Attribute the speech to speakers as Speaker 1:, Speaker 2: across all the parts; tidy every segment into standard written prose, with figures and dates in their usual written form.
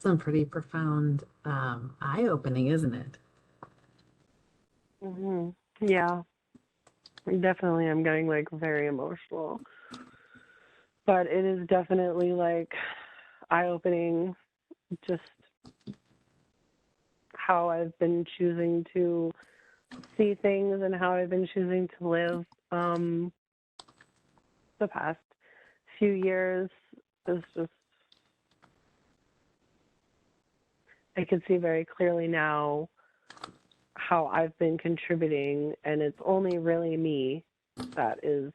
Speaker 1: some pretty profound eye-opening, isn't it?
Speaker 2: Yeah, definitely. I'm getting like very emotional, but it is definitely like eye-opening, just how I've been choosing to see things and how I've been choosing to live the past few years. Is just, I can see very clearly now how I've been contributing, and it's only really me that is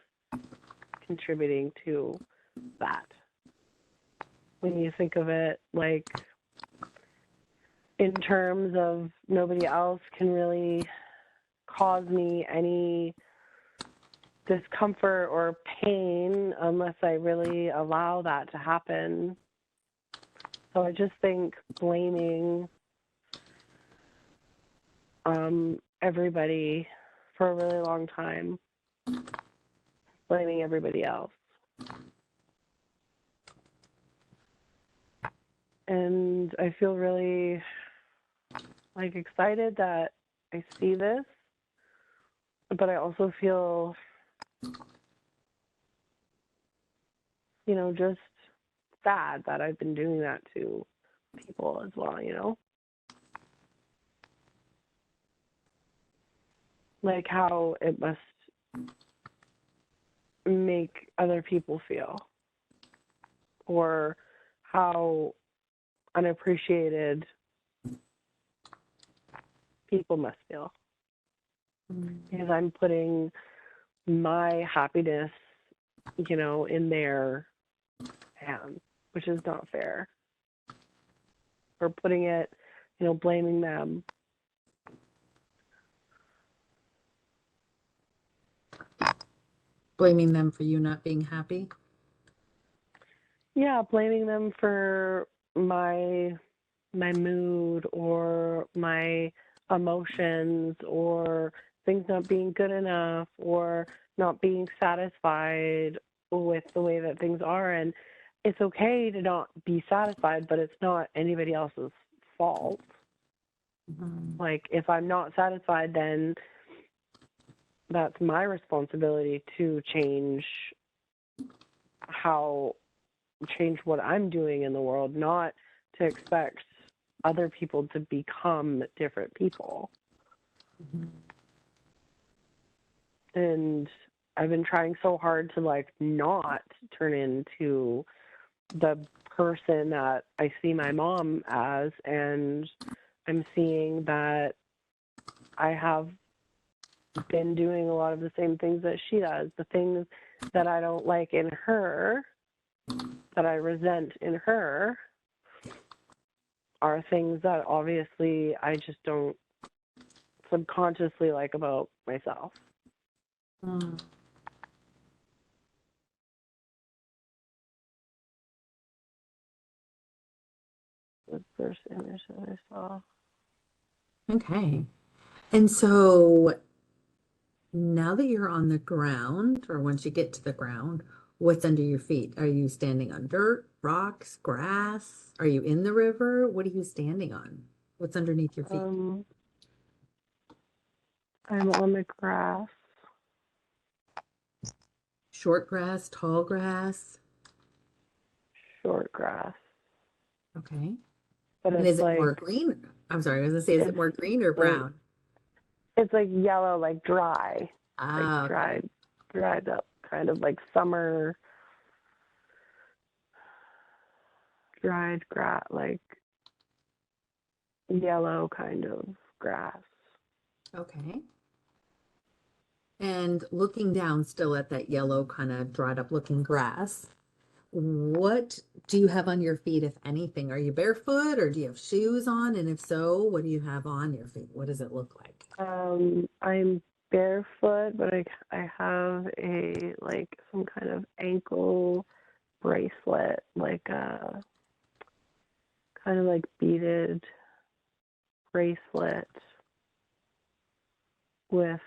Speaker 2: contributing to that. When you think of it like in terms of nobody else can really cause me any discomfort or pain unless I really allow that to happen. So I just think blaming everybody for a really long time, blaming everybody else. And I feel really like excited that I see this, but I also feel, just sad that I've been doing that to people as well. Like how it must make other people feel, or how unappreciated people must feel. Because I'm putting my happiness, in their hands, which is not fair. Or putting it, blaming them.
Speaker 1: Blaming them for you not being happy?
Speaker 2: Yeah, blaming them for my mood or my emotions or things not being good enough or not being satisfied with the way that things are. And it's okay to not be satisfied, but it's not anybody else's fault. Like, if I'm not satisfied, then that's my responsibility to change what I'm doing in the world, not to expect other people to become different people. And I've been trying so hard to not turn into the person that I see my mom as, and I'm seeing that I have been doing a lot of the same things that she does. The things that I don't like in her, that I resent in her, are things that obviously I just don't subconsciously like about myself. The first image that I saw.
Speaker 1: Okay. And so now that you're on the ground, or once you get to the ground, what's under your feet? Are you standing on dirt, rocks, grass? Are you in the river? What are you standing on? What's underneath your feet?
Speaker 2: I'm on the grass.
Speaker 1: Short grass, tall grass?
Speaker 2: Short grass.
Speaker 1: Okay.
Speaker 2: But
Speaker 1: And
Speaker 2: it's
Speaker 1: is it more green? I'm sorry, I was gonna say, is it more green or brown?
Speaker 2: It's like yellow, like dry.
Speaker 1: Ah, okay.
Speaker 2: Dried up, kind of like summer dried grass, like yellow kind of grass.
Speaker 1: Okay. And looking down still at that yellow kind of dried up looking grass, what do you have on your feet, if anything? Are you barefoot or do you have shoes on? And if so, what do you have on your feet? What does it look like?
Speaker 2: I'm barefoot, but I have some kind of ankle bracelet, like a kind of like beaded bracelet with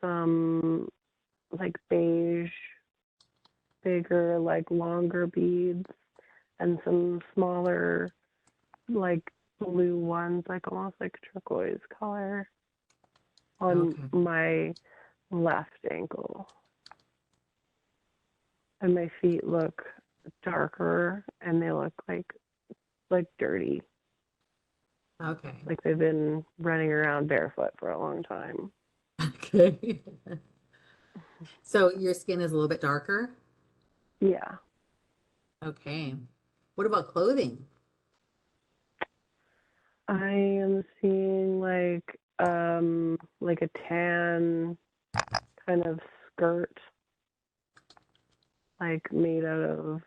Speaker 2: some like beige, bigger, like longer beads and some smaller like blue ones, like almost like turquoise color on
Speaker 1: Okay.
Speaker 2: my left ankle. And my feet look darker and they look like dirty.
Speaker 1: Okay.
Speaker 2: Like they've been running around barefoot for a long time.
Speaker 1: Okay. So your skin is a little bit darker?
Speaker 2: Yeah.
Speaker 1: Okay. What about clothing?
Speaker 2: I am seeing like a tan kind of skirt, like made out of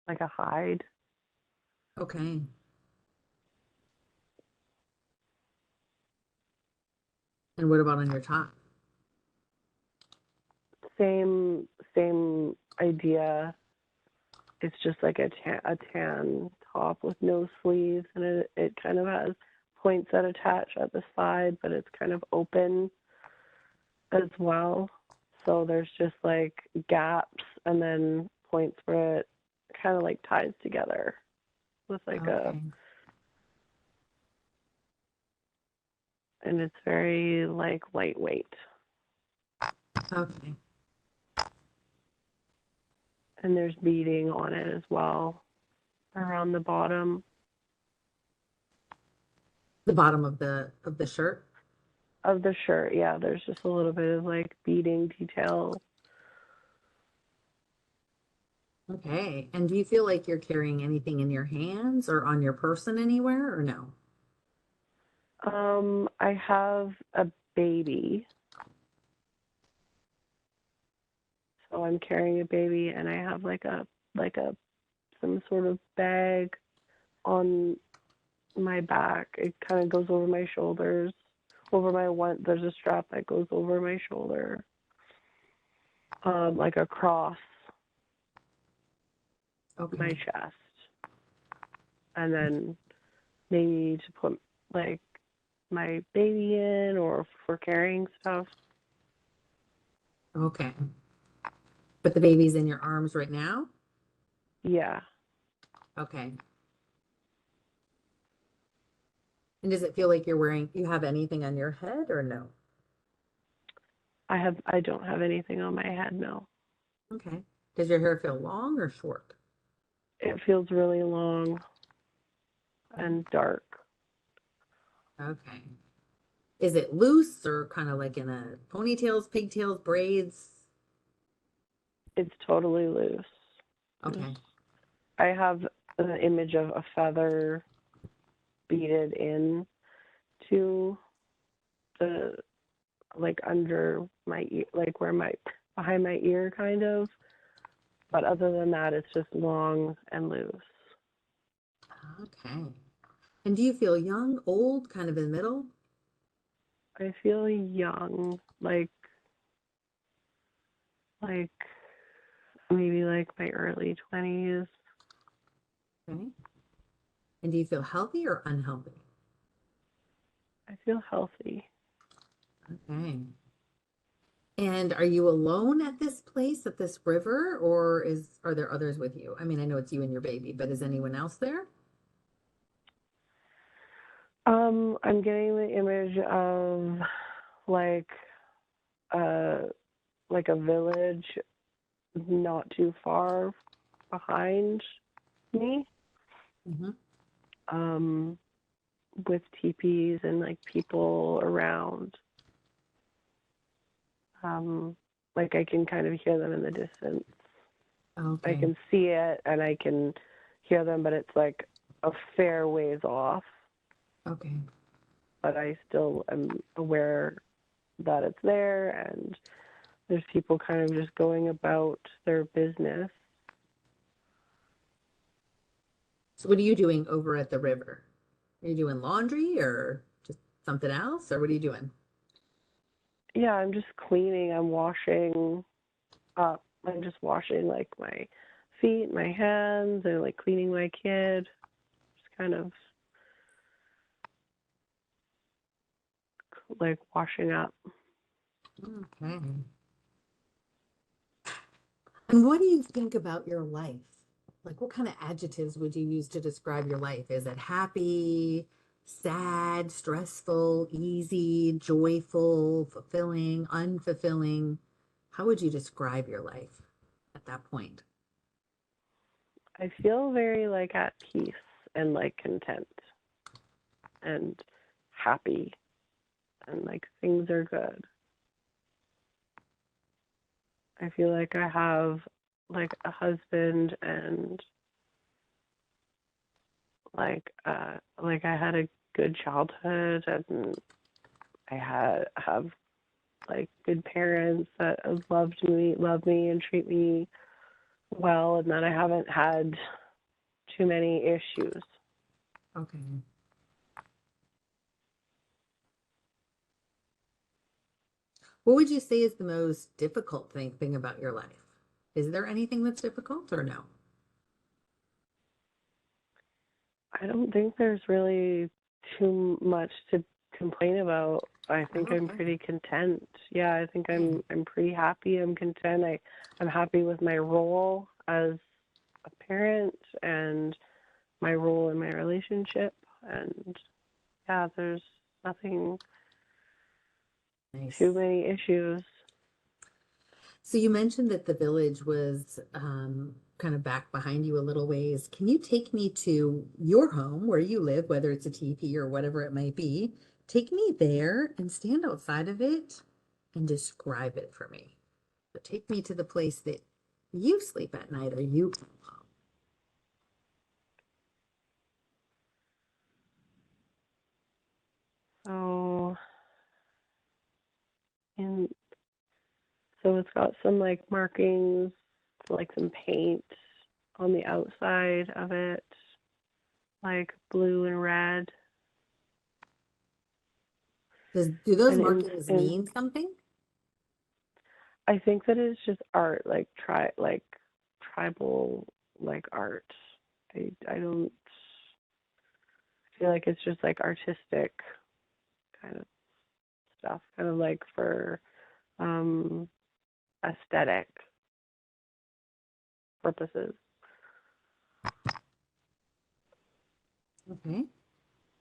Speaker 2: like a hide.
Speaker 1: Okay. And what about on your top?
Speaker 2: Same idea. It's just like a tan top with no sleeves, and it kind of has points that attach at the side, but it's kind of open as well. So there's just like gaps and then points where it kind of like ties together with like
Speaker 1: Okay.
Speaker 2: and it's very like lightweight.
Speaker 1: Okay.
Speaker 2: And there's beading on it as well around the bottom
Speaker 1: The bottom of the shirt?
Speaker 2: of the shirt. Yeah, there's just a little bit of like beading detail.
Speaker 1: Okay. And do you feel like you're carrying anything in your hands or on your person anywhere or no?
Speaker 2: I have a baby. So I'm carrying a baby and I have like a some sort of bag on my back. It kind of goes over my shoulders, over my one. There's a strap that goes over my shoulder, like across my
Speaker 1: Okay.
Speaker 2: chest, and then maybe to put like my baby in or for carrying stuff.
Speaker 1: Okay. But the baby's in your arms right now?
Speaker 2: Yeah,
Speaker 1: Okay. And does it feel like you have anything on your head or no?
Speaker 2: I don't have anything on my head. No,
Speaker 1: Okay. Does your hair feel long or short?
Speaker 2: it feels really long and dark.
Speaker 1: Okay. Is it loose or kind of like in a ponytails, pigtails, braids?
Speaker 2: It's totally loose.
Speaker 1: Okay.
Speaker 2: I have an image of a feather beaded in to the like under my ear, like where my behind my ear kind of. But other than that, it's just long and loose.
Speaker 1: Okay. And do you feel young, old, kind of in the middle?
Speaker 2: I feel young, like maybe like my early 20s.
Speaker 1: Okay. And do you feel healthy or unhealthy?
Speaker 2: I feel healthy.
Speaker 1: Okay. And are you alone at this place, at this river, or are there others with you? I mean, I know it's you and your baby, but is anyone else there?
Speaker 2: I'm getting the image of like uh like a village not too far behind me,
Speaker 1: Hmm.
Speaker 2: um, with teepees and like people around. Like I can kind of hear them in the distance. I
Speaker 1: Okay.
Speaker 2: can see it and I can hear them, but it's like a fair ways off.
Speaker 1: Okay.
Speaker 2: But I still am aware that it's there and there's people kind of just going about their business.
Speaker 1: So what are you doing over at the river? Are you doing laundry or just something else, or what are you doing?
Speaker 2: Yeah, I'm just cleaning. I'm washing up. I'm just washing like my feet, my hands, and like cleaning my kid. Just kind of like washing up.
Speaker 1: Okay. And what do you think about your life? Like, what kind of adjectives would you use to describe your life? Is it happy, sad, stressful, easy, joyful, fulfilling, unfulfilling? How would you describe your life at that point?
Speaker 2: I feel very like at peace and like content and happy and like things are good. I feel like I have like a husband and like I had a good childhood and I have like good parents that have love me and treat me well, and that I haven't had too many issues.
Speaker 1: Okay. What would you say is the most difficult thing about your life? Is there anything that's difficult or no?
Speaker 2: I don't think there's really too much to complain about. I think I'm
Speaker 1: Okay.
Speaker 2: pretty content. Yeah, I think
Speaker 1: Okay.
Speaker 2: I'm pretty happy. I'm content. I'm happy with my role as a parent and my role in my relationship. And yeah, there's nothing too
Speaker 1: Nice.
Speaker 2: many issues.
Speaker 1: So you mentioned that the village was kind of back behind you a little ways. Can you take me to your home where you live, whether it's a teepee or whatever it might be? Take me there and stand outside of it and describe it for me. But take me to the place that you sleep at night or you come home.
Speaker 2: So and so it's got some like markings, like some paint on the outside of it, like blue and red.
Speaker 1: Do those
Speaker 2: And
Speaker 1: markings mean something?
Speaker 2: I think that it's just art, like tribal like art. I don't feel like it's just like artistic kind of stuff, kind of like for um aesthetic purposes.
Speaker 1: Okay.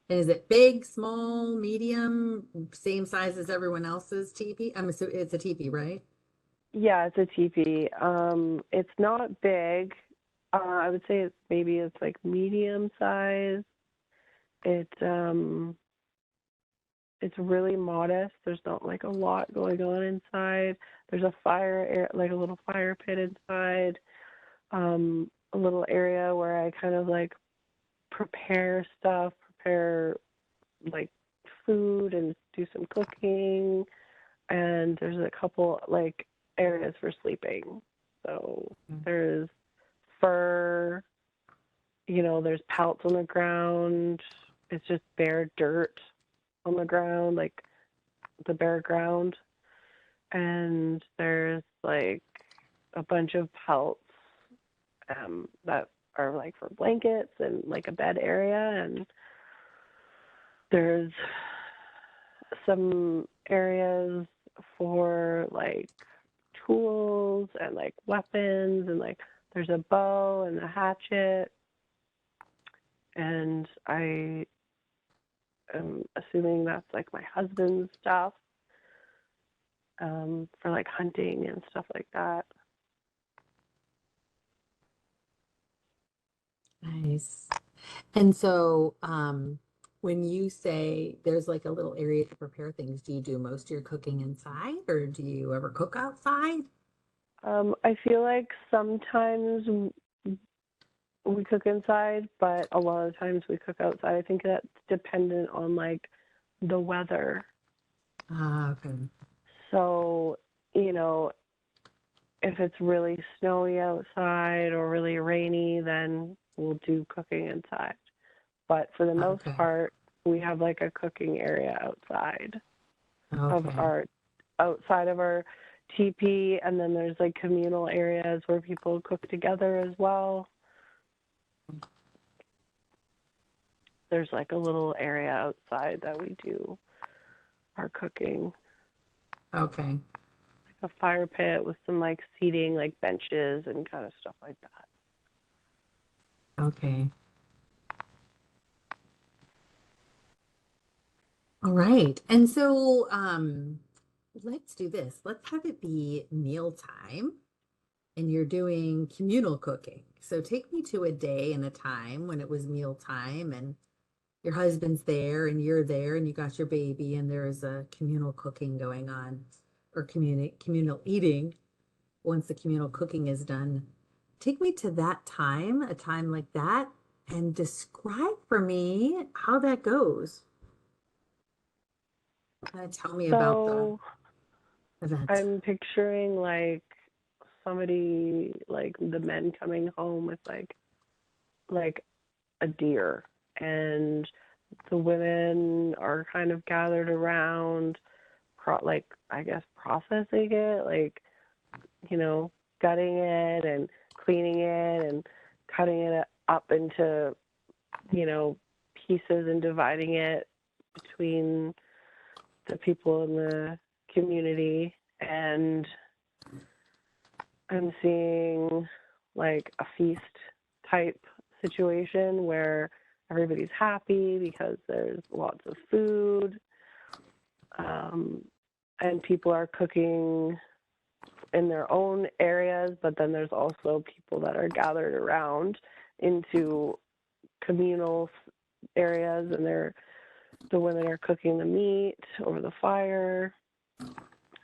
Speaker 1: And is it big, small, medium, same size as everyone else's teepee? I'm assuming it's a teepee, right?
Speaker 2: Yeah, it's a teepee. It's not big. I would say it's like medium size. It it's really modest. There's not like a lot going on inside. There's a like a little fire pit inside. A little area where I kind of like prepare stuff, prepare like food and do some cooking. And there's a couple like areas for sleeping. So
Speaker 1: Mm.
Speaker 2: there's fur, there's pelts on the ground. It's just bare dirt on the ground, like the bare ground. And there's like a bunch of pelts that are like for blankets and like a bed area. And there's some areas for like tools and like weapons and like there's a bow and a hatchet. And I am assuming that's like my husband's stuff for like hunting and stuff like that.
Speaker 1: Nice. And so, when you say there's like a little area to prepare things, do you do most of your cooking inside or do you ever cook outside?
Speaker 2: I feel like sometimes we cook inside, but a lot of times we cook outside. I think that's dependent on like the weather.
Speaker 1: Ah, okay.
Speaker 2: So, you know, if it's really snowy outside or really rainy, then we'll do cooking inside. But for the most
Speaker 1: Okay.
Speaker 2: part, we have like a cooking area of
Speaker 1: Okay.
Speaker 2: our outside of our teepee, and then there's like communal areas where people cook together as well. There's like a little area outside that we do our cooking,
Speaker 1: Okay.
Speaker 2: like a fire pit with some like seating, like benches and kind of stuff like that.
Speaker 1: Okay. All right. And so let's do this. Let's have it be mealtime and you're doing communal cooking. So take me to a day and a time when it was mealtime and your husband's there and you're there and you got your baby and there is a communal cooking going on or communal eating once the communal cooking is done. Take me to that time, a time like that, and describe for me how that goes. Kind of tell me about the
Speaker 2: So
Speaker 1: event.
Speaker 2: I'm picturing like somebody, like the men coming home with like a deer, and the women are kind of gathered around, like I guess processing it, like, you know, gutting it and cleaning it and cutting it up into, you know, pieces and dividing it between the people in the community. And I'm seeing like a feast type situation where everybody's happy because there's lots of food, and people are cooking in their own areas, but then there's also people that are gathered around into communal areas, and the women are cooking the meat over the fire,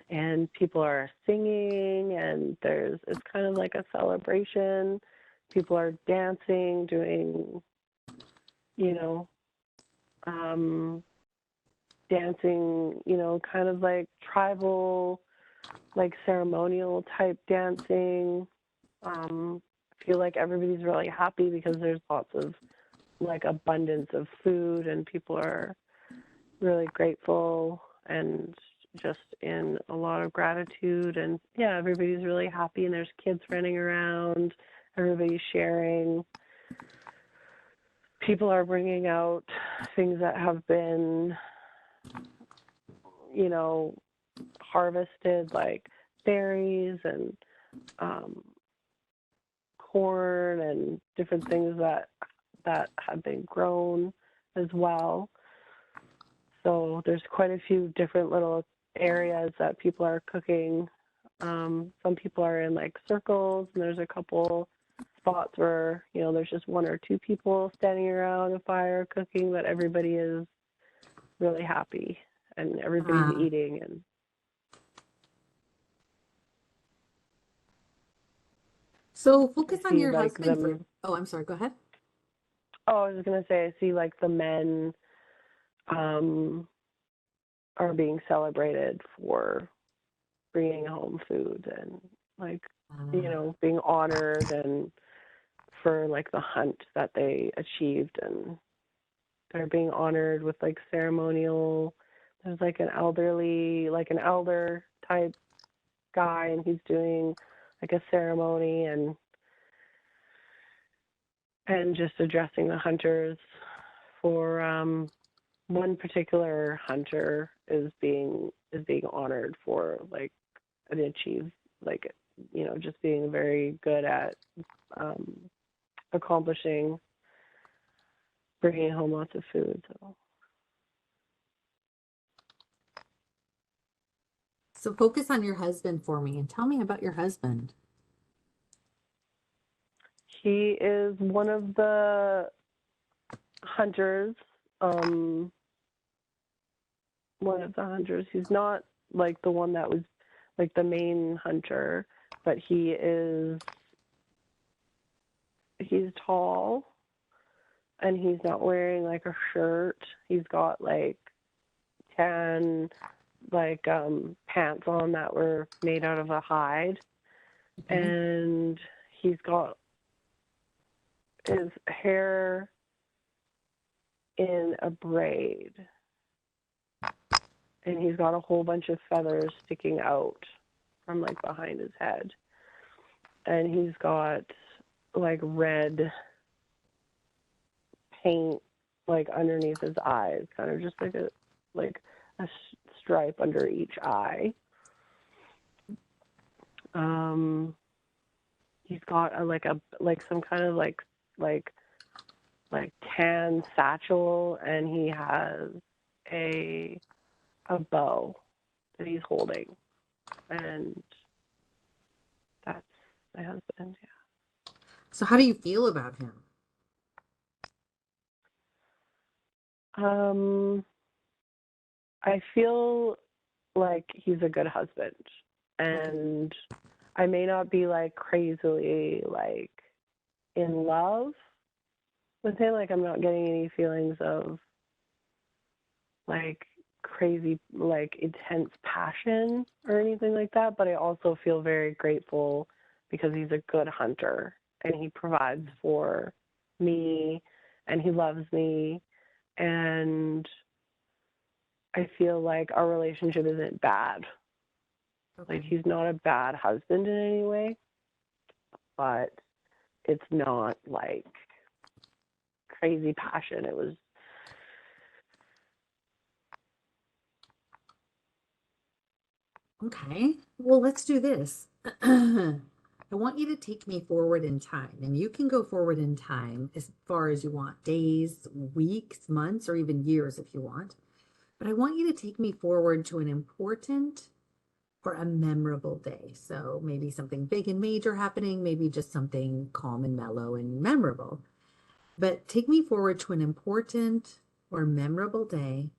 Speaker 2: and people are singing, and it's kind of like a celebration. People are dancing, doing, you know, dancing, you know, kind of like tribal, like ceremonial type dancing. I feel like everybody's really happy because there's lots of like abundance of food, and people are really grateful and just in a lot of gratitude. And yeah, everybody's really happy, and there's kids running around, everybody's sharing. People are bringing out things that have been, you know, harvested, like berries and corn and different things that have been grown as well. So there's quite a few different little areas that people are cooking. Some people are in like circles, and there's a couple spots where, you know, there's just one or two people standing around a fire cooking, but everybody is really happy and everybody's
Speaker 1: Uh,
Speaker 2: eating. And
Speaker 1: so
Speaker 2: I
Speaker 1: focus on
Speaker 2: see
Speaker 1: your
Speaker 2: like
Speaker 1: husband for,
Speaker 2: them.
Speaker 1: oh, I'm sorry, go ahead.
Speaker 2: Oh, I was gonna say, I see like the men um, are being celebrated for bringing home food, and like, you
Speaker 1: Uh,
Speaker 2: know, being honored, and for like the hunt that they achieved, and they're being honored with like ceremonial. There's like an elder type guy, and he's doing like a ceremony, and just addressing the hunters. For one particular hunter is being honored for like an achieve, like, you know, just being very good at um, accomplishing, bringing home lots of food. So
Speaker 1: so focus on your husband for me and tell me about your husband.
Speaker 2: he is one of the hunters. Um, One of the hunters. He's not like the one that was like the main hunter, but he's tall, and he's not wearing like a shirt. He's got like tan like pants on that were made out of a hide,
Speaker 1: Okay.
Speaker 2: and he's got his hair in a braid, and he's got a whole bunch of feathers sticking out from like behind his head, and he's got like red paint like underneath his eyes, kind of just like a stripe under each eye. Um, he's got like some kind of like like tan satchel, and he has a bow that he's holding, and that's my husband.
Speaker 1: So how do you feel about him?
Speaker 2: Yeah. I feel like he's a good husband, and I may not be like crazily like in love with him. Like I'm not getting any feelings of like crazy, like intense passion or anything like that. But I also feel very grateful because he's a good hunter and he provides for me and he loves me. And I feel like our relationship isn't bad. Like he's not a bad husband in any way, but it's not like crazy passion. It was
Speaker 1: Okay, well, let's do this. I want you to take me forward in time, and you can go forward in time as far as you want, days, weeks, months, or even years if you want. But I want you to take me forward to an important or a memorable day. So maybe something big and major happening, maybe just something calm and mellow and memorable. But take me forward to an important or memorable day.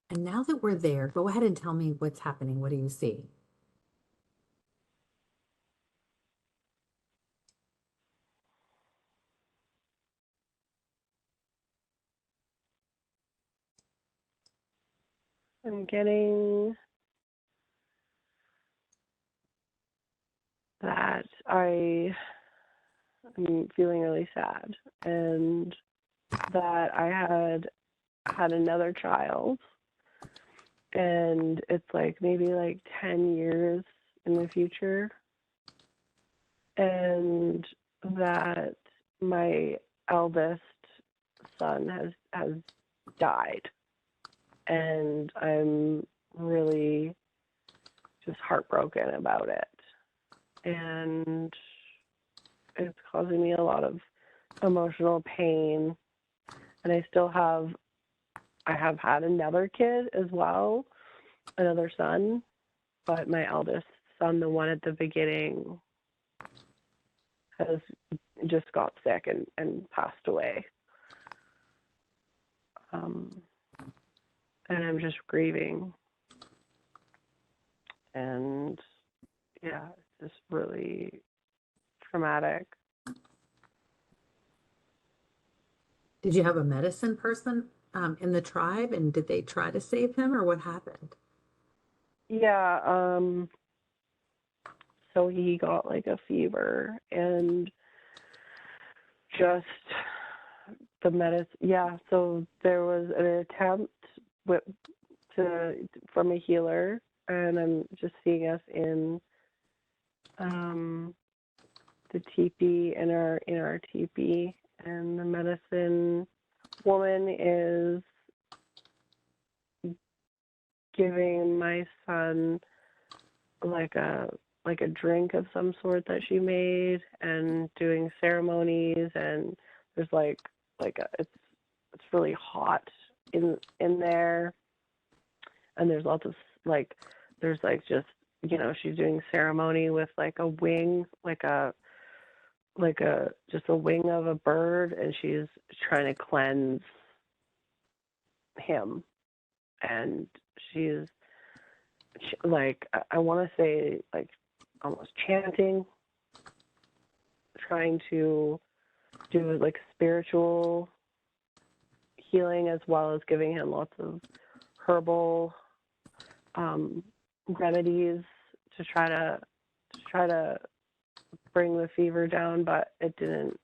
Speaker 1: And now that we're there, go ahead and tell me what's happening. What do you see?
Speaker 2: I'm getting that I'm feeling really sad and that I had another child and it's like maybe like 10 years in the future and that my eldest son has died and I'm really just heartbroken about it and it's causing me a lot of emotional pain and I have had another kid as well, another son, but my eldest son, the one at the beginning, has just got sick and passed away. And I'm just grieving. And yeah, it's just really traumatic.
Speaker 1: Did you have a medicine person in the tribe, and did they try to save him, or what happened?
Speaker 2: Yeah, so he got like a fever and just the medicine. Yeah, so there was an attempt with, from a healer, and I'm just seeing us in the teepee in our teepee, and the medicine woman is giving my son like a drink of some sort that she made and doing ceremonies and there's it's really hot in there and there's lots of like there's like just she's doing ceremony with like a wing like a just a wing of a bird and she's trying to cleanse him and she's like I want to say like almost chanting, trying to do like spiritual healing as well as giving him lots of herbal remedies to try to bring the fever down, but it didn't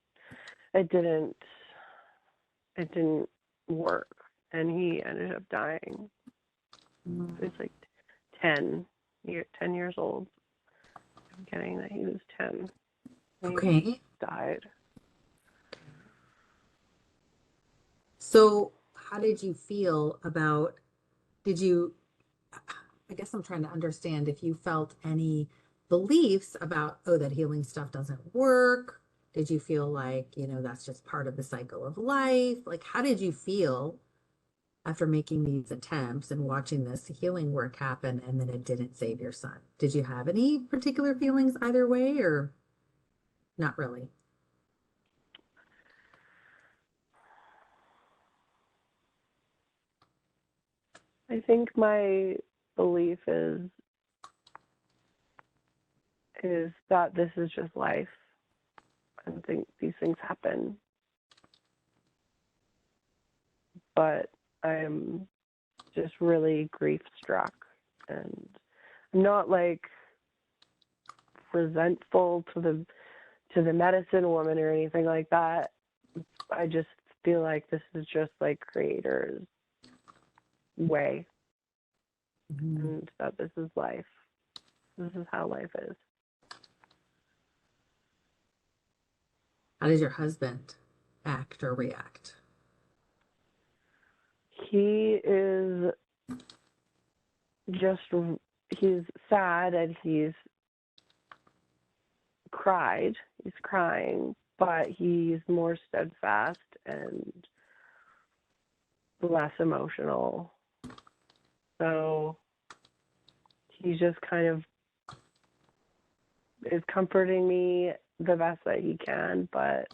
Speaker 2: work, and he ended up dying. He was like 10 years old. I'm getting that he was 10.
Speaker 1: Okay.
Speaker 2: He died.
Speaker 1: So, how did you feel about, did you, I guess I'm trying to understand if you felt any beliefs about, oh, that healing stuff doesn't work, Did you feel like, that's just part of the cycle of life? Like, how did you feel after making these attempts and watching this healing work happen and then it didn't save your son? Did you have any particular feelings either way or not really?
Speaker 2: I think my belief is that this is just life. I think these things happen. But I'm just really grief struck, and I'm not like resentful to the medicine woman or anything like that. I just feel like this is just like Creator's way, and that this is life. This is how life is.
Speaker 1: How does your husband act or react?
Speaker 2: He is just, he's sad and he's cried. He's crying, but he's more steadfast and less emotional. So he's just kind of is comforting me the best that he can, but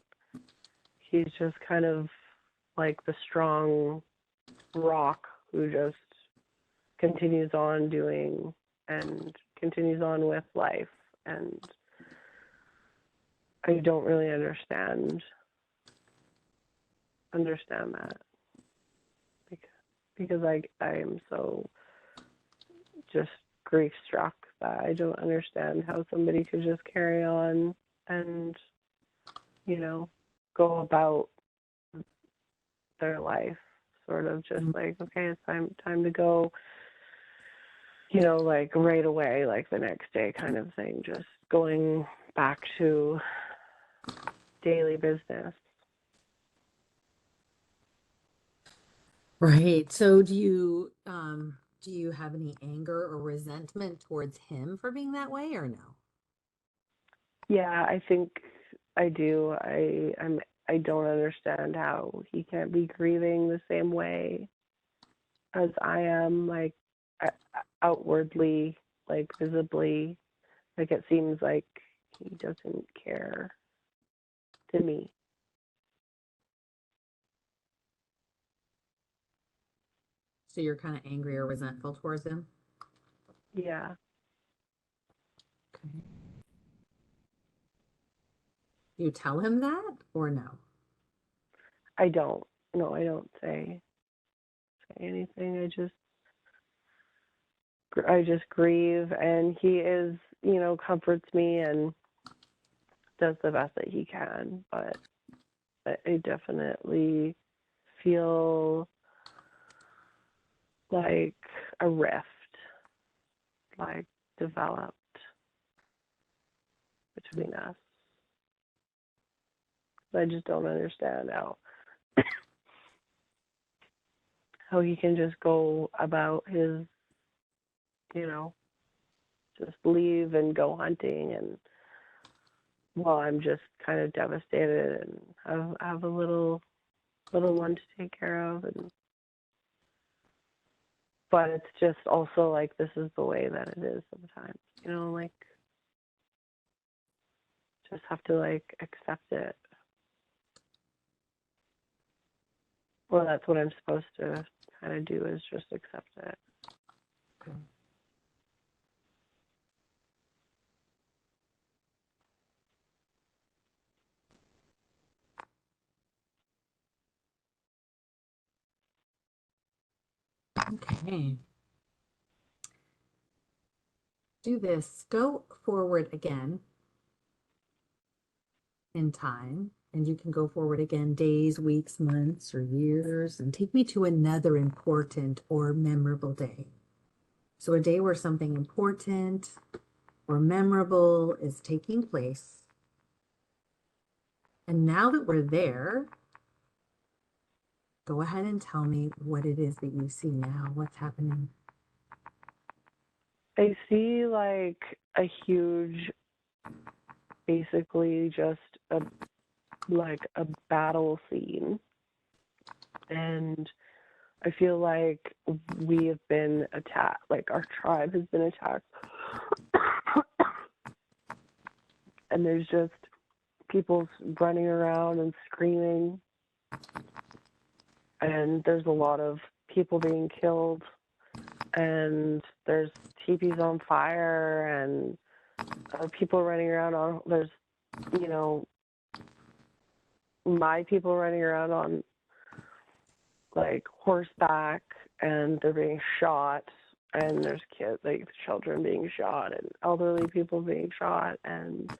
Speaker 2: he's just kind of like the strong rock who just continues on doing and continues on with life. And I don't really understand that because I am so just grief struck that I don't understand how somebody could just carry on and go about their life sort of just like, okay, it's time to go, like right away, like the next day kind of thing, just going back to daily business.
Speaker 1: Right. So do you have any anger or resentment towards him for being that way or no?
Speaker 2: Yeah, I think I do. I don't understand how he can't be grieving the same way as I am, like outwardly, like visibly. Like it seems like he doesn't care to me.
Speaker 1: So you're kind of angry or resentful towards him?
Speaker 2: Yeah,
Speaker 1: Okay. Do you tell him that or no?
Speaker 2: I don't. No, I don't say anything. I just grieve, and he is, comforts me and does the best that he can. But I definitely feel like a rift, like developed between us. I just don't understand how he can just go about his, just leave and go hunting, and while I'm just kind of devastated and have a little one to take care of, but it's just also like this is the way that it is sometimes, like just have to like accept it. Well, that's what I'm supposed to kind of do, is just accept it.
Speaker 1: Okay. Okay. Do this. Go forward again in time, and you can go forward again days, weeks, months, or years, and take me to another important or memorable day. So, a day where something important or memorable is taking place. And now that we're there, go ahead and tell me what it is that you see now. What's happening?
Speaker 2: I see like a huge, basically just like a battle scene, and I feel like we have been attacked, like our tribe has been attacked. And there's just people running around and screaming. And there's a lot of people being killed. And there's teepees on fire and people running around on, there's, you know, my people running around on like horseback, and they're being shot, and there's kids, like children being shot, and elderly people being shot, and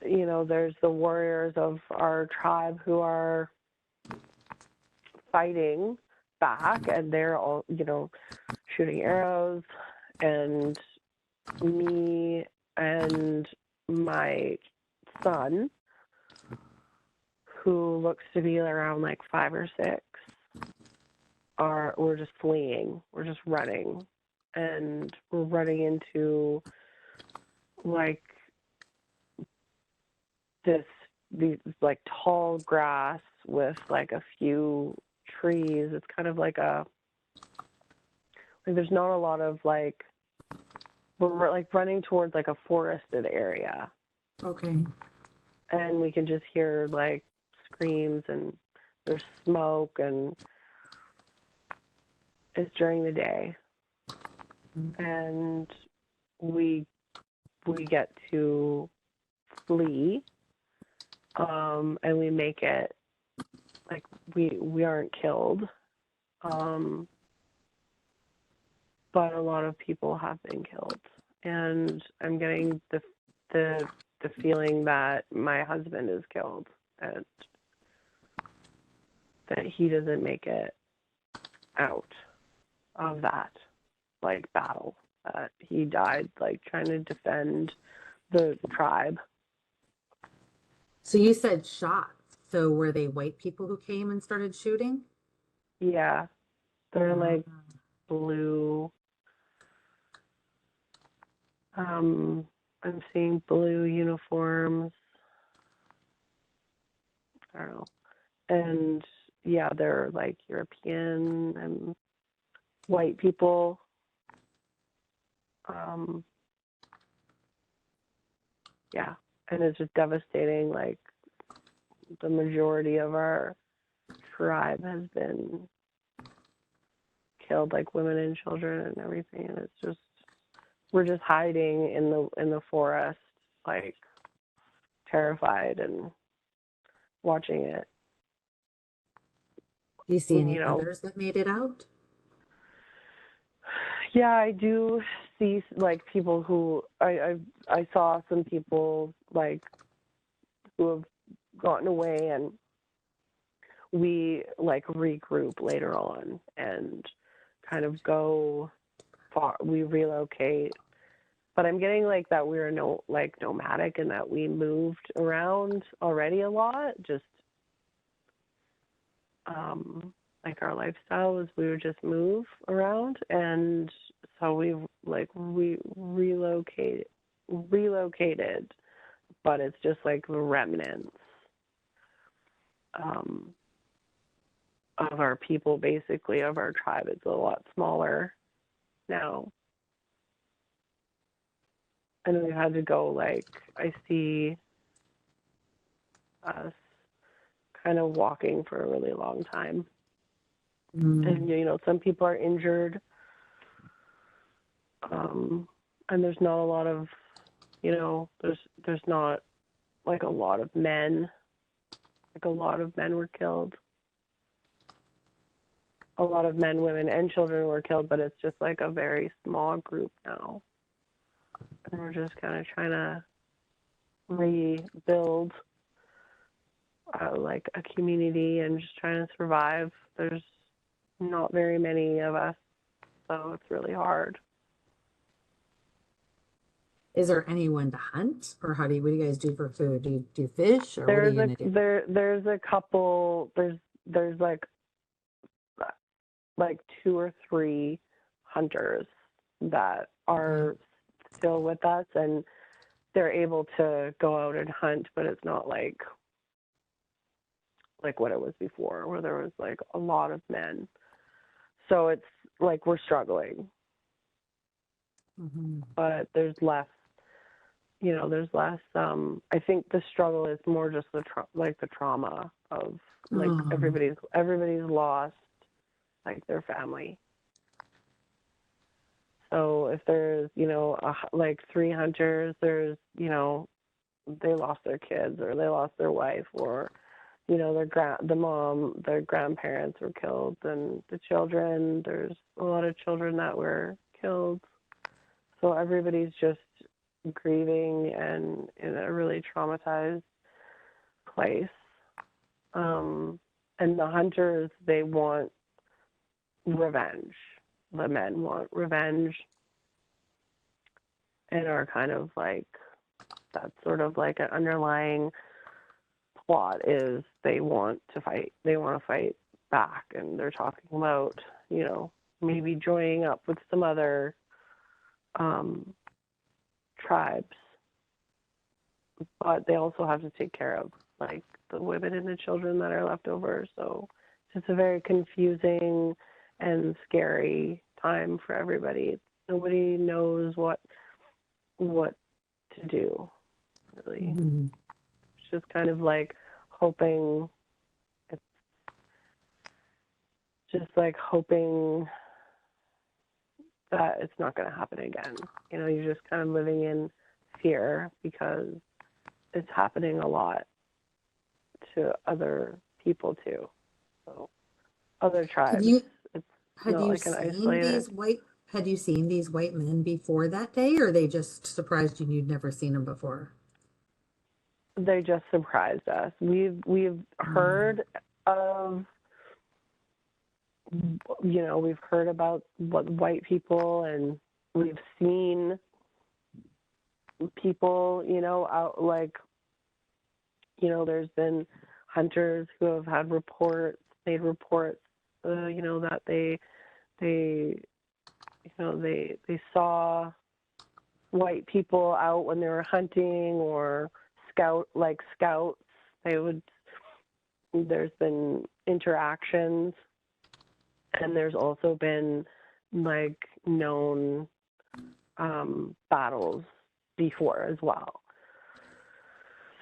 Speaker 2: you know, there's the warriors of our tribe who are fighting back, and they're all, you know, shooting arrows, and me and my son, who looks to be around like 5 or 6, we're just fleeing. We're just running. And we're running into like these like tall grass with like a few trees. It's kind of like there's not a lot of like, we're like running towards like a forested area.
Speaker 1: Okay.
Speaker 2: And we can just hear like screams, and there's smoke, and it's during the day. And we get to flee, and we make it, like we aren't killed, but a lot of people have been killed, and I'm getting the feeling that my husband is killed, and that he doesn't make it out of that like battle, that he died like trying to defend the tribe.
Speaker 1: So you said shots. So were they white people who came and started shooting?
Speaker 2: Yeah, they're like blue. I'm seeing blue uniforms. I don't know. And yeah, they're like European and white people. Yeah, and it's just devastating. Like the majority of our tribe has been killed, like women and children and everything. And it's just, we're just hiding in the forest, like terrified and watching it.
Speaker 1: Do you see any
Speaker 2: You know,
Speaker 1: others that made it out?
Speaker 2: yeah, I do see like people who I saw some people like who have gotten away, and we like regroup later on and kind of go far. We relocate, but I'm getting like that we're nomadic, and that we moved around already a lot. Just like our lifestyle was, we would just move around, and so we relocated, but it's just like remnants of our people, basically, of our tribe. It's a lot smaller now, and we had to go, like, I see us kind of walking for a really long time. And, you know, some people are injured, and there's not a lot of, you know, there's not like a lot of men. Like a lot of men were killed. A lot of men, women, and children were killed, but it's just like a very small group now. And we're just kind of trying to rebuild like a community, and just trying to survive. There's not very many of us, so it's really hard.
Speaker 1: Is there anyone to hunt, or what do you guys do for food? Do you do fish, or what are you gonna do?
Speaker 2: There's a couple. There's like 2 or 3 hunters that are still with us, and they're able to go out and hunt, but it's not like like what it was before, where there was like a lot of men. So it's like we're struggling, but there's less, there's less. I think the struggle is more just the trauma of like everybody's lost like their family. So if there's, like 3 hunters, there's, they lost their kids or they lost their wife, or, their grandparents were killed, and the children, there's a lot of children that were killed. So everybody's just grieving and in a really traumatized place. And the hunters, they want revenge. The men want revenge, and are kind of like, that's sort of like an underlying plot, is they want to fight back, and they're talking about, maybe joining up with some other tribes, but they also have to take care of like the women and the children that are left over. So it's just a very confusing and scary time for everybody. Nobody knows what to do, really. It's just kind of like hoping. It's just like hoping that it's not going to happen again. You're just kind of living in fear because it's happening a lot to other people too. So other tribes.
Speaker 1: Had you seen these white men before that day, or they just surprised you and you'd never seen them before?
Speaker 2: They just surprised us. We've heard of, we've heard about what white people, and we've seen people, out like, there's been hunters who have had made reports, that they saw white people out when they were hunting, or scouts. There's been interactions, and there's also been like known battles before as well.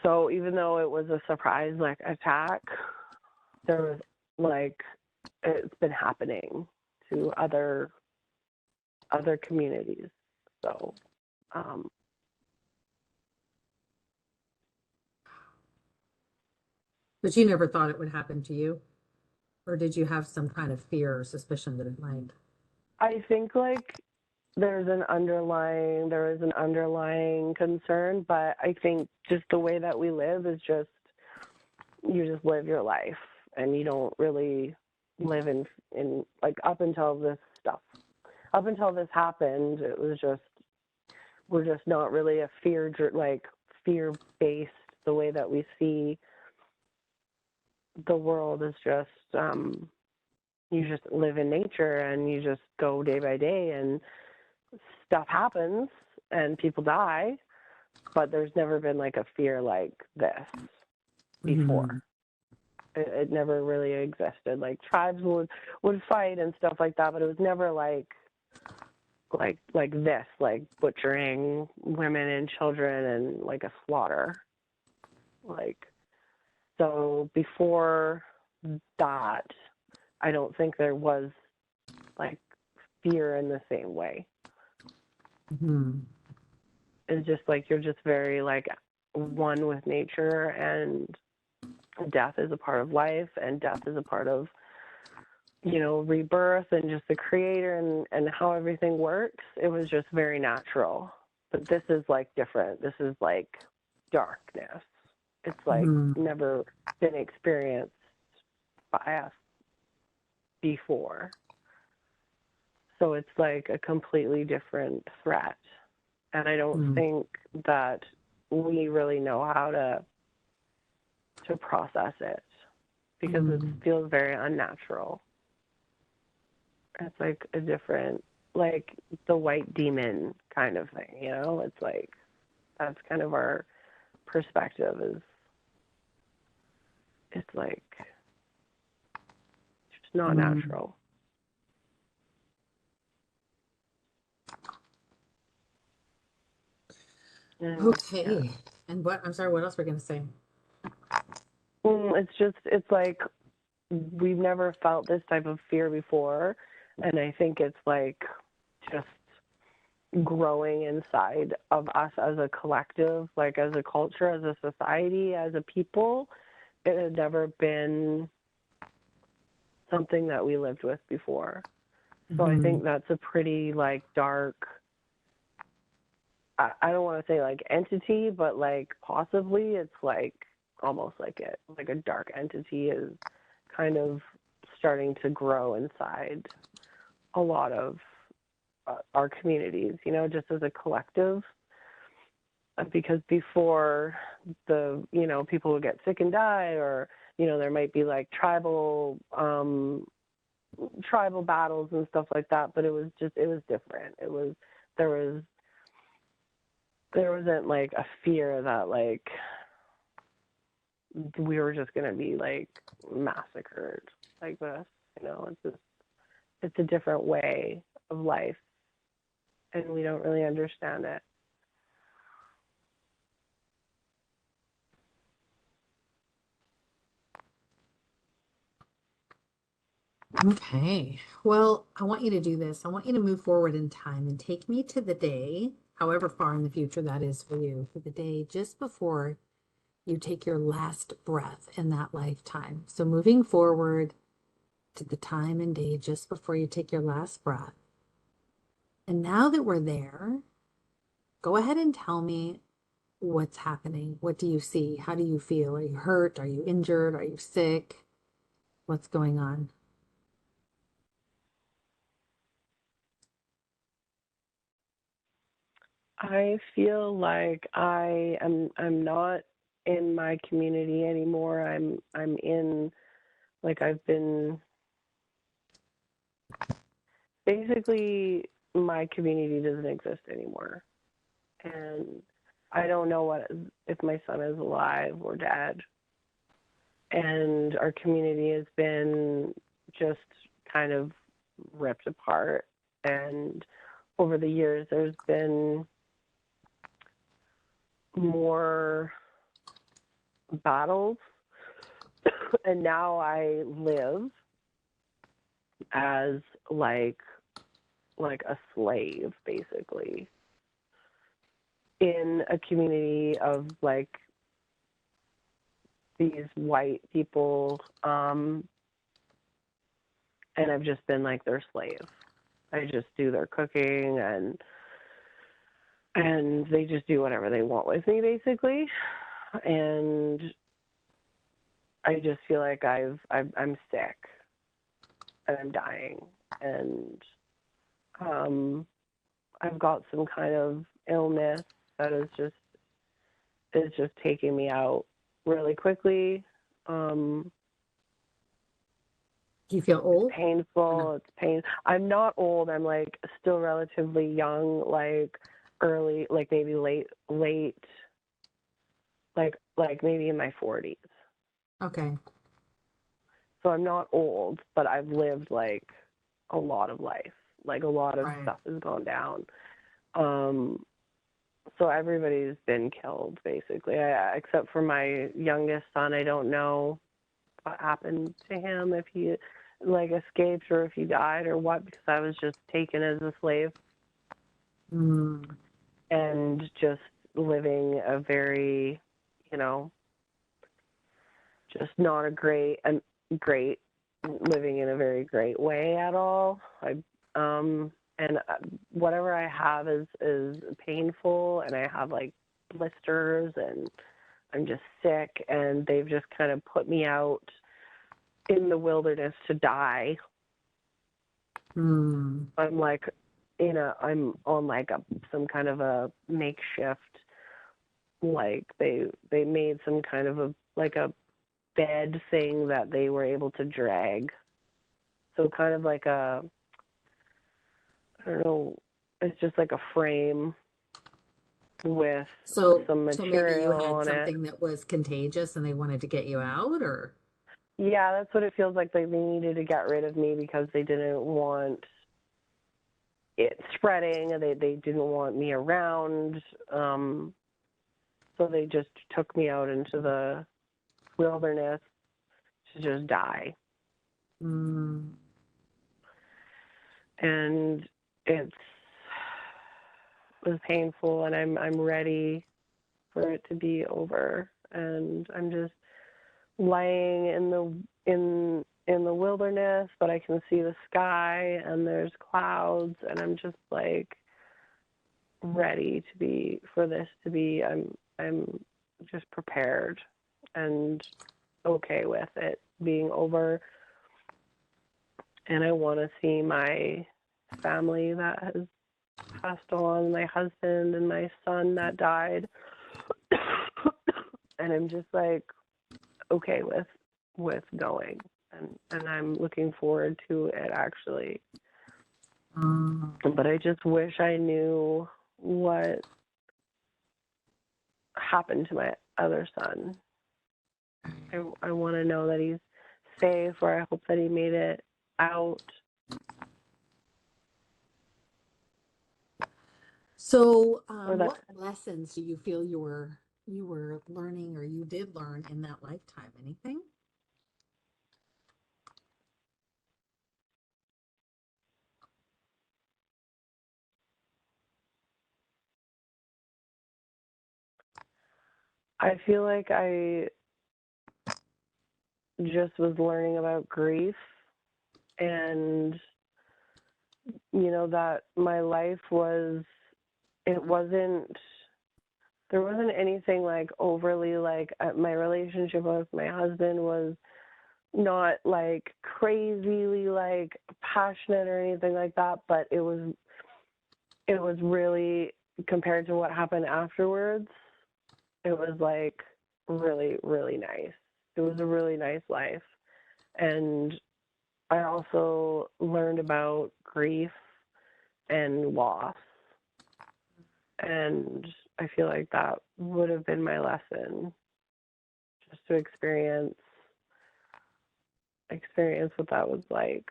Speaker 2: So even though it was a surprise like attack, there was like, it's been happening to other communities. So
Speaker 1: But you never thought it would happen to you? Or did you have some kind of fear or suspicion that it might?
Speaker 2: I think like there is an underlying concern, but I think just the way that we live is just, you just live your life, and you don't really live in like, up until this happened, it was just, we're just not really a fear-based. The way that we see the world is just, you just live in nature, and you just go day by day, and stuff happens and people die, but there's never been like a fear like this before. It never really existed. Like tribes would fight and stuff like that, but it was never like this, like butchering women and children and like a slaughter. Like, so before that, I don't think there was like fear in the same way. It's just like, you're just very like one with nature, and death is a part of life, and death is a part of, rebirth, and just the creator and how everything works. It was just very natural. But this is like different. This is like darkness. It's like never been experienced by us before. So it's like a completely different threat. And I don't think that we really know how to process it, because it feels very unnatural. It's like a different, like the white demon kind of thing, It's like, that's kind of our perspective, it's like just not
Speaker 1: Mm.
Speaker 2: natural. And yeah.
Speaker 1: Okay. And what, I'm sorry, what else were we going to say?
Speaker 2: It's like we've never felt this type of fear before. And I think it's like just growing inside of us as a collective, like as a culture, as a society, as a people. It had never been something that we lived with before. So I think that's a pretty like dark, I don't want to say like entity, but like possibly it's like almost like it, like a dark entity is kind of starting to grow inside a lot of our communities, you know, just as a collective. Because before people would get sick and die, or, there might be like tribal battles and stuff like that, but it was different. There wasn't like a fear that like we were just going to be like massacred like this, it's a different way of life, and we don't really understand it.
Speaker 1: Okay. Well, I want you to do this. I want you to move forward in time and take me to the day, however far in the future that is for you, for the day just before you take your last breath in that lifetime. So moving forward to the time and day just before you take your last breath. And now that we're there, go ahead and tell me what's happening. What do you see? How do you feel? Are you hurt? Are you injured? Are you sick? What's going on?
Speaker 2: I feel like I'm not in my community anymore. I'm in, like, I've been basically, my community doesn't exist anymore. And I don't know if my son is alive or dead. And our community has been just kind of ripped apart. And over the years, there's been more battles. And now I live as like a slave, basically, in a community of like these white people, and I've just been like their slave. I just do their cooking, and they just do whatever they want with me, basically. And I just feel like I'm sick and I'm dying, and I've got some kind of illness that is just taking me out really quickly.
Speaker 1: Do you feel old?
Speaker 2: It's painful. It's pain. I'm not old. I'm like still relatively young, like early, like maybe late, like maybe in my 40s.
Speaker 1: Okay.
Speaker 2: So I'm not old, but I've lived like a lot of life. Like a lot of stuff has gone down. So everybody's been killed, basically, except for my youngest son. I don't know what happened to him, if he like escaped or if he died or what, because I was just taken as a slave and just living a very, just not a great living in a very great way at all. And whatever I have is painful, and I have like blisters, and I'm just sick, and they've just kind of put me out in the wilderness to die. I'm like, I'm on like some kind of a makeshift, like they made some kind of a bed thing that they were able to drag. So kind of like I don't know, it's just like a frame with some material
Speaker 1: so maybe you had
Speaker 2: on it.
Speaker 1: something that was contagious and they wanted to get you out, or?
Speaker 2: Yeah, that's what it feels like. They needed to get rid of me because they didn't want it spreading, and they didn't want me around. So they just took me out into the wilderness to just die.
Speaker 1: Mm.
Speaker 2: And it was painful, and I'm ready for it to be over. And I'm just laying in the wilderness, but I can see the sky and there's clouds, and I'm just like ready to be for this to be. I'm just prepared and okay with it being over. And I want to see my family that has passed on, my husband and my son that died. And I'm just like okay with going, and I'm looking forward to it actually. But I just wish I knew what happened to my other son. I want to know that he's safe, or I hope that he made it out.
Speaker 1: So, what lessons do you feel you were learning, or you did learn in that lifetime? Anything?
Speaker 2: I feel like I just was learning about grief, and that my life there wasn't anything like overly like my relationship with my husband was not like crazily like passionate or anything like that, but it was really, compared to what happened afterwards, it was like really, really nice. It was a really nice life. And I also learned about grief and loss. And I feel like that would have been my lesson, just to experience what that was like.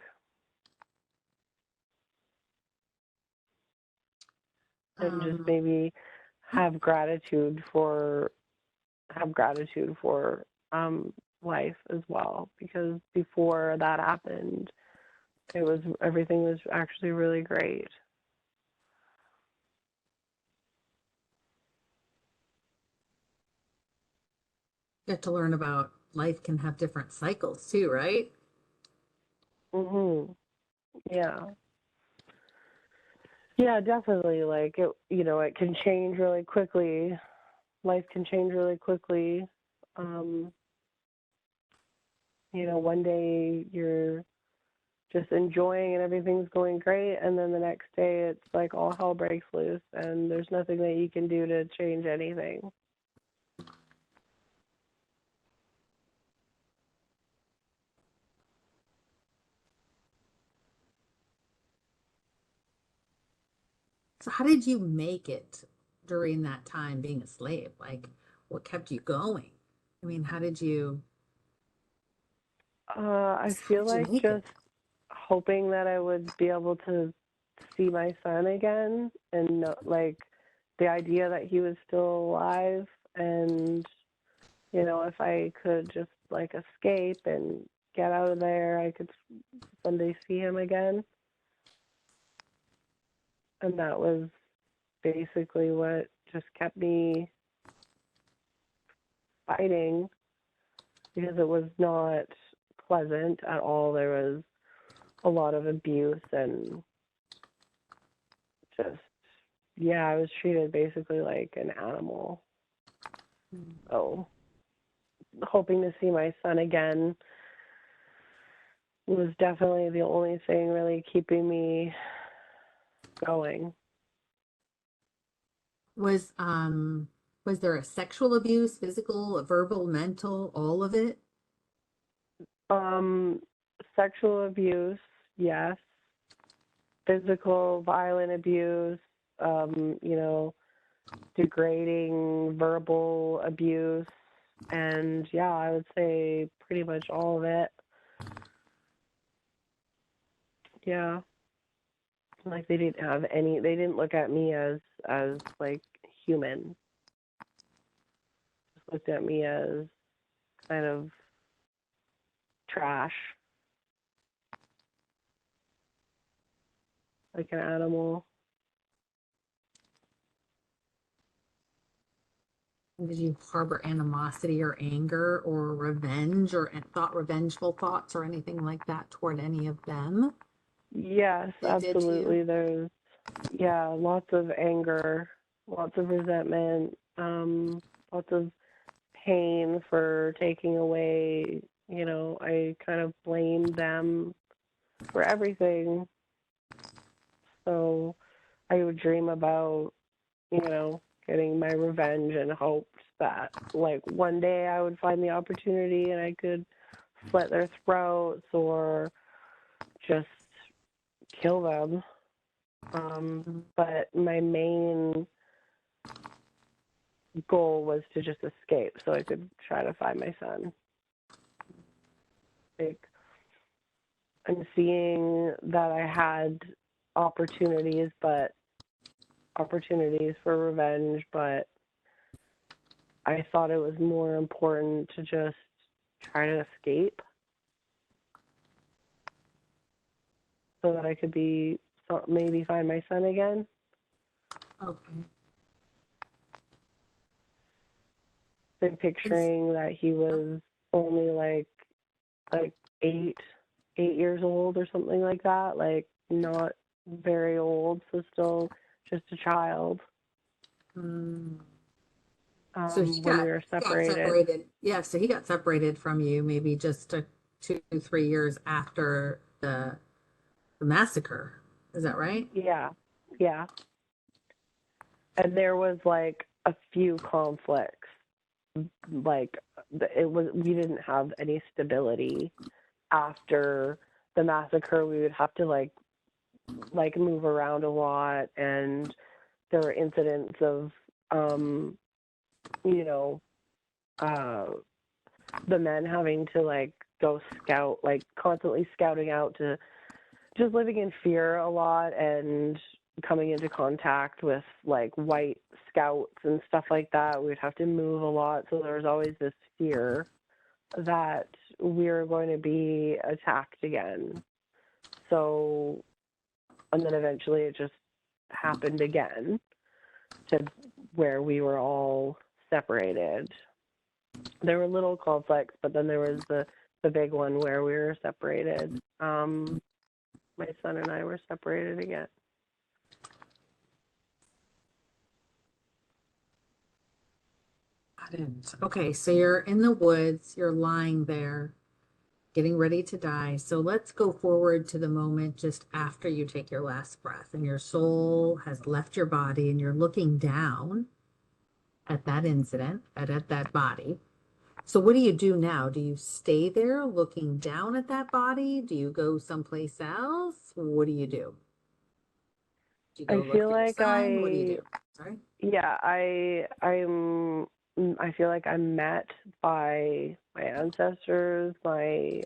Speaker 2: And just maybe have gratitude for life as well, because before that happened, everything was actually really great.
Speaker 1: You have to learn about life can have different cycles too, right?
Speaker 2: Mhm. Yeah. Yeah, definitely. Like it can change really quickly. Life can change really quickly. One day you're just enjoying and everything's going great, and then the next day it's like all hell breaks loose, and there's nothing that you can do to change anything.
Speaker 1: So how did you make it during that time being a slave? Like, what kept you going? I mean,
Speaker 2: I
Speaker 1: how
Speaker 2: feel
Speaker 1: did you
Speaker 2: like
Speaker 1: make
Speaker 2: just
Speaker 1: it?
Speaker 2: hoping that I would be able to see my son again, and like the idea that he was still alive, and if I could just like escape and get out of there, I could someday see him again. And that was basically what just kept me fighting, because it was not pleasant at all. There was a lot of abuse, and just, yeah, I was treated basically like an animal. So hoping to see my son again was definitely the only thing really keeping me going.
Speaker 1: Was um was there a sexual abuse, physical, verbal, mental, all of it?
Speaker 2: Um, Sexual abuse, yes. Physical, violent abuse, um, you know, degrading verbal abuse, and yeah, I would say pretty much all of it. Yeah. Like they didn't look at me as like human. Just looked at me as kind of trash. Like an animal.
Speaker 1: Did you harbor animosity or anger or revenge or thought revengeful thoughts or anything like that toward any of them?
Speaker 2: Yes,
Speaker 1: They did to you?
Speaker 2: absolutely. There's, yeah, lots of anger, lots of resentment, lots of pain for taking away. I kind of blamed them for everything. So I would dream about, getting my revenge and hoped that, like, one day I would find the opportunity and I could slit their throats or just kill them. But my main goal was to just escape so I could try to find my son. Like, I'm seeing that I had opportunities for revenge, but I thought it was more important to just try to escape so that I could maybe find my son again.
Speaker 1: Okay.
Speaker 2: Been picturing that he was only like 8 years old or something like that, like not very old, so still just a child.
Speaker 1: So he
Speaker 2: When
Speaker 1: got
Speaker 2: we were separated.
Speaker 1: separated. Yeah, so he got separated from you maybe just 2, 3 years after the massacre. Is that right?
Speaker 2: Yeah. And there was like a few conflicts. Like we didn't have any stability after the massacre. We would have to like move around a lot, and there were incidents of the men having to like go scout, like constantly scouting out, to just living in fear a lot and coming into contact with like white scouts and stuff like that. We'd have to move a lot, so there was always this fear that we were going to be attacked again. So, and then eventually it just happened again to where we were all separated. There were little conflicts, but then there was the big one where we were separated. My son and I were separated again.
Speaker 1: I didn't. Okay, so you're in the woods, you're lying there, getting ready to die. So let's go forward to the moment just after you take your last breath and your soul has left your body and you're looking down at that incident, at that body. So what do you do now? Do you stay there looking down at that body? Do you go someplace else? What do you do? Do you
Speaker 2: I
Speaker 1: go look
Speaker 2: feel
Speaker 1: for your
Speaker 2: like
Speaker 1: son? What do you do? Sorry?
Speaker 2: yeah, I feel like I'm met by my ancestors, my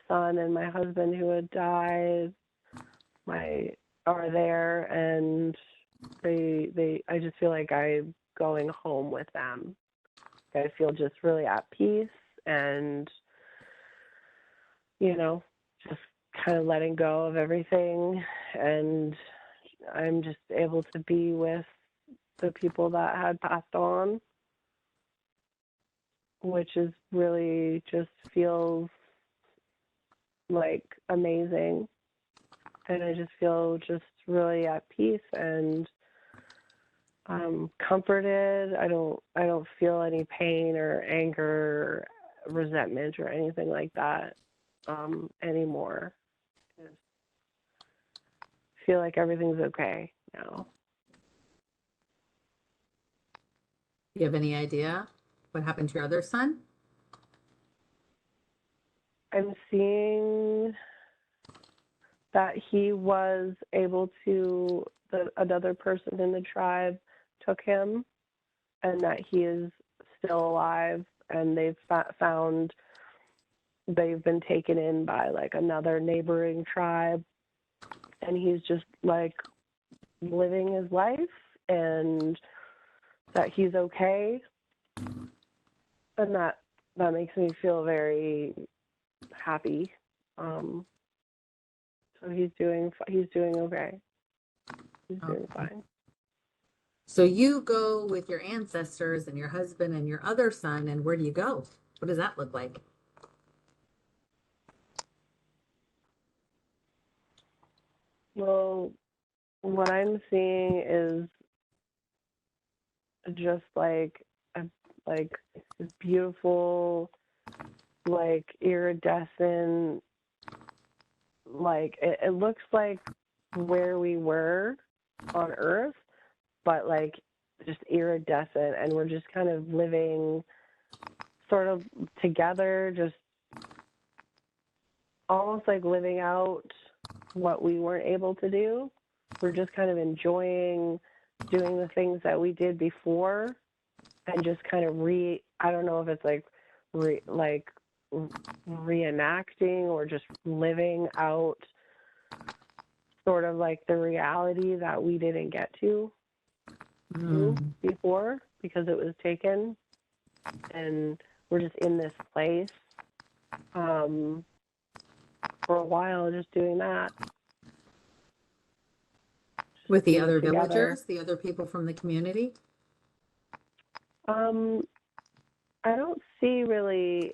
Speaker 2: son and my husband who had died, are there, and I just feel like I'm going home with them. I feel just really at peace and, just kind of letting go of everything, and I'm just able to be with the people that had passed on, which is really just feels like amazing. And I just feel just really at peace and comforted. I don't feel any pain or anger or resentment or anything like that anymore. I feel like everything's okay now.
Speaker 1: Do you have any idea what happened to your other son?
Speaker 2: I'm seeing that he was able to, another person in the tribe took him, and that he is still alive and they've found they've been taken in by like another neighboring tribe, and he's just like living his life and that he's okay, and that makes me feel very happy. So he's doing okay. He's doing fine.
Speaker 1: So you go with your ancestors and your husband and your other son, and where do you go? What does that look like?
Speaker 2: Well, what I'm seeing is just like a this beautiful, like iridescent, like it looks like where we were on Earth, but like just iridescent, and we're just kind of living sort of together, just almost like living out what we weren't able to do. We're just kind of enjoying doing the things that we did before, and just kind of I don't know if it's like reenacting or just living out sort of like the reality that we didn't get to do before because it was taken, and we're just in this place for a while, just doing that.
Speaker 1: With the other villagers, the other people from the community?
Speaker 2: I don't see really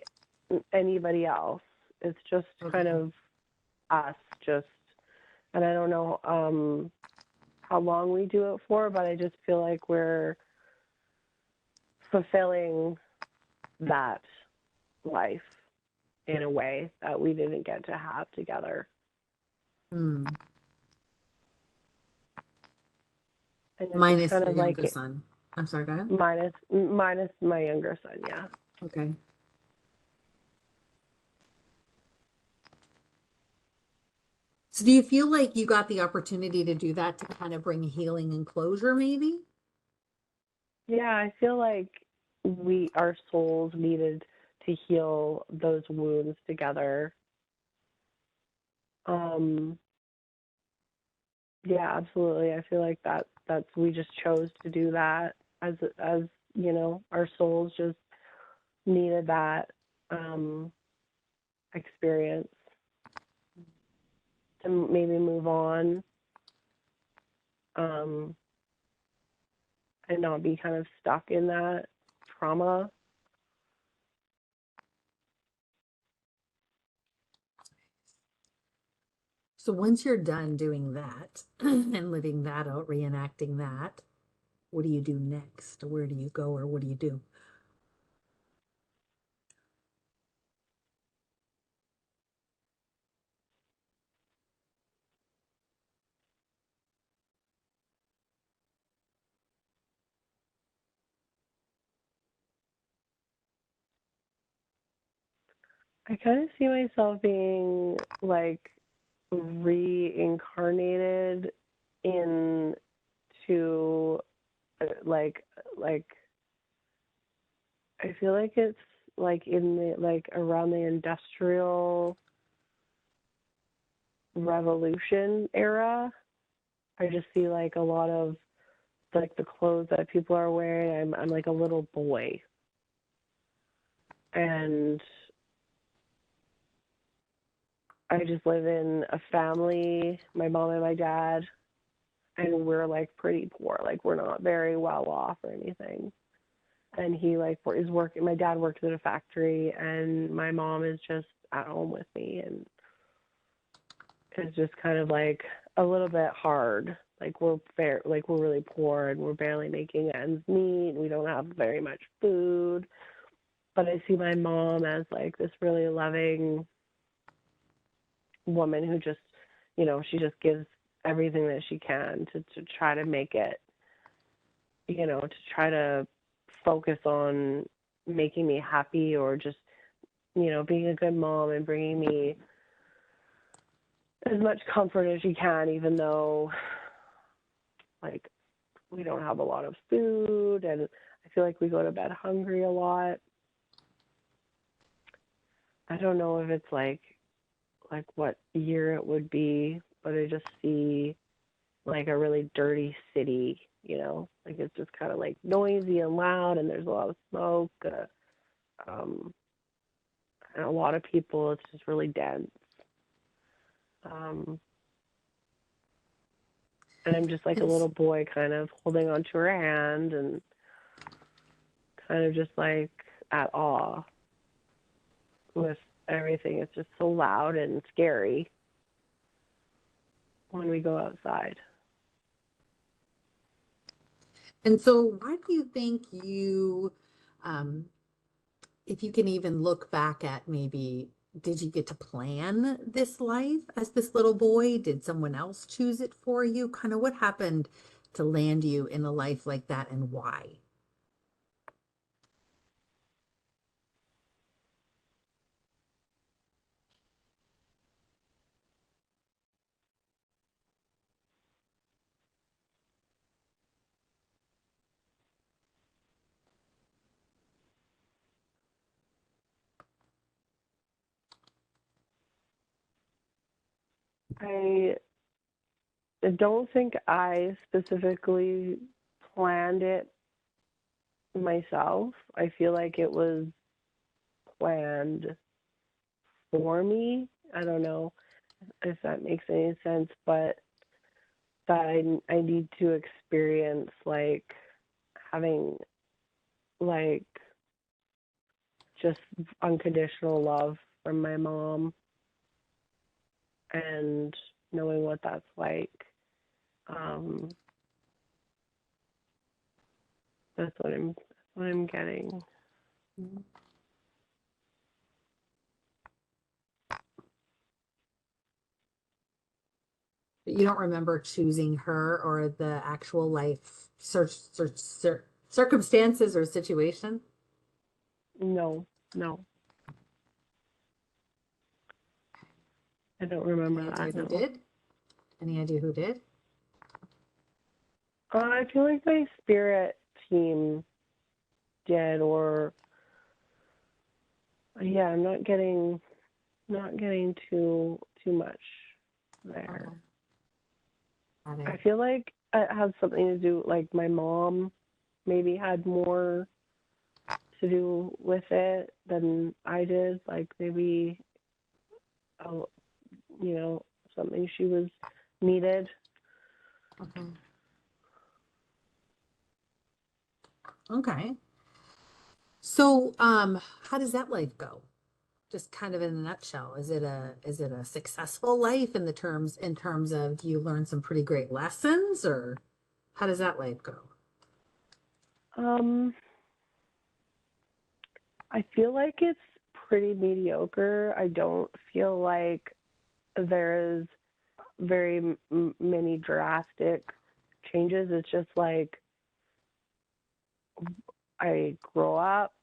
Speaker 2: anybody else. It's just kind of us, and I don't know how long we do it for, but I just feel like we're fulfilling that life in a way that we didn't get to have together.
Speaker 1: Minus your younger son. I'm sorry, go ahead.
Speaker 2: Minus my younger son, yeah.
Speaker 1: Okay. So do you feel like you got the opportunity to do that to kind of bring healing and closure, maybe?
Speaker 2: Yeah, I feel like our souls needed to heal those wounds together. Yeah, absolutely. I feel like that's we just chose to do that as you know, our souls just needed that experience to maybe move on, and not be kind of stuck in that trauma.
Speaker 1: So once you're done doing that and living that out, reenacting that, what do you do next? Where do you go, or what do you do?
Speaker 2: I kind of see myself being like reincarnated into like I feel like it's like in the like around the industrial revolution era. I just see like a lot of like the clothes that people are wearing. I'm like a little boy, and I just live in a family, my mom and my dad, and we're like pretty poor. Like we're not very well off or anything. And he like is working. My dad works at a factory, and my mom is just at home with me, and it's just kind of like a little bit hard. Like we're really poor, and we're barely making ends meet. We don't have very much food, but I see my mom as like this really loving woman who just, you know, she just gives everything that she can to try to make it, you know, to try to focus on making me happy, or just, you know, being a good mom and bringing me as much comfort as she can, even though like we don't have a lot of food, and I feel like we go to bed hungry a lot. I don't know if it's like what year it would be, but I just see like a really dirty city, like it's just kind of like noisy and loud, and there's a lot of smoke, um, and a lot of people. It's just really dense. Um, and I'm just like a
Speaker 1: And s-
Speaker 2: little boy kind of holding onto her hand and kind of just like at awe with everything. It's just so loud and scary when we go outside.
Speaker 1: and so why do you think um, if you can even look back at maybe, did you get to plan this life as this little boy? Did someone else choose it for you? Kind of what happened to land you in a life like that and why?
Speaker 2: I don't think I specifically planned it myself. I feel like it was planned for me. I don't know if that makes any sense, but that I need to experience like having like just unconditional love from my mom and knowing what that's like. Um, that's what I'm getting.
Speaker 1: But you don't remember choosing her or the actual life circumstances or situation?
Speaker 2: No, no, I don't remember
Speaker 1: Any idea
Speaker 2: that.
Speaker 1: who
Speaker 2: No.
Speaker 1: did? Any idea who did?
Speaker 2: I feel like my spirit team did, or yeah, I'm not getting too much there.
Speaker 1: Okay, got
Speaker 2: I
Speaker 1: it.
Speaker 2: feel like it has something to do, like my mom maybe had more to do with it than I did. Like maybe, uh, you know, something she was needed.
Speaker 1: Okay. Okay. So, how does that life go? Just kind of in a nutshell. Is it a successful life in terms of do you learn some pretty great lessons or how does that life go?
Speaker 2: Um, I feel like it's pretty mediocre. I don't feel like there is very many drastic changes. It's just like I grow up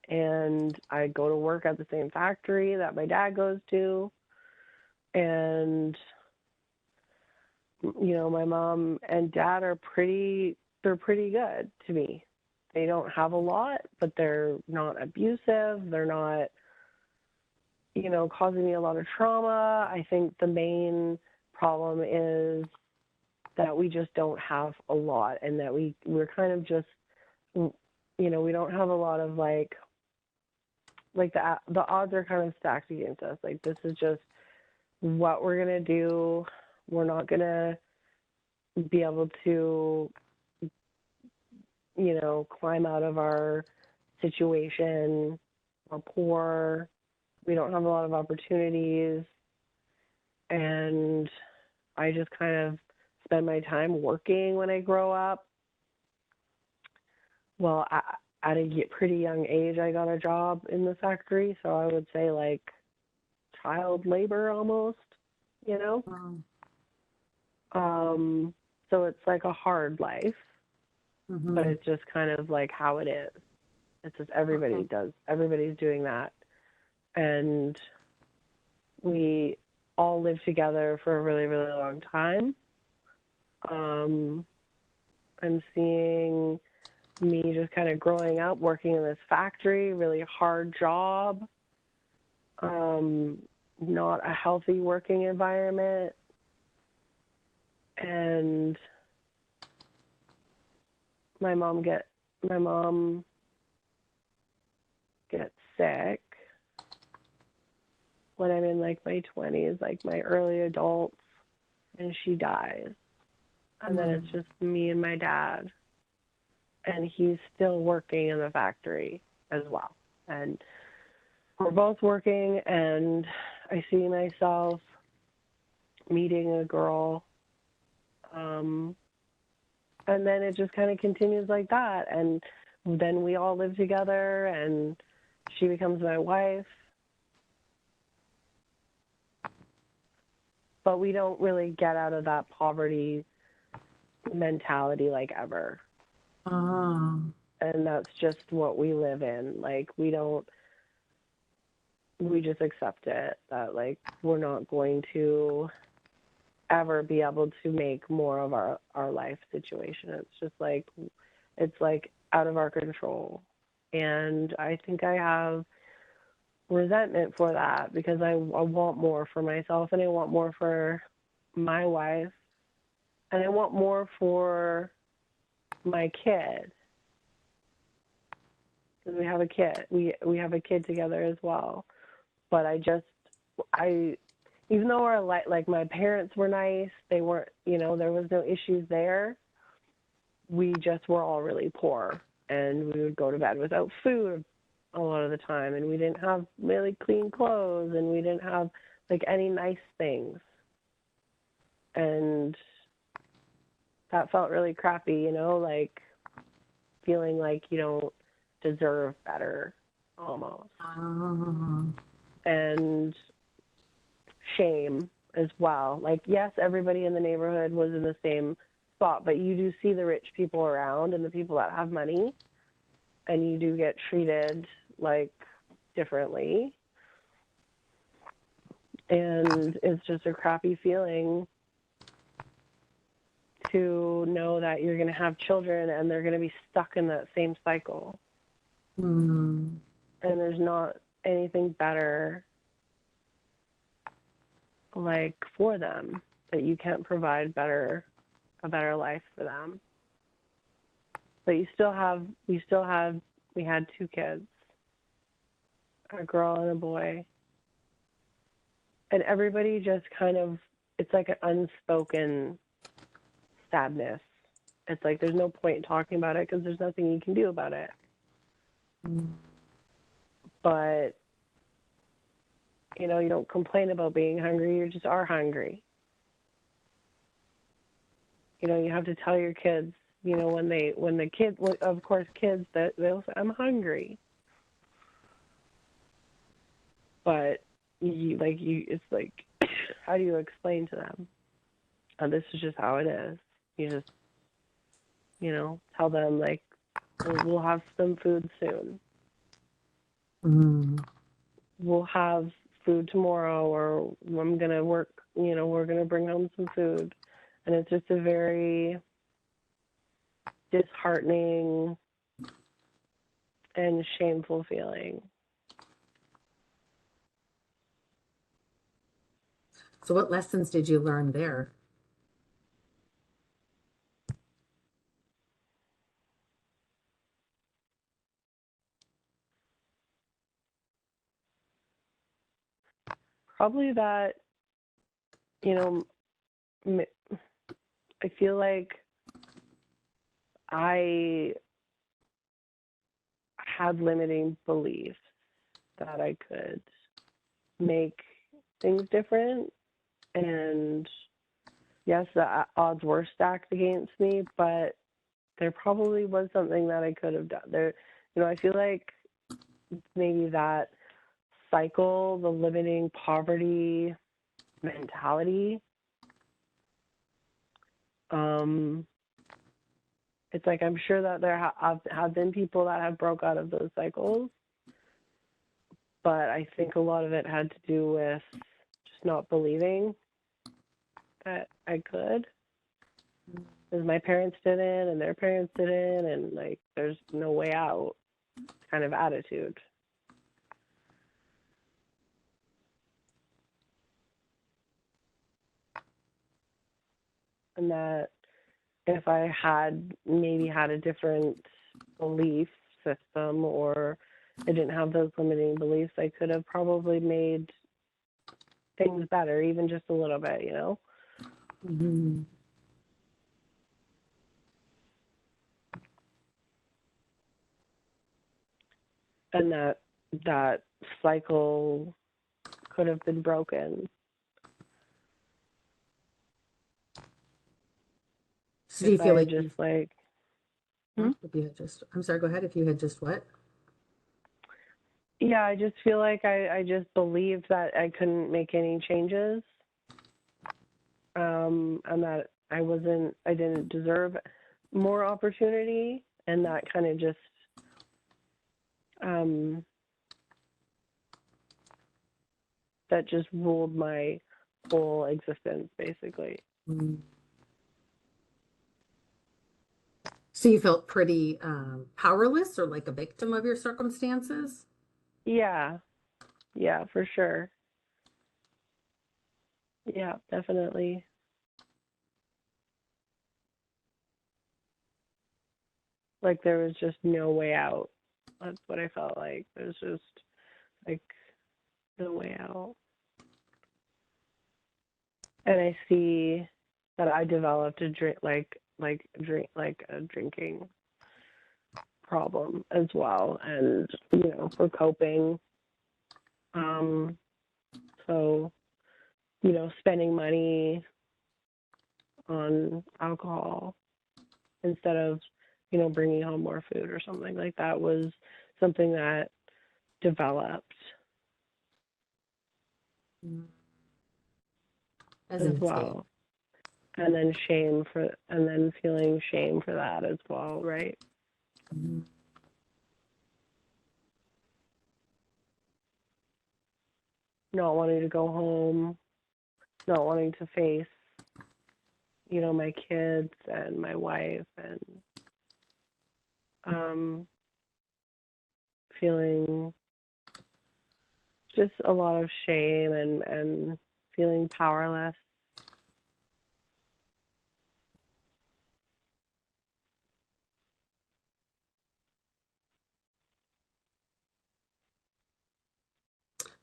Speaker 2: and I go to work at the same factory that my dad goes to, and my mom and dad they're pretty good to me. They don't have a lot, but they're not abusive. They're not, causing me a lot of trauma. I think the main problem is that we just don't have a lot, and that we're kind of just, we don't have a lot of like the odds are kind of stacked against us. Like this is just what we're gonna do. We're not gonna be able to, climb out of our situation. We're poor. We don't have a lot of opportunities, and I just kind of spend my time working when I grow up. Well, at a pretty young age, I got a job in the factory, so I would say like child labor almost, you know.
Speaker 1: Um,
Speaker 2: Um, so it's like a hard life, but
Speaker 1: mm-hmm.
Speaker 2: it's just kind of like how it is. It's just
Speaker 1: Okay.
Speaker 2: everybody's doing that. And we all lived together for a really, really long time. Um, I'm seeing me just kind of growing up working in this factory, really hard job, not a healthy working environment, and my mom gets sick when I'm in like my 20s, like my early adults, and she dies. And then it's just me and my dad. And he's still working in the factory as well. And we're both working, and I see myself meeting a girl. And then it just kind of continues like that. And then we all live together, and she becomes my wife. But we don't really get out of that poverty mentality like ever. And that's just what we live in. Like, we just accept it, that like we're not going to ever be able to make more of our life situation. It's just like, it's like out of our control. And I think I have resentment for that, because I want more for myself, and I want more for my wife, and I want more for my kid, because we have a kid. We have a kid together as well. But even though our like my parents were nice, they weren't, there was no issues there. We just were all really poor, and we would go to bed without food a lot of the time, and we didn't have really clean clothes, and we didn't have like any nice things, and that felt really crappy, like feeling like you don't deserve better almost. And shame as well. Like, yes, everybody in the neighborhood was in the same spot, but you do see the rich people around and the people that have money, and you do get treated like differently. And it's just a crappy feeling to know that you're going to have children and they're going to be stuck in that same cycle. And there's not anything better like for them, that you can't provide a better life for them. But we had 2 kids, a girl and a boy. And everybody just kind of, it's like an unspoken sadness. It's like there's no point in talking about it because there's nothing you can do about it. But, you don't complain about being hungry, you just are hungry. You have to tell your kids, of course, kids, that they'll say, I'm hungry. But it's like, how do you explain to them? This is just how it is. You just, tell them like, we'll have some food soon. We'll have food tomorrow, or I'm going to work, we're going to bring home some food. And it's just a very disheartening and shameful feeling.
Speaker 1: So what lessons did you learn there?
Speaker 2: Probably that, I feel like I had limiting beliefs that I could make things different. And yes, the odds were stacked against me, but there probably was something that I could have done. I feel like maybe that cycle, the limiting poverty mentality, it's like I'm sure that there have been people that have broke out of those cycles, but I think a lot of it had to do with just not believing that I could. because my parents didn't and their parents didn't, and like there's no way out kind of attitude. And that if I had maybe had a different belief system, or I didn't have those limiting beliefs, I could have probably made things better, even just a little bit, you know?
Speaker 1: Mm-hmm.
Speaker 2: And that cycle could have been broken.
Speaker 1: So do you
Speaker 2: If I
Speaker 1: feel
Speaker 2: had
Speaker 1: like
Speaker 2: just like,
Speaker 1: if you had just, I'm sorry, go ahead. If you had just what?
Speaker 2: yeah, I just feel like I just believed that I couldn't make any changes, and that I didn't deserve more opportunity, and that kind of just, that just ruled my whole existence, basically.
Speaker 1: Mm. So you felt pretty powerless or like a victim of your circumstances?
Speaker 2: Yeah, yeah, for sure. Yeah, definitely. Like there was just no way out. That's what I felt like. There's just like no way out. And I see that I developed a drinking problem as well, and for coping. So spending money on alcohol instead of bringing home more food or something like that was something that developed
Speaker 1: As
Speaker 2: as
Speaker 1: an escape.
Speaker 2: well. And then feeling shame for that as well, right?
Speaker 1: Mm-hmm.
Speaker 2: Not wanting to go home, not wanting to face, my kids and my wife, and feeling just a lot of shame and feeling powerless.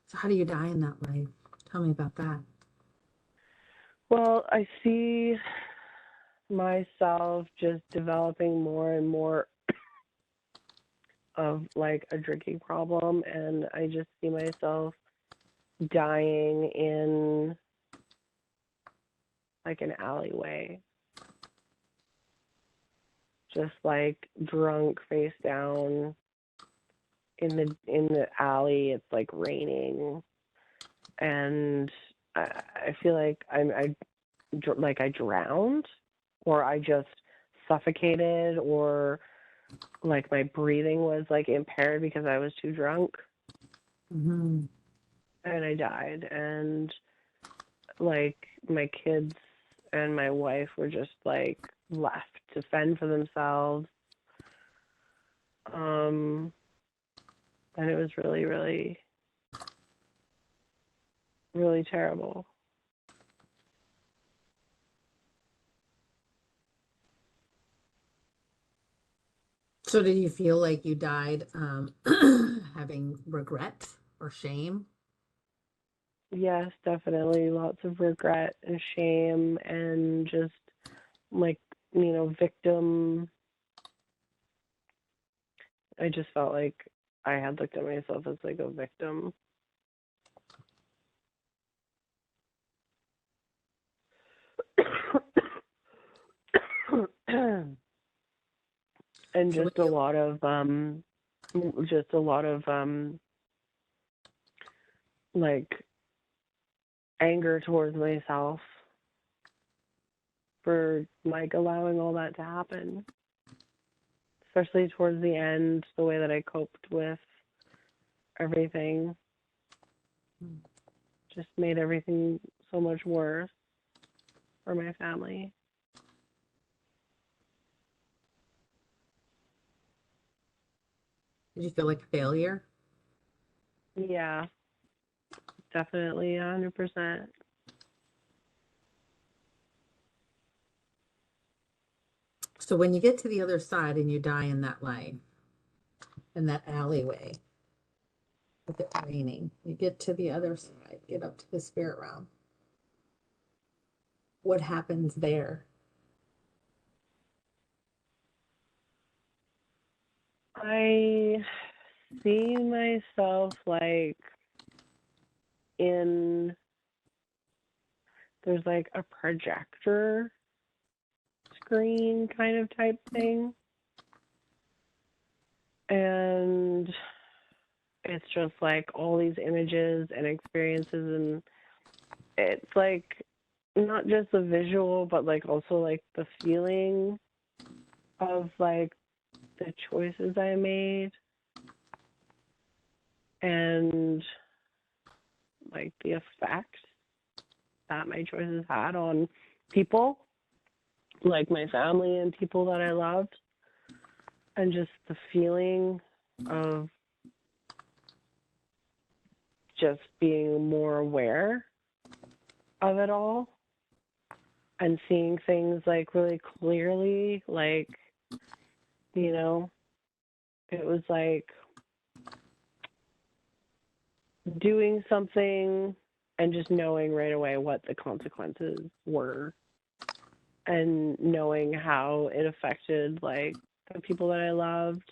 Speaker 1: So how do you die in that way? Tell me about that.
Speaker 2: Well, I see myself just developing more and more of like a drinking problem, and I just see myself dying in like an alleyway, just like drunk face down in the alley. It's like raining, and I feel like I drowned, or I just suffocated, or like my breathing was like impaired because I was too drunk,
Speaker 1: Mm-hmm.
Speaker 2: and I died. And like my kids and my wife were just like left to fend for themselves. And it was really, really, really terrible.
Speaker 1: So did you feel like you died having regret or shame?
Speaker 2: Yes, definitely lots of regret and shame, and just like, victim. I just felt like I had looked at myself as like a victim. And
Speaker 1: So when
Speaker 2: just a
Speaker 1: you
Speaker 2: lot of like anger towards myself for like allowing all that to happen, especially towards the end, the way that I coped with everything just made everything so much worse for my family.
Speaker 1: Did you feel like a failure?
Speaker 2: Yeah, definitely 100%.
Speaker 1: So when you get to the other side and you die in that lane, in that alleyway, with it raining, you get to the other side, get up to the spirit realm. What happens there?
Speaker 2: I see myself like in, there's like a projector screen kind of type thing. And it's just like all these images and experiences, and it's like not just the visual, but like also like the feeling of like the choices I made and like the effect that my choices had on people, like my family and people that I loved, and just the feeling of just being more aware of it all and seeing things like really clearly. Like, you know, it was like doing something and just knowing right away what the consequences were and knowing how it affected like the people that I loved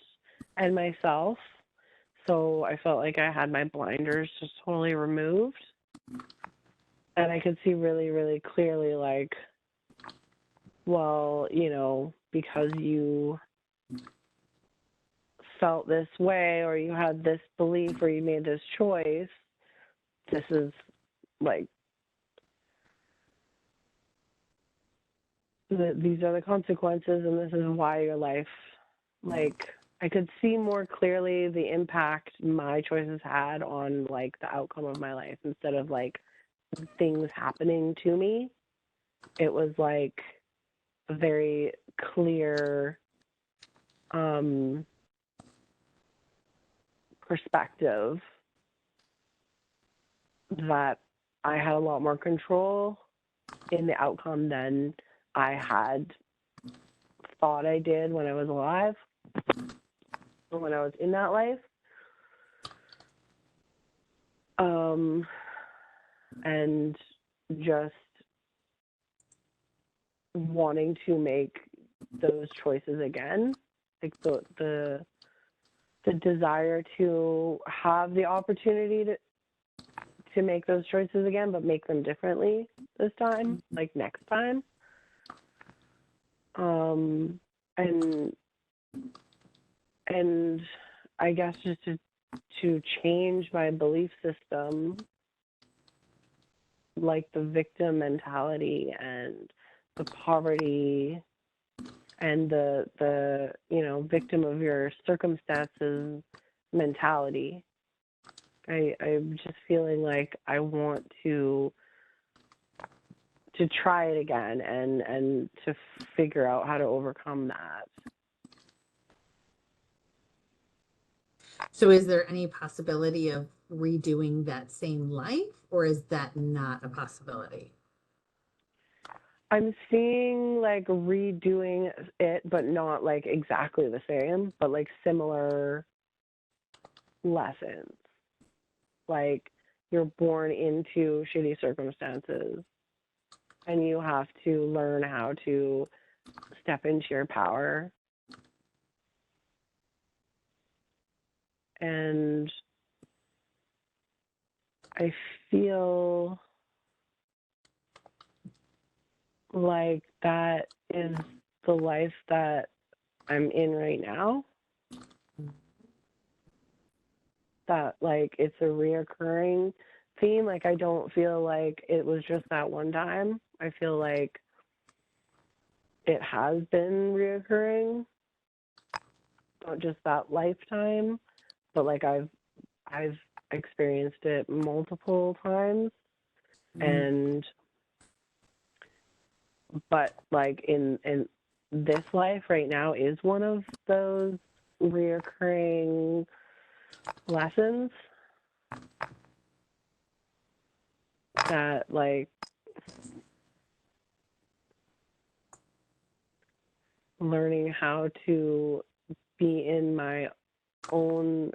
Speaker 2: and myself. So I felt like I had my blinders just totally removed, and I could see really, really clearly like, well, you know, because you felt this way or you had this belief or you made this choice, this is like, these are the consequences, and this is why your life, like, I could see more clearly the impact my choices had on like the outcome of my life instead of like things happening to me. It was like a very clear perspective that I had a lot more control in the outcome than I had thought I did when I was alive or when I was in that life. And just wanting to make those choices again, like the desire to have the opportunity to make those choices again, but make them differently this time, like next time. And I guess just to change my belief system, like the victim mentality and the poverty and the you know, victim of your circumstances mentality. I'm just feeling like I want to try it again and to figure out how to overcome that.
Speaker 1: So is there any possibility of redoing that same life, or is that not a possibility?
Speaker 2: I'm seeing like redoing it, but not like exactly the same, but like similar lessons. Like, you're born into shitty circumstances and you have to learn how to step into your power. And I feel like that is the life that I'm in right now. That like it's a reoccurring theme. Like, I don't feel like it was just that one time. I feel like it has been reoccurring, not just that lifetime, but like I've experienced it multiple times. And but like in this life right now is one of those reoccurring lessons that like learning how to be in my own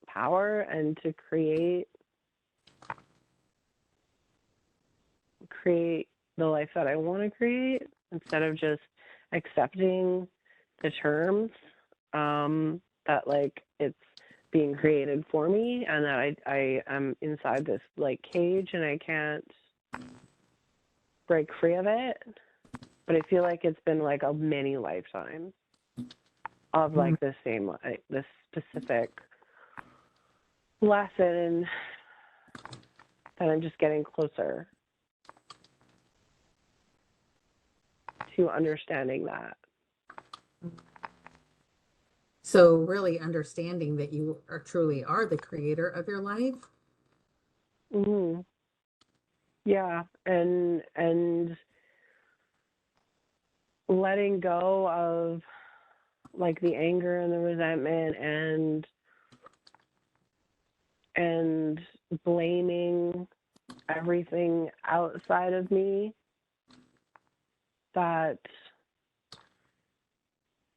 Speaker 2: power and to create the life that I want to create instead of just accepting the terms that like it's being created for me and that I am inside this like cage and I can't break free of it. But I feel like it's been like a many lifetimes of like the same, like, this specific lesson that I'm just getting closer to understanding that.
Speaker 1: So really understanding that you are truly are the creator of your life.
Speaker 2: Mm-hmm. Yeah, and letting go of like the anger and the resentment and blaming everything outside of me that,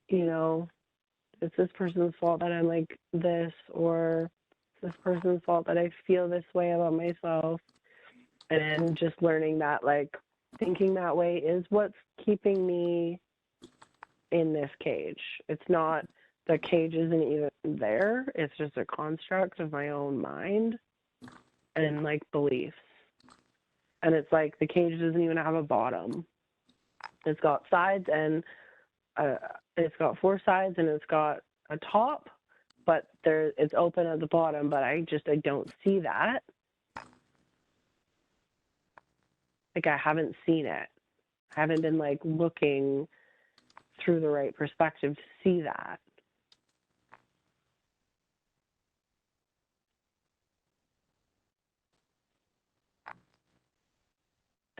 Speaker 2: you know, it's this person's fault that I'm like this, or it's this person's fault that I feel this way about myself. And just learning that like thinking that way is what's keeping me in this cage. It's not, the cage isn't even there. It's just a construct of my own mind and like beliefs. And it's like the cage doesn't even have a bottom. It's got sides and it's got 4 sides and it's got a top, but it's open at the bottom, but I don't see that. Like I haven't seen it. I haven't been like looking through the right perspective to see that.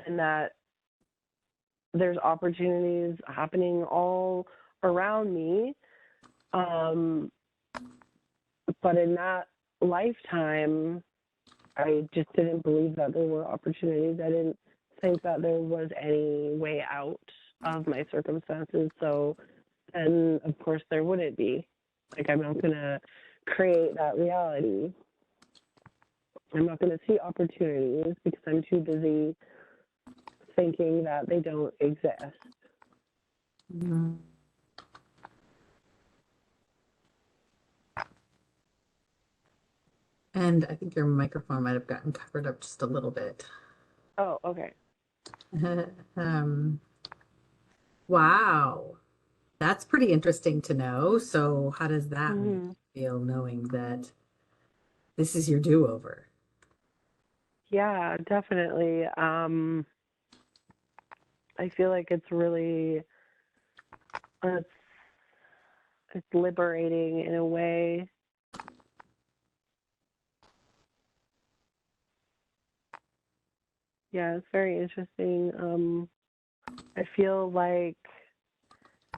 Speaker 2: And that there's opportunities happening all around me. But in that lifetime, I just didn't believe that there were opportunities. I didn't think that there was any way out of my circumstances. So, and of course there wouldn't be. Like I'm not going to create that reality. I'm not going to see opportunities because I'm too busy thinking that they don't exist.
Speaker 1: Mm-hmm. And I think your microphone might have gotten covered up just a little bit.
Speaker 2: Oh, okay.
Speaker 1: Wow. That's pretty interesting to know. So how does that make
Speaker 2: Mm-hmm.
Speaker 1: you feel knowing that this is your do-over?
Speaker 2: Yeah, definitely. I feel like it's really it's liberating in a way. Yeah, it's very interesting. I feel like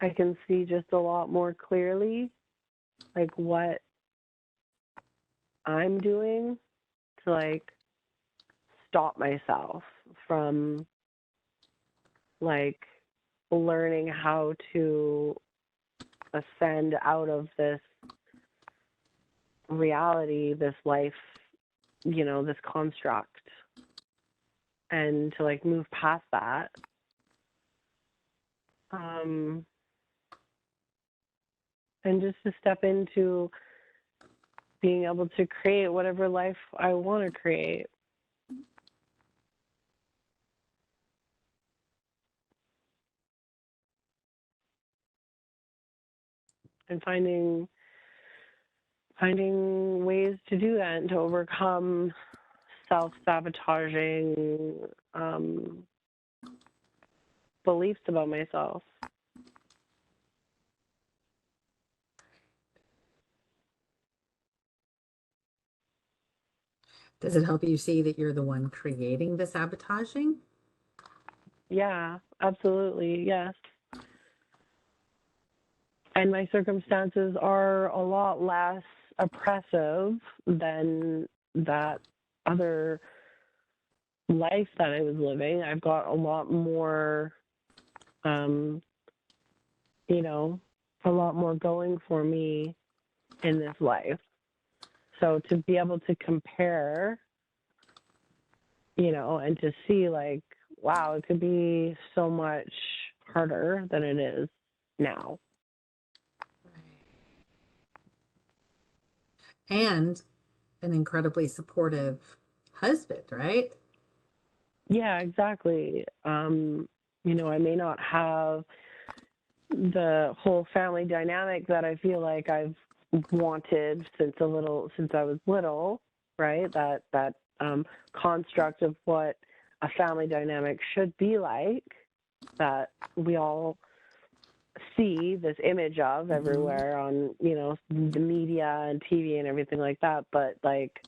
Speaker 2: I can see just a lot more clearly, like what I'm doing to like stop myself from like learning how to ascend out of this reality, this life, you know, this construct, and to like move past that. And just to step into being able to create whatever life I want to create. And finding ways to do that and to overcome self-sabotaging beliefs about myself.
Speaker 1: Does it help you see that you're the one creating the sabotaging?
Speaker 2: Yeah, absolutely. Yes. and my circumstances are a lot less oppressive than that other life that I was living. I've got a lot more, um, you know, a lot more going for me in this life. So to be able to compare, and to see like, wow, it could be so much harder than it is now.
Speaker 1: And an incredibly supportive husband, right?
Speaker 2: Yeah, exactly. I may not have the whole family dynamic that I feel like I've wanted since I was little, right? That construct of what a family dynamic should be like, that we all see this image of everywhere on, the media and TV and everything like that. But like,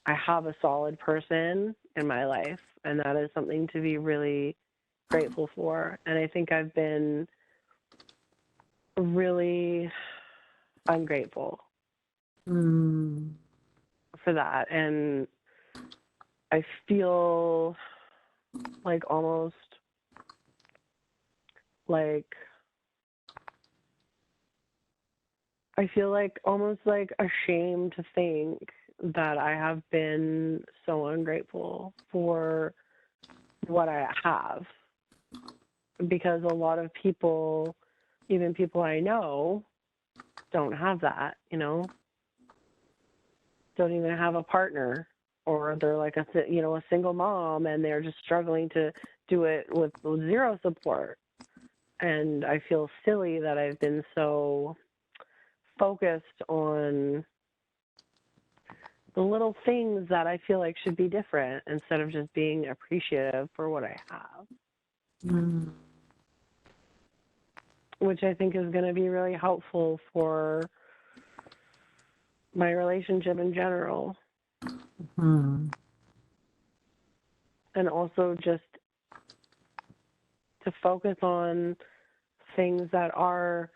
Speaker 2: I have a solid person in my life, and that is something to be really grateful for. And I think I've been really ungrateful for that. And I feel like almost like ashamed to think that I have been so ungrateful for what I have, because a lot of people, even people I know, don't have that, don't even have a partner, or they're like a single mom, and they're just struggling to do it with zero support. And I feel silly that I've been so focused on the little things that I feel like should be different, instead of just being appreciative for what I have. Which I think is going to be really helpful for my relationship in general. And also just to focus on things that are,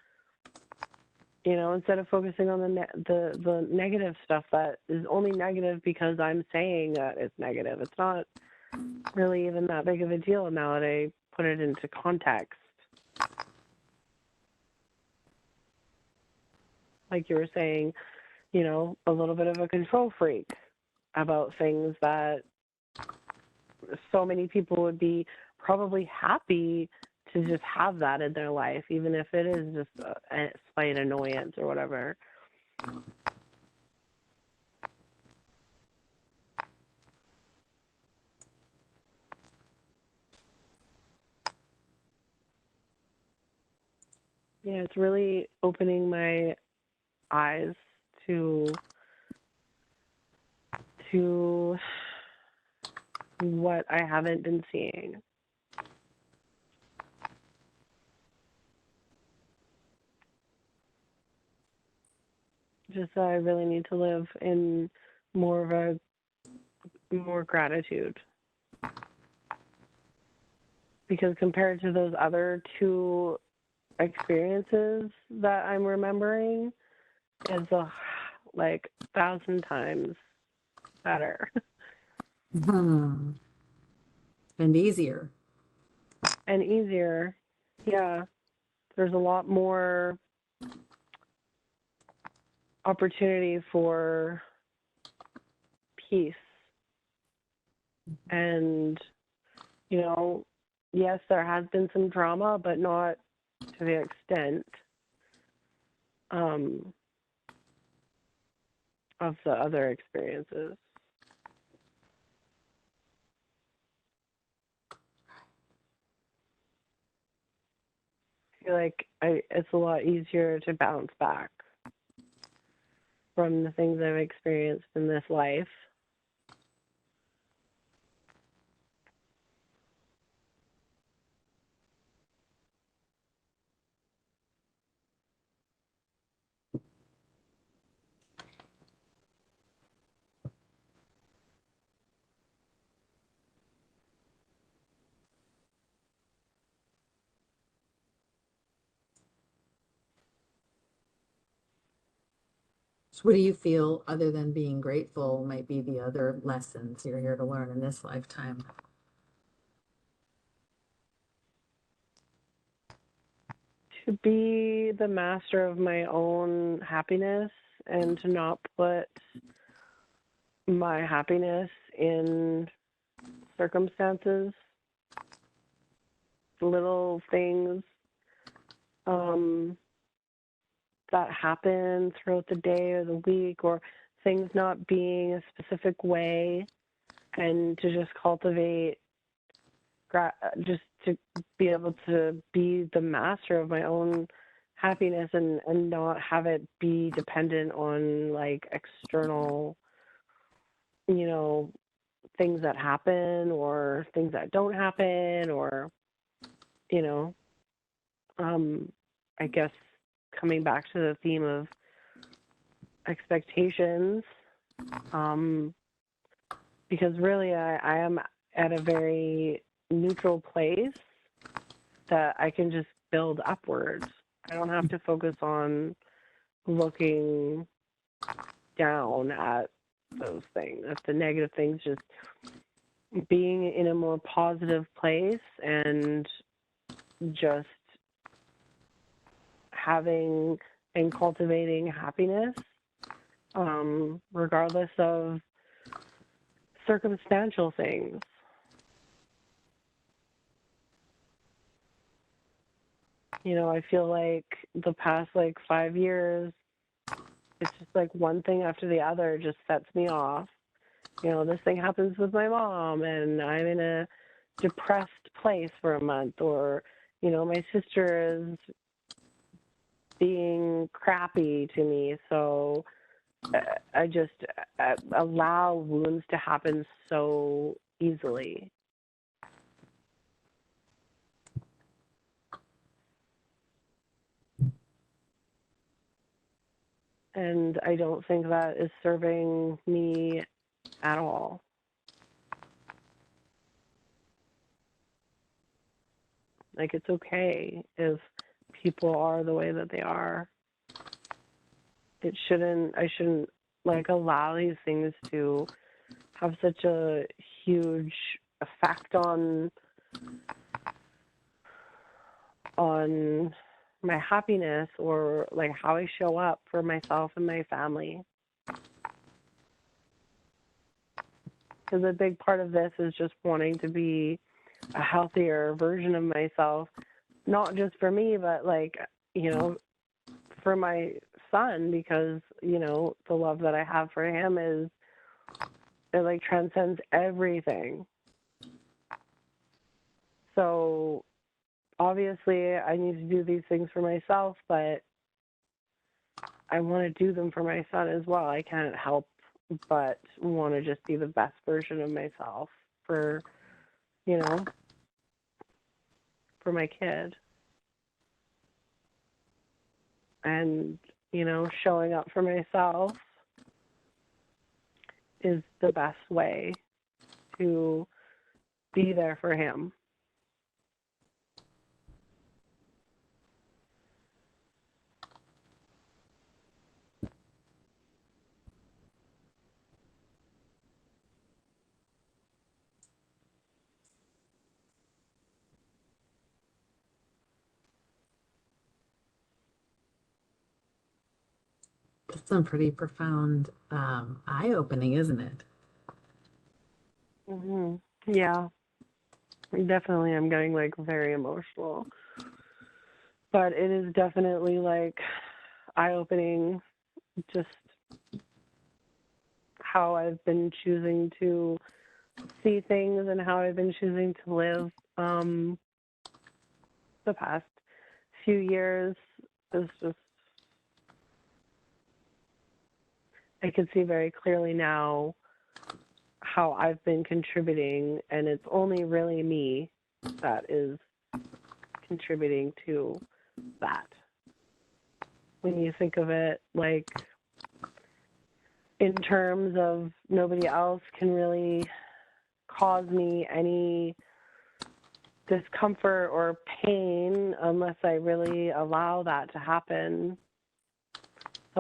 Speaker 2: instead of focusing on the negative stuff that is only negative because I'm saying that it's negative. It's not really even that big of a deal now that I put it into context. Like you were saying, a little bit of a control freak about things that so many people would be probably happy to just have that in their life, even if it is just a slight annoyance or whatever. Yeah, it's really opening my eyes to what I haven't been seeing. Just that I really need to live in more gratitude. Because compared to those other two experiences that I'm remembering, is like 1,000 times better.
Speaker 1: And easier.
Speaker 2: And easier. Yeah. There's a lot more opportunity for peace. And, yes, there has been some drama, but not to the extent of the other experiences. I feel like it's a lot easier to bounce back from the things I've experienced in this life.
Speaker 1: So what do you feel, other than being grateful, might be the other lessons you're here to learn in this lifetime?
Speaker 2: To be the master of my own happiness and to not put my happiness in circumstances, little things that happen throughout the day or the week, or things not being a specific way, and to just cultivate, just to be able to be the master of my own happiness and not have it be dependent on like external, things that happen or things that don't happen, or, you know, I guess coming back to the theme of expectations, because really I am at a very neutral place that I can just build upwards. I don't have to focus on looking down at those things, at the negative things, just being in a more positive place and just having and cultivating happiness, regardless of circumstantial things. I feel like the past 5 years, it's just one thing after the other just sets me off. This thing happens with my mom and I'm in a depressed place for a month, or, my sister is being crappy to me. So I just allow wounds to happen so easily. And I don't think that is serving me at all. It's okay if people are the way that they are. I shouldn't allow these things to have such a huge effect on my happiness, or how I show up for myself and my family. Because a big part of this is just wanting to be a healthier version of myself, not just for me, but for my son, because the love that I have for him it transcends everything. So obviously I need to do these things for myself, but I want to do them for my son as well. I can't help but want to just be the best version of myself for for my kid. And, showing up for myself is the best way to be there for him.
Speaker 1: That's some pretty profound, eye-opening, isn't it?
Speaker 2: Mm-hmm. Yeah, definitely. I'm getting very emotional, but it is definitely eye-opening, just how I've been choosing to see things and how I've been choosing to live the past few years. Is just, I can see very clearly now how I've been contributing, and it's only really me that is contributing to that. When you think of it in terms of nobody else can really cause me any discomfort or pain unless I really allow that to happen.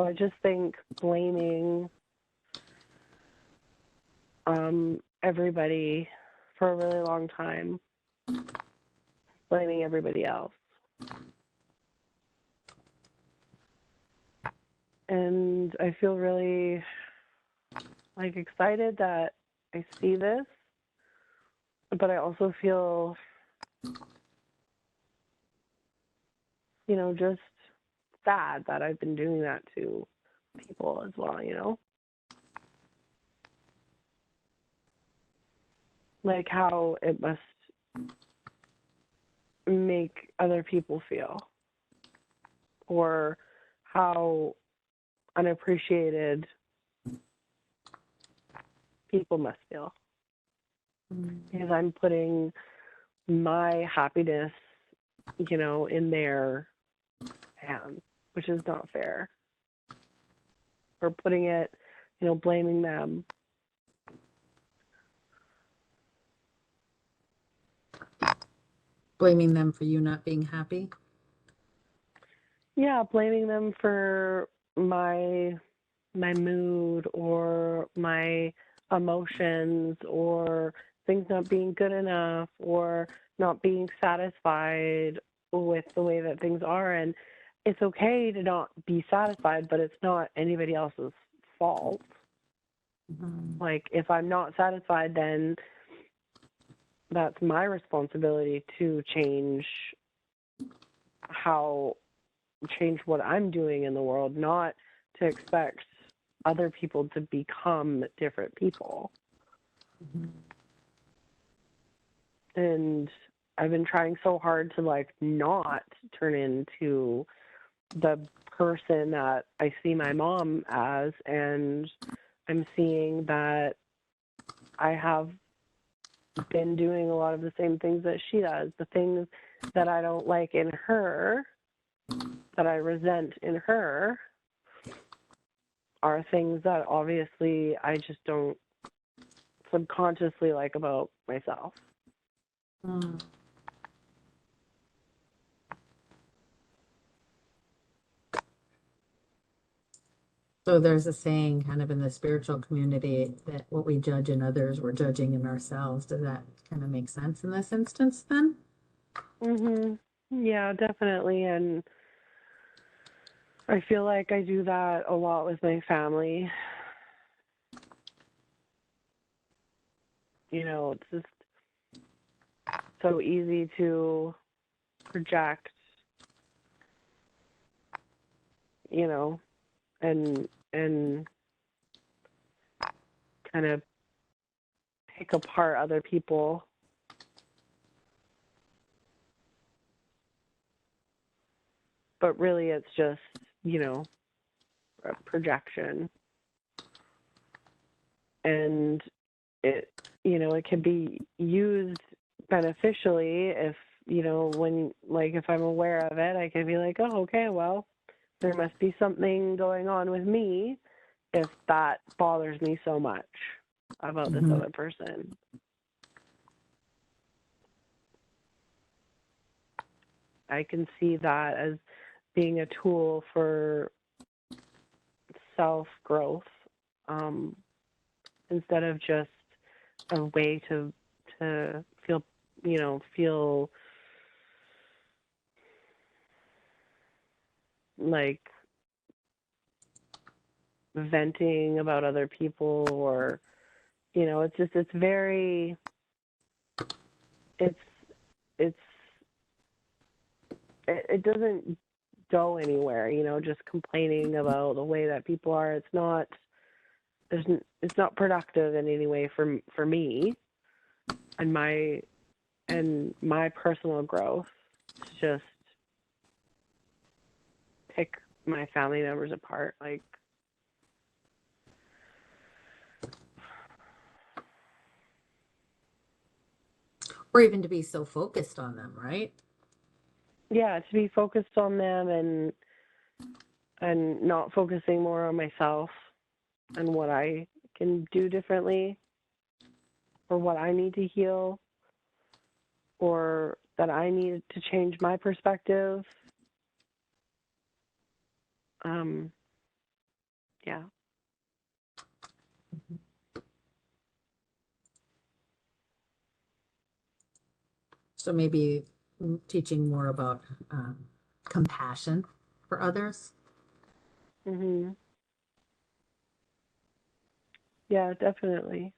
Speaker 2: So I just think blaming everybody for a really long time, blaming everybody else. And I feel really like excited that I see this, but I also feel, you know, just sad that I've been doing that to people as well, you know? Like how it must make other people feel, or how unappreciated people must feel. Because I'm putting my happiness, you know, in their hands, which is not fair. Or putting it, you know, blaming them.
Speaker 1: Blaming them for you not being happy?
Speaker 2: Yeah, blaming them for my mood or my emotions or things not being good enough or not being satisfied with the way that things are. And it's okay to not be satisfied, but it's not anybody else's fault.
Speaker 1: Mm-hmm.
Speaker 2: Like, if I'm not satisfied, then that's my responsibility to change what I'm doing in the world, not to expect other people to become different people.
Speaker 1: Mm-hmm.
Speaker 2: And I've been trying so hard to like not turn into the person that I see my mom as, and I'm seeing that I have been doing a lot of the same things that she does. The things that I don't like in her, that I resent in her, are things that obviously I just don't subconsciously like about myself.
Speaker 1: Mm. So there's a saying kind of in the spiritual community that what we judge in others, we're judging in ourselves. Does that kind of make sense in this instance then?
Speaker 2: Yeah, definitely. And I feel like I do that a lot with my family. You know, it's just so easy to project, you know, and kind of pick apart other people. But really it's just, you know, a projection. And it, you know, it can be used beneficially if, you know, when, like, if I'm aware of it, I can be like, oh, okay, well, there must be something going on with me if that bothers me so much about this
Speaker 1: Mm-hmm.
Speaker 2: other person. I can see that as being a tool for self-growth, instead of just a way to feel, you know, feel like venting about other people, or, you know, it's just, it's very, it's, it's, it doesn't go anywhere, you know, just complaining about the way that people are. It's not, it's not productive in any way for me and my personal growth. It's just pick my family members apart. Like,
Speaker 1: Or even to be so focused on them, right?
Speaker 2: yeah, to be focused on them and not focusing more on myself and what I can do differently, or what I need to heal, or that I need to change my perspective. Yeah.
Speaker 1: So maybe teaching more about compassion for others.
Speaker 2: Mhm. Yeah, definitely.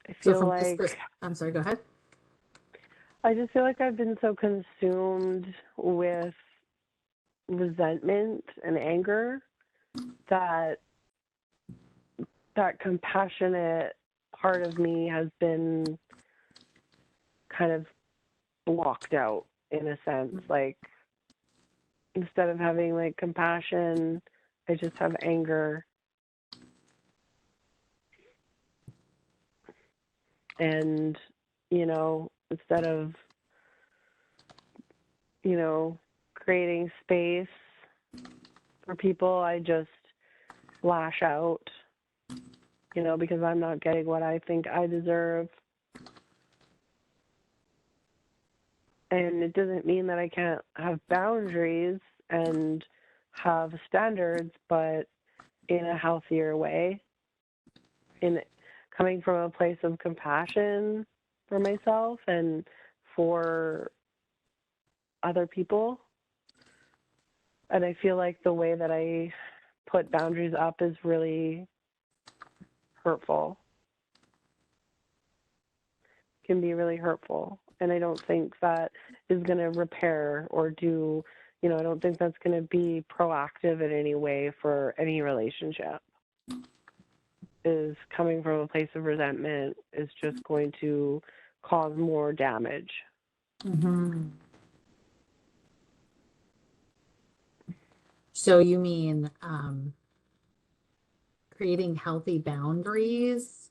Speaker 2: I
Speaker 1: So
Speaker 2: feel
Speaker 1: from this
Speaker 2: like
Speaker 1: I'm sorry, go ahead.
Speaker 2: I just feel like I've been so consumed with resentment and anger that that compassionate part of me has been kind of blocked out in a sense. Like instead of having like compassion, I just have anger. And, instead of, creating space for people, I just lash out, because I'm not getting what I think I deserve. And it doesn't mean that I can't have boundaries and have standards, but in a healthier way, in coming from a place of compassion for myself and for other people. And I feel like the way that I put boundaries up is really hurtful, can be really hurtful. And I don't think that is going to repair or do, I don't think that's going to be proactive in any way for any relationship. Is coming from a place of resentment is just going to cause more damage.
Speaker 1: Mm-hmm. So you mean creating healthy boundaries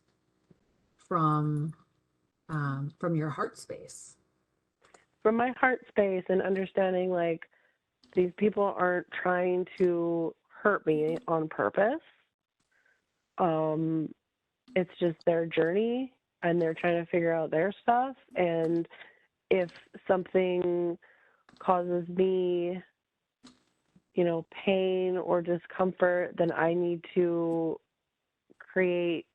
Speaker 1: from your heart space.
Speaker 2: From my heart space and understanding like these people aren't trying to hurt me on purpose. It's just their journey and they're trying to figure out their stuff. And if something causes me, pain or discomfort, then I need to create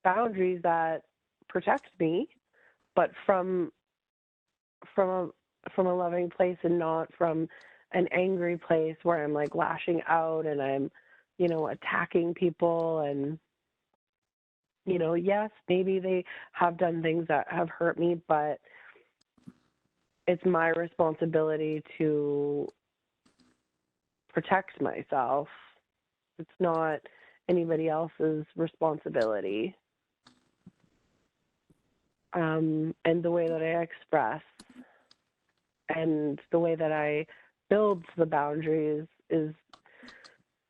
Speaker 2: boundaries that protect me, but from a loving place and not from an angry place where I'm like lashing out and I'm, attacking people. And, yes, maybe they have done things that have hurt me, but it's my responsibility to protect myself. It's not anybody else's responsibility. And the way that I express and the way that I build the boundaries is,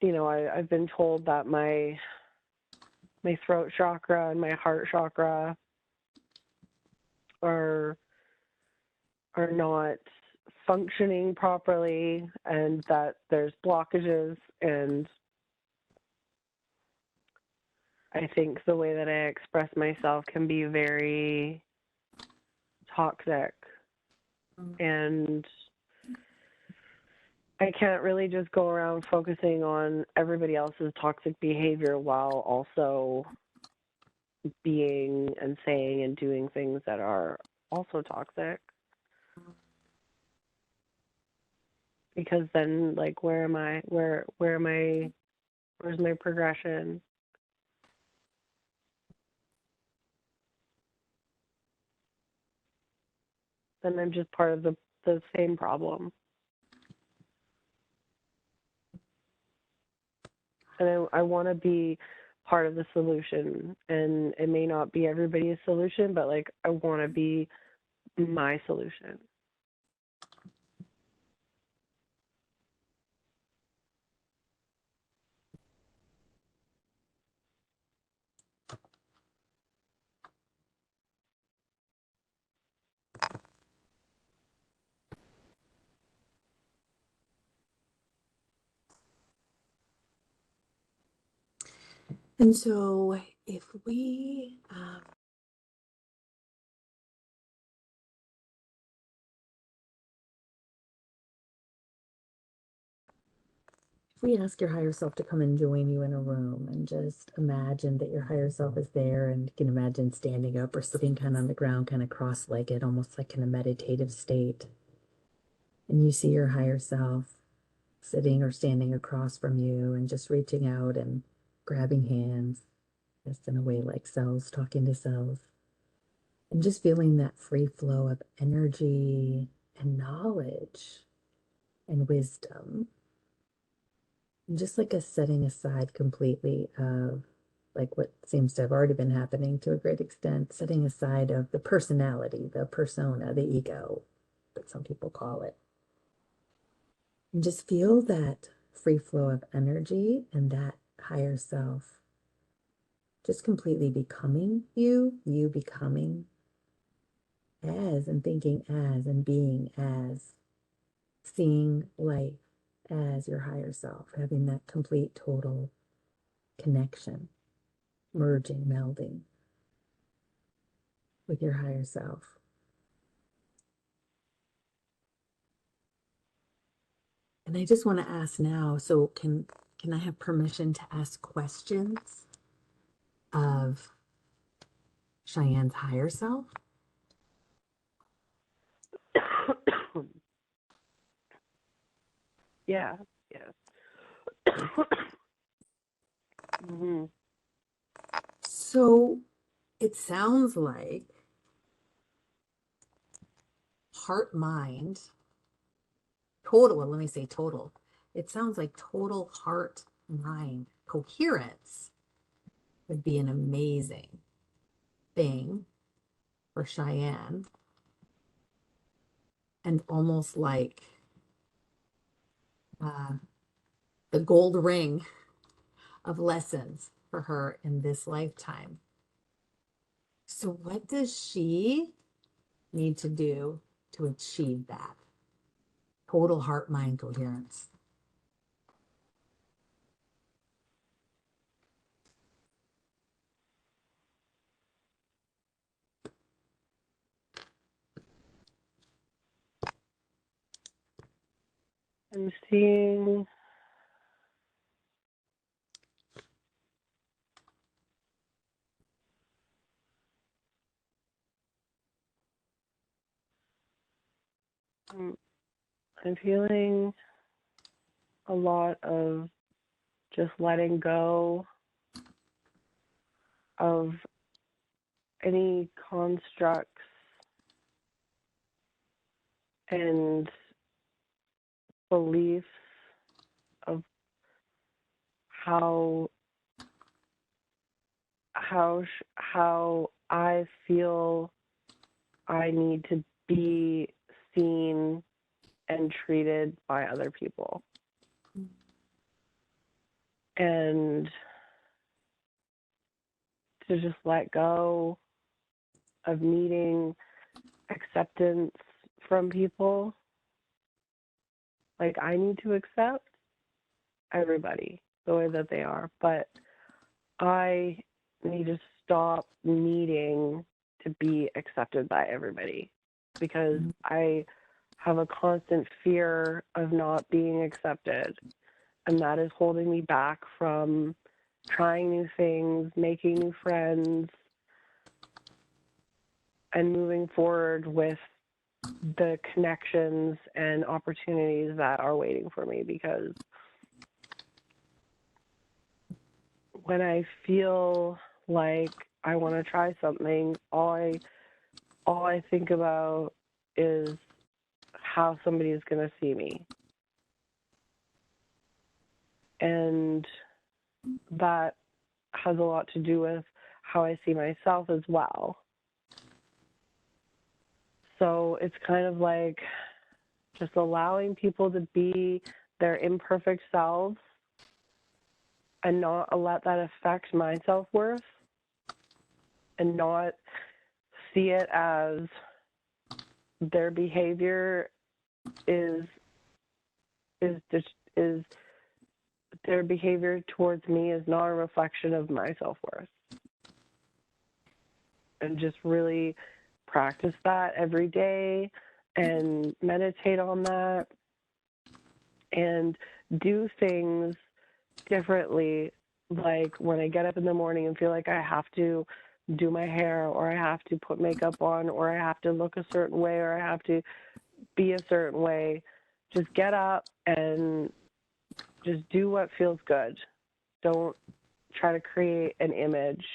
Speaker 2: I've been told that my throat chakra and my heart chakra are not functioning properly and that there's blockages. And I think the way that I express myself can be very toxic. And I can't really just go around focusing on everybody else's toxic behavior while also being and saying and doing things that are also toxic. Because then, like, where's my progression? Then I'm just part of the same problem. And I want to be part of the solution. And it may not be everybody's solution, but, like, I want to be my solution.
Speaker 1: And so if we If we ask your higher self to come and join you in a room and just imagine that your higher self is there, and you can imagine standing up or sitting kind of on the ground, kind of cross-legged, almost like in a meditative state. And you see your higher self sitting or standing across from you and just reaching out and grabbing hands, just in a way like cells talking to cells. And just feeling that free flow of energy and knowledge and wisdom. And just like a setting aside completely of like what seems to have already been happening to a great extent, setting aside of the personality, the persona, the ego, that some people call it. And just feel that free flow of energy and that higher self just completely becoming you, you becoming as and thinking as and being as, seeing life as your higher self, having that complete total connection, merging, melding with your higher self. And I just want to ask now, so can I have permission to ask questions of Cheyenne's higher self?
Speaker 2: Yeah, yes. Hmm.
Speaker 1: So it sounds like heart mind, total, well, let me say total. It sounds like total heart mind coherence would be an amazing thing for Cheyenne, and almost like uh, the gold ring of lessons for her in this lifetime. So, what does she need to do to achieve that total heart mind coherence?
Speaker 2: I'm seeing um, I'm feeling a lot of just letting go of any constructs and beliefs of how how I feel I need to be seen and treated by other people. And to just let go of needing acceptance from people. Like, I need to accept everybody the way that they are, but I need to stop needing to be accepted by everybody, because I have a constant fear of not being accepted, and that is holding me back from trying new things, making new friends, and moving forward with the connections and opportunities that are waiting for me. Because when I feel like I want to try something, all I think about is how somebody is going to see me. And that has a lot to do with how I see myself as well. So it's kind of like just allowing people to be their imperfect selves and not let that affect my self-worth, and not see it as their behavior is their behavior towards me is not a reflection of my self-worth. And just really practice that every day and meditate on that, and do things differently. Like when I get up in the morning and feel like I have to do my hair, or I have to put makeup on, or I have to look a certain way, or I have to be a certain way, just get up and just do what feels good. Don't try to create an image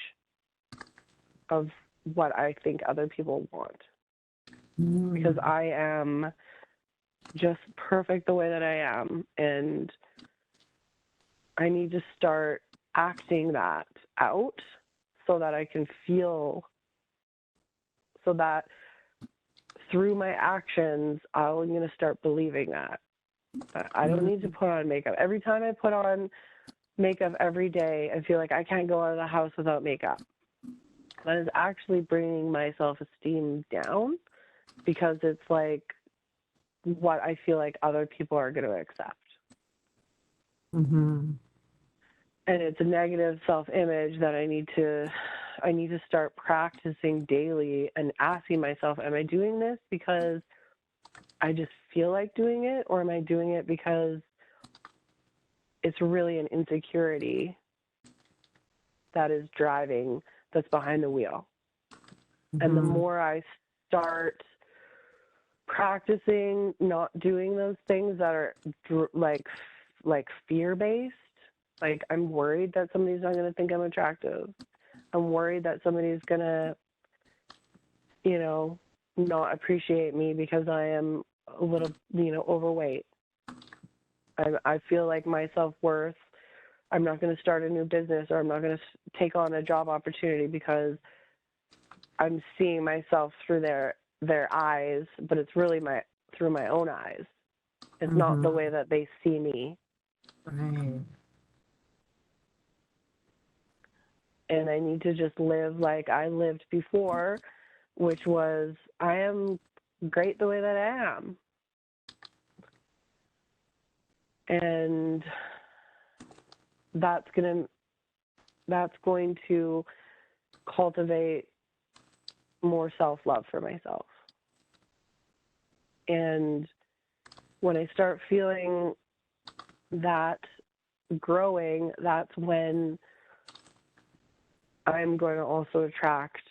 Speaker 2: of what I think other people want. Because I am just perfect the way that I am, and I need to start acting that out so that I can feel, so that through my actions, I'm going to start believing that. I don't need to put on makeup. Every time I put on makeup every day, I feel like I can't go out of the house without makeup. That is actually bringing my self-esteem down, because it's like what I feel like other people are going to accept.
Speaker 1: Mm-hmm.
Speaker 2: And it's a negative self-image that I need to start practicing daily and asking myself, am I doing this because I just feel like doing it, or am I doing it because it's really an insecurity that is driving, that's behind the wheel? Mm-hmm. And the more I start practicing not doing those things that are like fear-based, like I'm worried that somebody's not going to think I'm attractive. I'm worried that somebody's going to, not appreciate me because I am a little, overweight. I feel like my self-worth, I'm not going to start a new business, or I'm not going to take on a job opportunity because I'm seeing myself through their eyes, but it's really through my own eyes. It's not the way that they see me.
Speaker 1: Right.
Speaker 2: And I need to just live like I lived before, which was, I am great the way that I am. And that's going to cultivate more self-love for myself. And when I start feeling that growing, that's when I'm going to also attract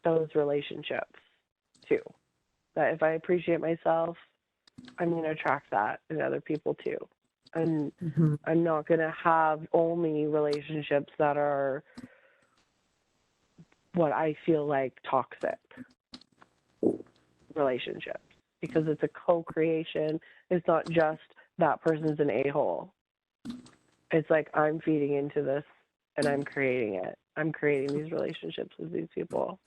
Speaker 2: those relationships too. That if I appreciate myself, I'm going to attract that in other people too. And I'm not going to have only relationships that are what I feel like toxic relationships, because it's a co-creation. It's not just that person's an a-hole. It's like I'm feeding into this and I'm creating it. I'm creating these relationships with these people.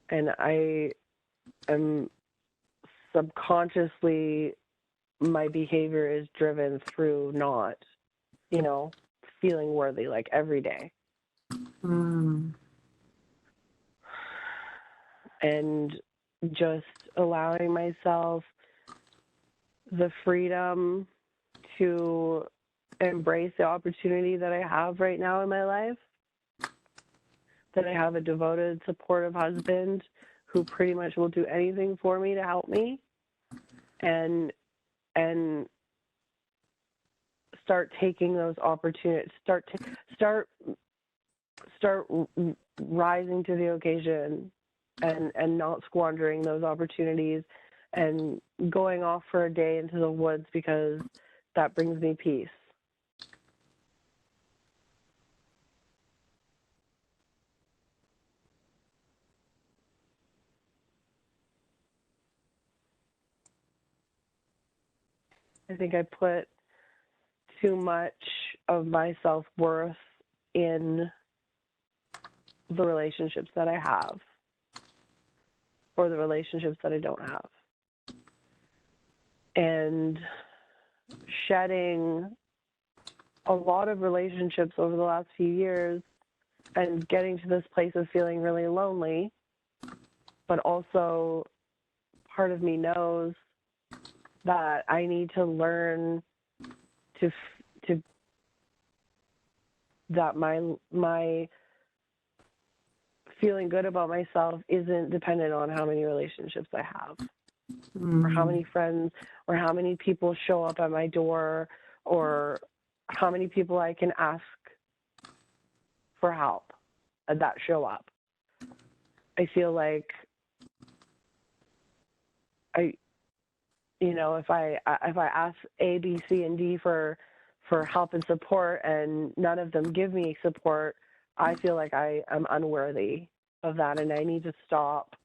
Speaker 2: And I am subconsciously, my behavior is driven through not, feeling worthy, like every day. And just allowing myself the freedom to embrace the opportunity that I have right now in my life, that I have a devoted, supportive husband who pretty much will do anything for me to help me, and start taking those opportunities, start rising to the occasion, and not squandering those opportunities, and going off for a day into the woods because that brings me peace. I think I put too much of my self-worth in the relationships that I have, or the relationships that I don't have. And shedding a lot of relationships over the last few years, and getting to this place of feeling really lonely, but also part of me knows that I need to learn to that my feeling good about myself isn't dependent on how many relationships I have. or how
Speaker 1: Mm.
Speaker 2: many friends or how many people show up at my door, or how many people I can ask for help that show up. I feel like if I ask A, B, C, and D for help and support, and none of them give me support, I feel like I am unworthy of that, and I need to stop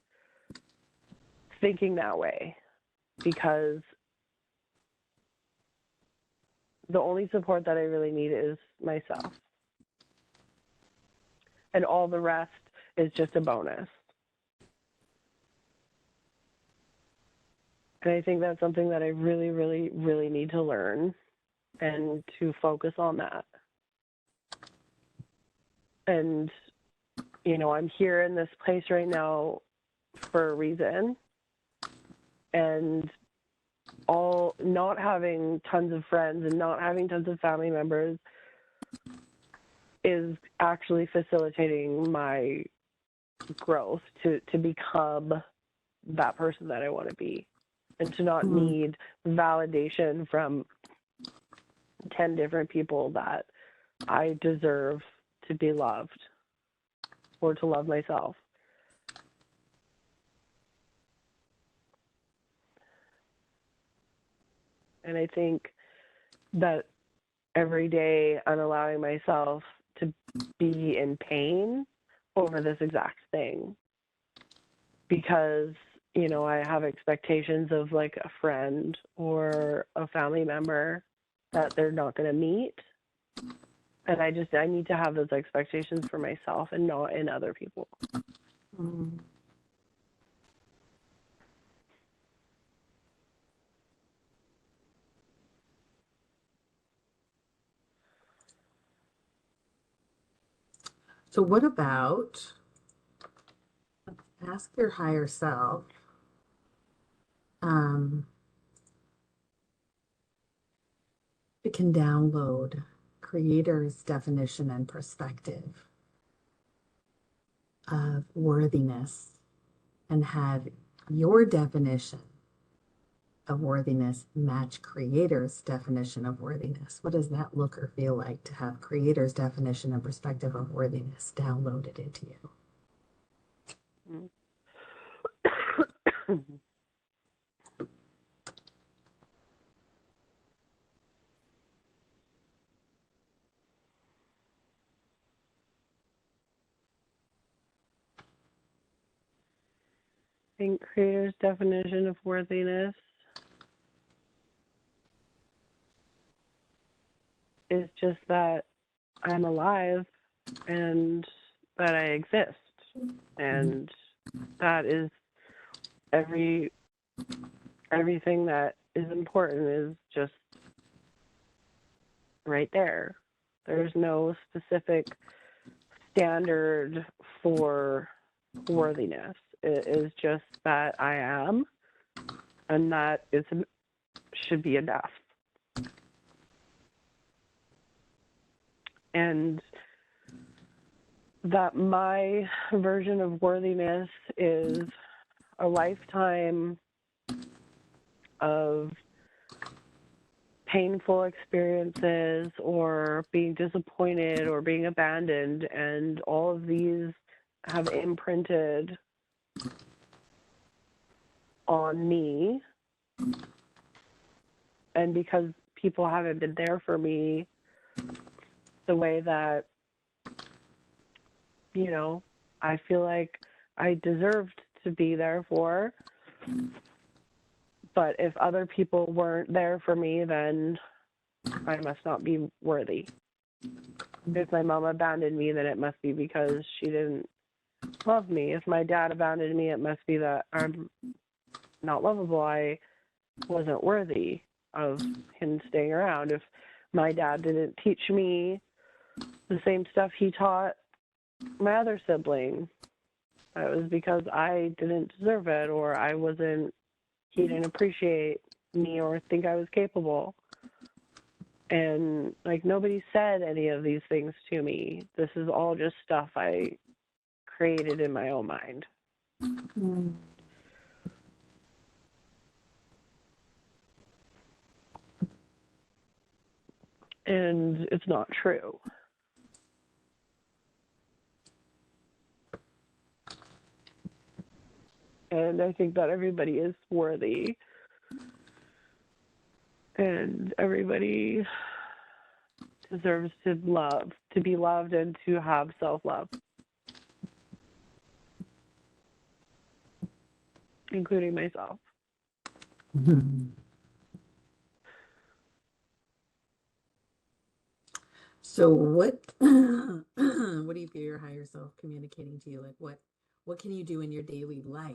Speaker 2: thinking that way, because the only support that I really need is myself, and all the rest is just a bonus. And I think that's something that I really, really, really need to learn, and to focus on that. And, I'm here in this place right now for a reason. And not having tons of friends and not having tons of family members is actually facilitating my growth to become that person that I want to be, and to not need validation from 10 different people that I deserve to be loved or to love myself. And I think that every day I'm allowing myself to be in pain over this exact thing, because I have expectations of like a friend or a family member that they're not going to meet, and I need to have those expectations for myself and not in other people.
Speaker 1: Mm. So what about ask your higher self, um, it can download creator's definition and perspective of worthiness, and have your definition of worthiness match creator's definition of worthiness. What does that look or feel like to have creator's definition and perspective of worthiness downloaded into you?
Speaker 2: I think creator's definition of worthiness is just that I'm alive and that I exist. And that is everything that is important is just right there. There's no specific standard for worthiness. It is just that I am, and that should be enough. And that my version of worthiness is a lifetime of painful experiences, or being disappointed, or being abandoned, and all of these have imprinted on me. And because people haven't been there for me the way that, I feel like I deserved to be there for. But if other people weren't there for me, then I must not be worthy. If my mom abandoned me, then it must be because she didn't love me. If my dad abandoned me, it must be that I'm not lovable. I wasn't worthy of him staying around. If my dad didn't teach me the same stuff he taught my other sibling, it was because I didn't deserve it, or he didn't appreciate me or think I was capable. And nobody said any of these things to me. This is all just stuff I created in my own mind.
Speaker 1: Mm.
Speaker 2: and it's not true. And I think that everybody is worthy, and everybody deserves to be loved, and to have self-love, including myself.
Speaker 1: So what what do you feel your higher self communicating to you? Like what can you do in your daily life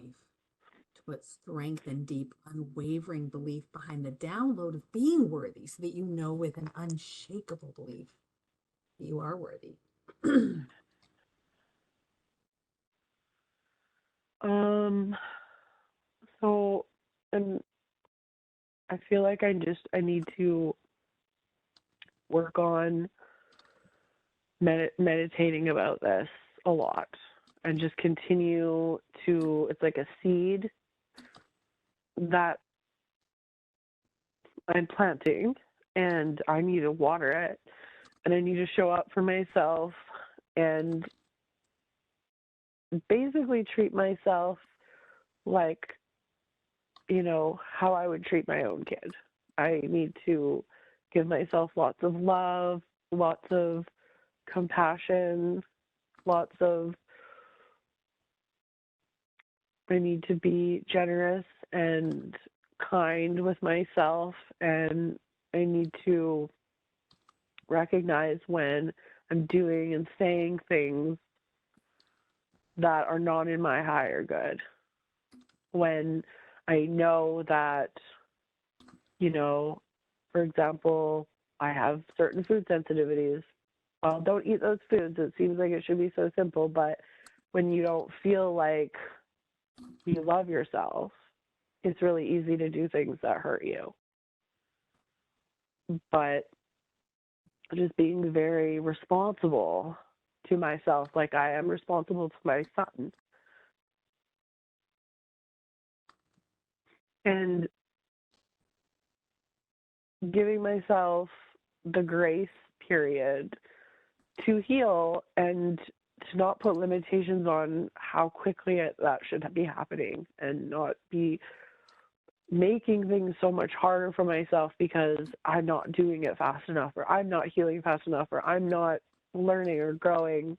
Speaker 1: to put strength and deep, unwavering belief behind the download of being worthy so that you know with an unshakable belief that you are worthy?
Speaker 2: So, and I feel like I need to work on meditating about this a lot, and just continue to, it's like a seed that I'm planting, and I need to water it, and I need to show up for myself, and basically treat myself like, how I would treat my own kid. I need to give myself lots of love, lots of compassion, I need to be generous and kind with myself, and I need to recognize when I'm doing and saying things that are not in my higher good. When I know that, for example, I have certain food sensitivities. Well, don't eat those foods. It seems like it should be so simple, but when you don't feel like you love yourself, it's really easy to do things that hurt you. But just being very responsible to myself, like I am responsible to my son, and giving myself the grace period to heal, and to not put limitations on how quickly that should be happening, and not be making things so much harder for myself because I'm not doing it fast enough, or I'm not healing fast enough, or I'm not learning or growing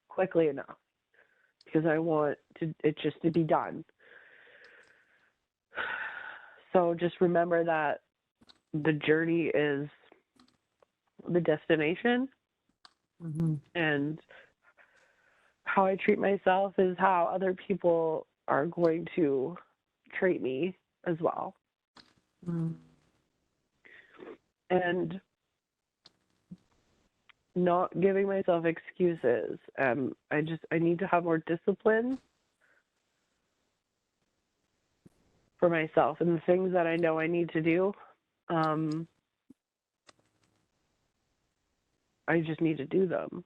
Speaker 2: quickly enough, because I want it just to be done. So just remember that the journey is the destination, and how I treat myself is how other people are going to treat me as well. And not giving myself excuses. I need to have more discipline for myself, and the things that I know I need to do, I just need to do them.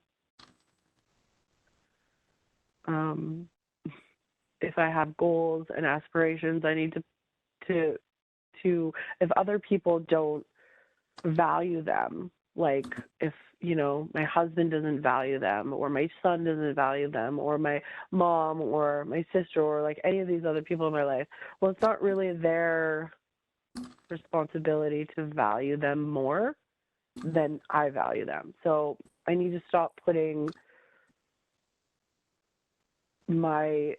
Speaker 2: If I have goals and aspirations, I need to if other people don't value them, like if my husband doesn't value them, or my son doesn't value them, or my mom or my sister, or like any of these other people in my life, well, it's not really their responsibility to value them more than I value them. So I need to stop putting my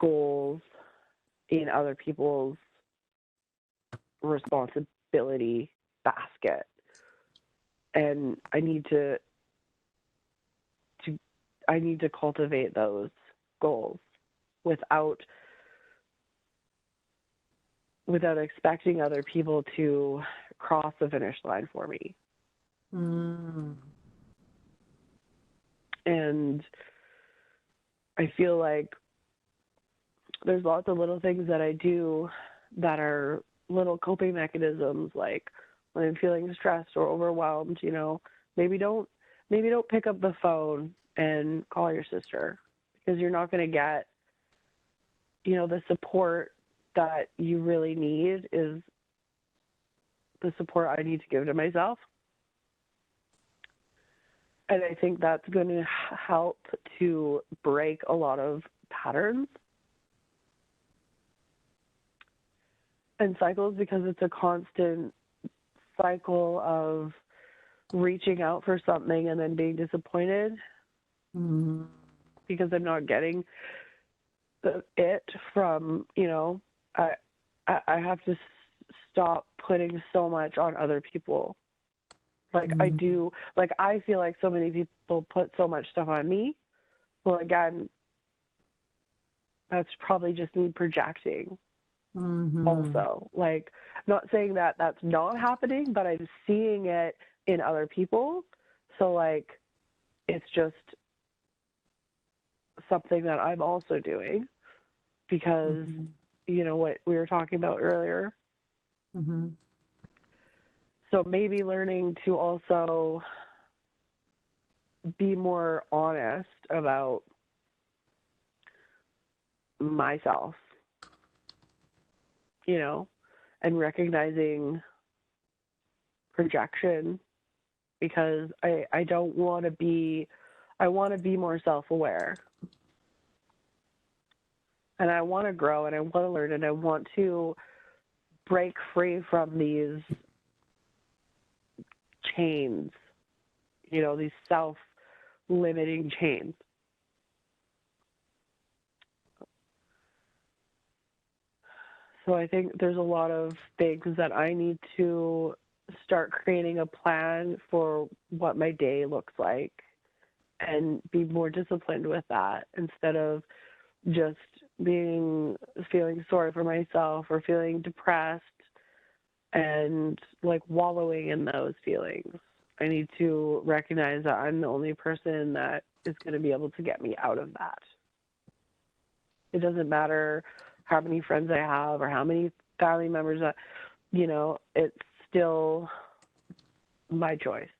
Speaker 2: goals in other people's responsibility basket, and I need to cultivate those goals without expecting other people to cross the finish line for me. And I feel like there's lots of little things that I do that are little coping mechanisms, like when I'm feeling stressed or overwhelmed, maybe don't pick up the phone and call your sister, because you're not going to get, the support that you really need is the support I need to give to myself. And I think that's going to help to break a lot of patterns and cycles, because it's a constant cycle of reaching out for something and then being disappointed because I'm not getting it from, I have to stop putting so much on other people. Like I do, like I feel like so many people put so much stuff on me. Well, again, that's probably just me projecting. Also, like, not saying that that's not happening, but I'm seeing it in other people. So like, it's just something that I'm also doing because, what we were talking about earlier. So maybe learning to also be more honest about myself, and recognizing projection, because I don't want to be, I want to be more self-aware, and I want to grow, and I want to learn, and I want to break free from these chains, these self-limiting chains. So I think there's a lot of things that I need to start creating a plan for what my day looks like and be more disciplined with that, instead of just feeling sorry for myself or feeling depressed and like wallowing in those feelings. I need to recognize that I'm the only person that is going to be able to get me out of that. It doesn't matter how many friends I have or how many family members that, it's still my choice.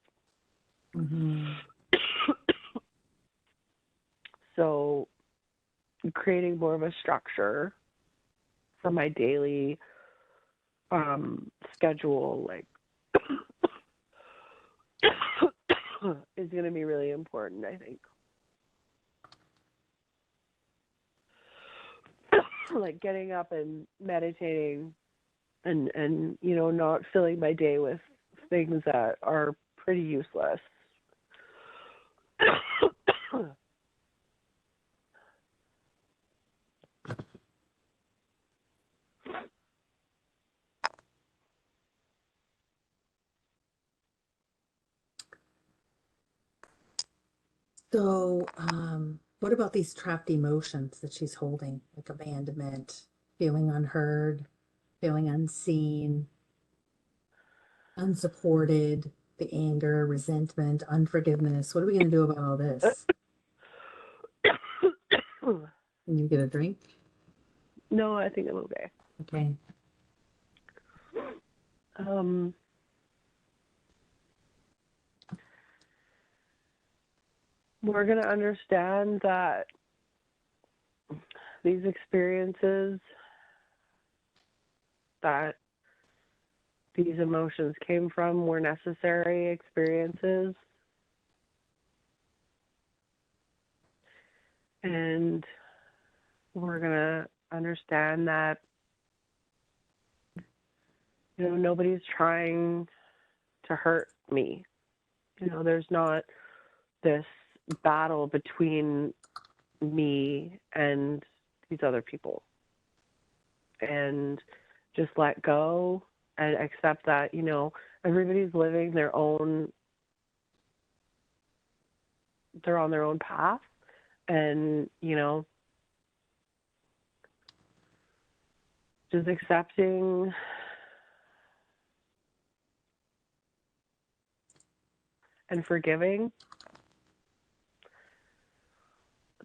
Speaker 2: So creating more of a structure for my daily schedule, like, is going to be really important, I think. Like getting up and meditating and not filling my day with things that are pretty useless.
Speaker 1: So, what about these trapped emotions that she's holding, like abandonment, feeling unheard, feeling unseen, unsupported, the anger, resentment, unforgiveness? What are we going to do about all this? Can you get a drink?
Speaker 2: No, I think I'm okay.
Speaker 1: Okay.
Speaker 2: We're going to understand that these experiences, that these emotions came from, were necessary experiences. And we're going to understand that, nobody's trying to hurt me. There's not this battle between me and these other people. And just let go and accept that, everybody's living they're on their own path. And, just accepting and forgiving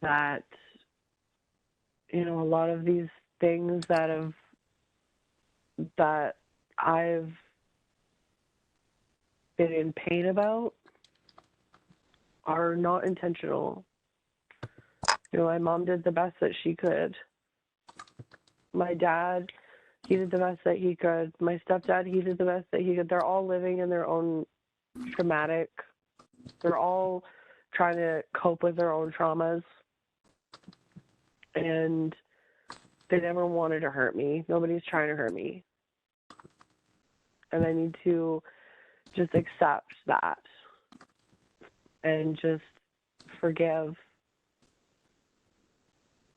Speaker 2: that, a lot of these things that I've been in pain about are not intentional. My mom did the best that she could. My dad, he did the best that he could. My stepdad, he did the best that he could. They're all living in their own traumatic They're all trying to cope with their own traumas, and they never wanted to hurt me. Nobody's trying to hurt me. And I need to just accept that and just forgive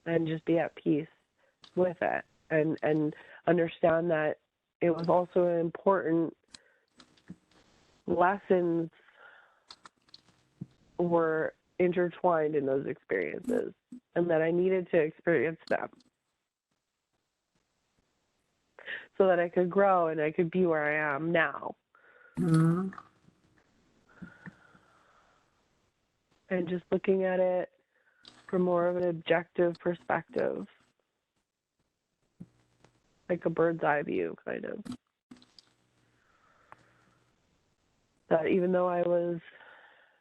Speaker 2: and just be at peace with it, and understand that it was also an important lessons were intertwined in those experiences, and that I needed to experience them so that I could grow and I could be where I am now.
Speaker 1: Mm-hmm.
Speaker 2: And just looking at it from more of an objective perspective, like a bird's eye view, kind of. That even though I was,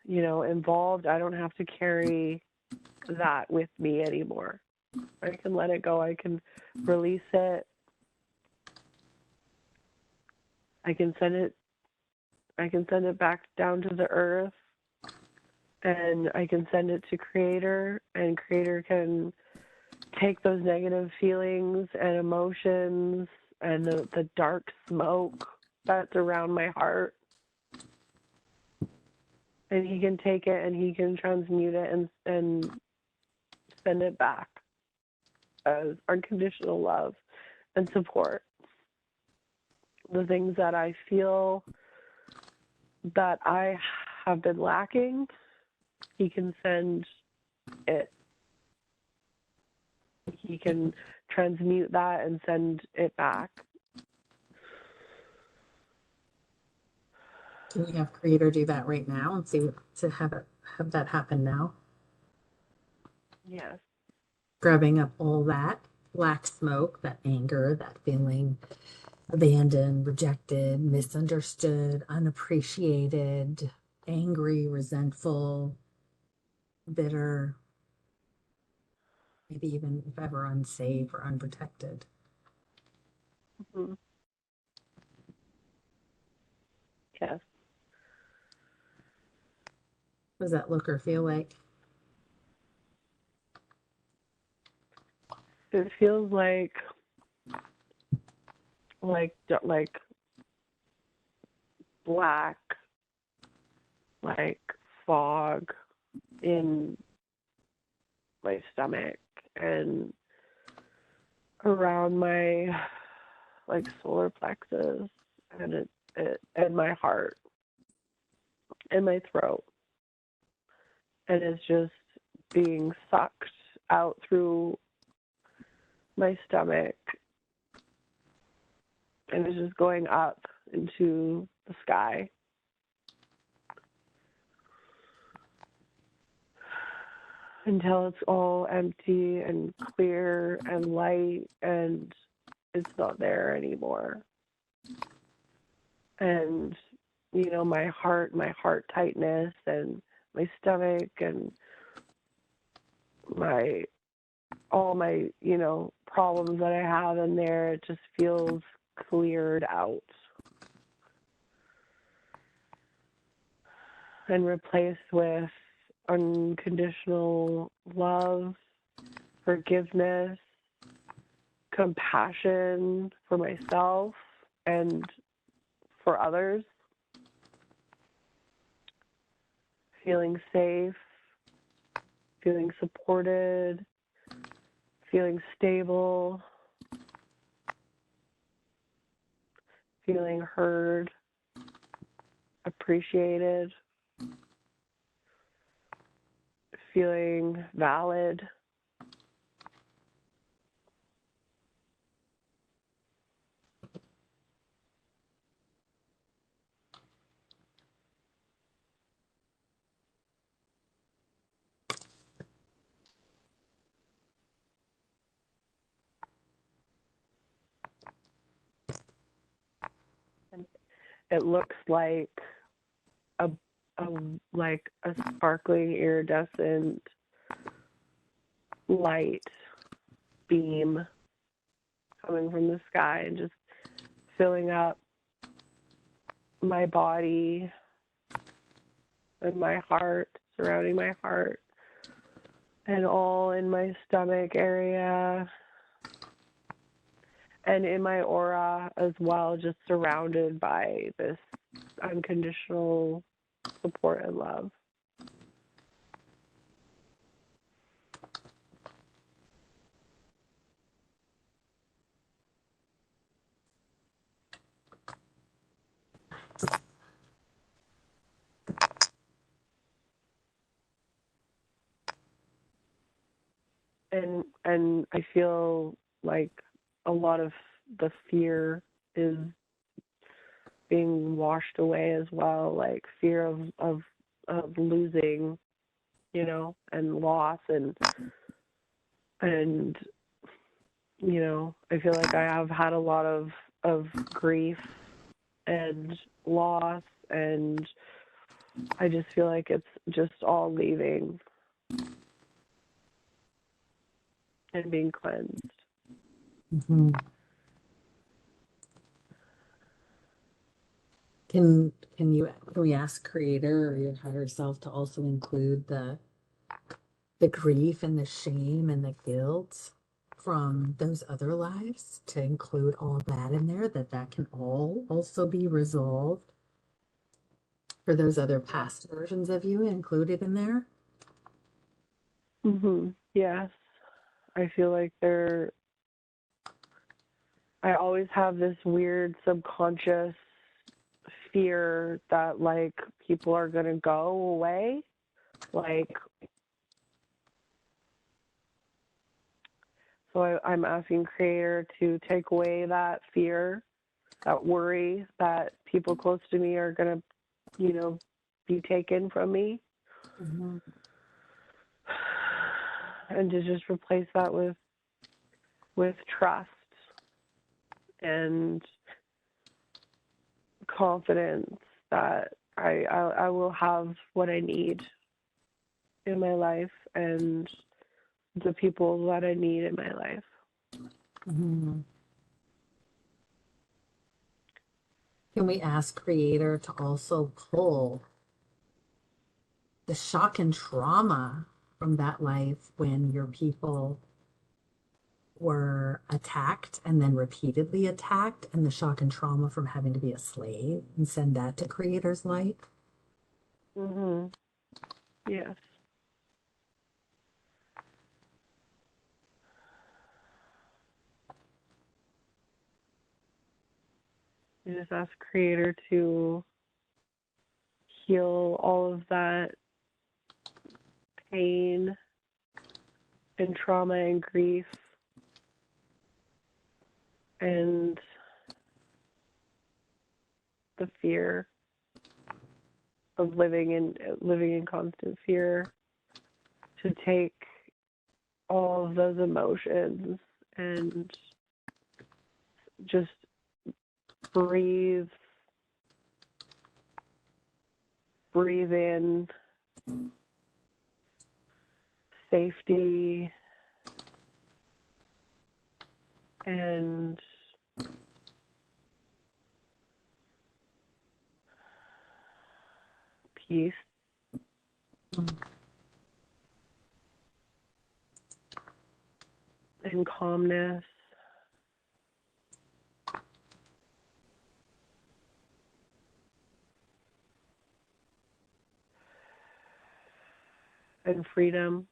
Speaker 2: involved, I don't have to carry that with me anymore. I can let it go. I can release it. I can send it back down to the earth, and I can send it to Creator, and Creator can take those negative feelings and emotions and the dark smoke that's around my heart, and He can take it and He can transmute it and send it back as unconditional love and support. The things that I feel that I have been lacking, He can send it. He can transmute that and send it back.
Speaker 1: Can you have Creator do that right now and see to have that happen now?
Speaker 2: Yes.
Speaker 1: Grabbing up all that black smoke, that anger, that feeling abandoned, rejected, misunderstood, unappreciated, angry, resentful, bitter, maybe even if ever unsafe or unprotected.
Speaker 2: Mm-hmm. Yes.
Speaker 1: What does that look or feel like?
Speaker 2: It feels like black, like fog in my stomach and around my solar plexus, and it and my heart and my throat, and it's just being sucked out through my stomach, and it's just going up into the sky. Until it's all empty and clear and light, and it's not there anymore. And, my heart tightness and my stomach and all my, problems that I have in there, it just feels cleared out and replaced with unconditional love, forgiveness, compassion for myself and for others, feeling safe, feeling supported, feeling stable, feeling heard, appreciated, feeling valid. And it looks like a sparkling iridescent light beam coming from the sky and just filling up my body and my heart, surrounding my heart, and all in my stomach area and in my aura as well, just surrounded by this unconditional support and love. And I feel like a lot of the fear is being washed away as well, like fear of losing, you know, and loss and you know, I feel like I have had a lot of grief and loss, and I just feel like it's just all leaving and being cleansed.
Speaker 1: Mm-hmm. Can we ask Creator or your higher self to also include the grief and the shame and the guilt from those other lives, to include all of that in there, that can all also be resolved for those other past versions of you included in there?
Speaker 2: Yes. I feel like I always have this weird subconscious fear that like people are going to go away. Like, so I'm asking Creator to take away that fear, that worry that people close to me are going to, you know, be taken from me.
Speaker 1: Mm-hmm.
Speaker 2: And to just replace that with trust and confidence that I will have what I need in my life and the people that I need in my life.
Speaker 1: Mm-hmm. Can we ask Creator to also pull the shock and trauma from that life when your people were attacked and then repeatedly attacked, and the shock and trauma from having to be a slave, and send that to Creator's light?
Speaker 2: Yes. You just ask Creator to heal all of that pain and trauma and grief and the fear of living in constant fear, to take all of those emotions and just breathe in safety and peace. And calmness. And freedom.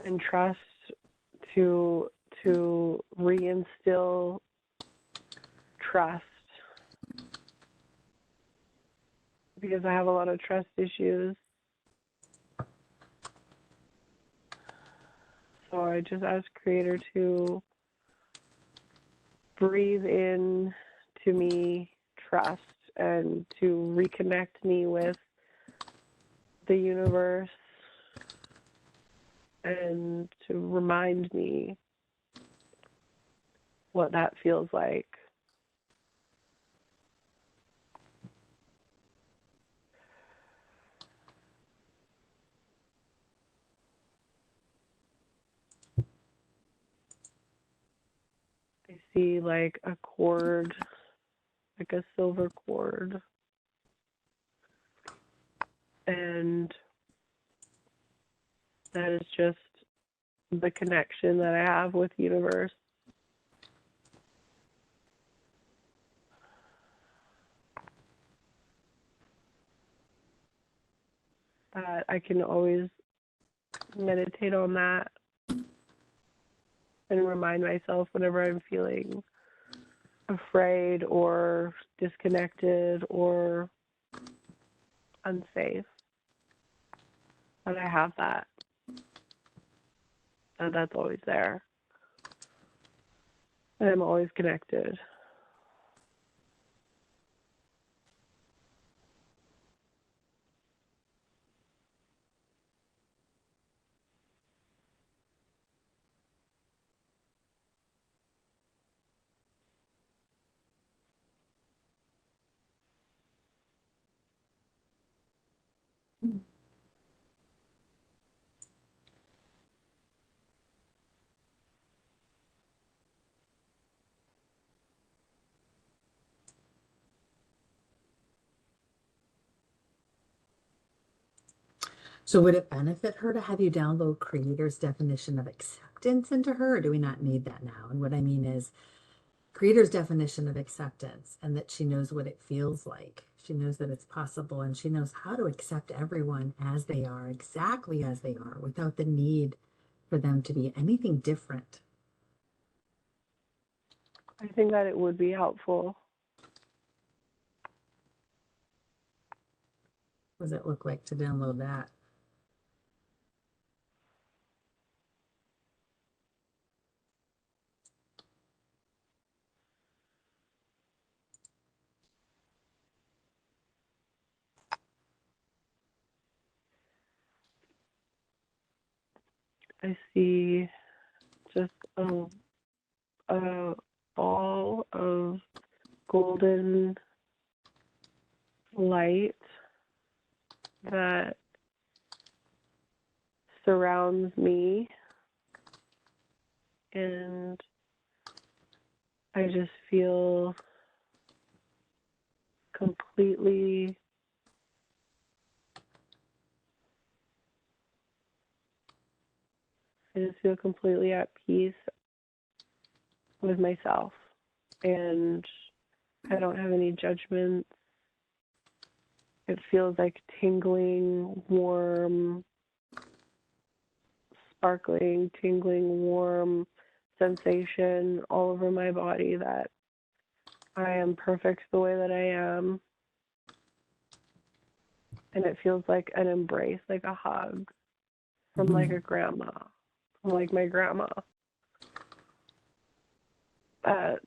Speaker 2: And trust to reinstill trust, because I have a lot of trust issues. So I just ask Creator to breathe in to me trust and to reconnect me with the universe and to remind me what that feels like. see like a cord, like a silver cord. And that is just the connection that I have with the universe. That I can always meditate on that and remind myself whenever I'm feeling afraid or disconnected or unsafe, that I have that. And that's always there. And I'm always connected.
Speaker 1: So would it benefit her to have you download Creator's definition of acceptance into her, or do we not need that now? And what I mean is Creator's definition of acceptance, and that she knows what it feels like. She knows that it's possible, and she knows how to accept everyone as they are, exactly as they are, without the need for them to be anything different.
Speaker 2: I think that it would be helpful.
Speaker 1: What does it look like to download that?
Speaker 2: I see just a ball of golden light that surrounds me, and I just feel completely at peace with myself, and I don't have any judgments. It feels like tingling, warm, sparkling, tingling, warm sensation all over my body, that I am perfect the way that I am. And it feels like an embrace, like a hug from like a grandma, from like my grandma.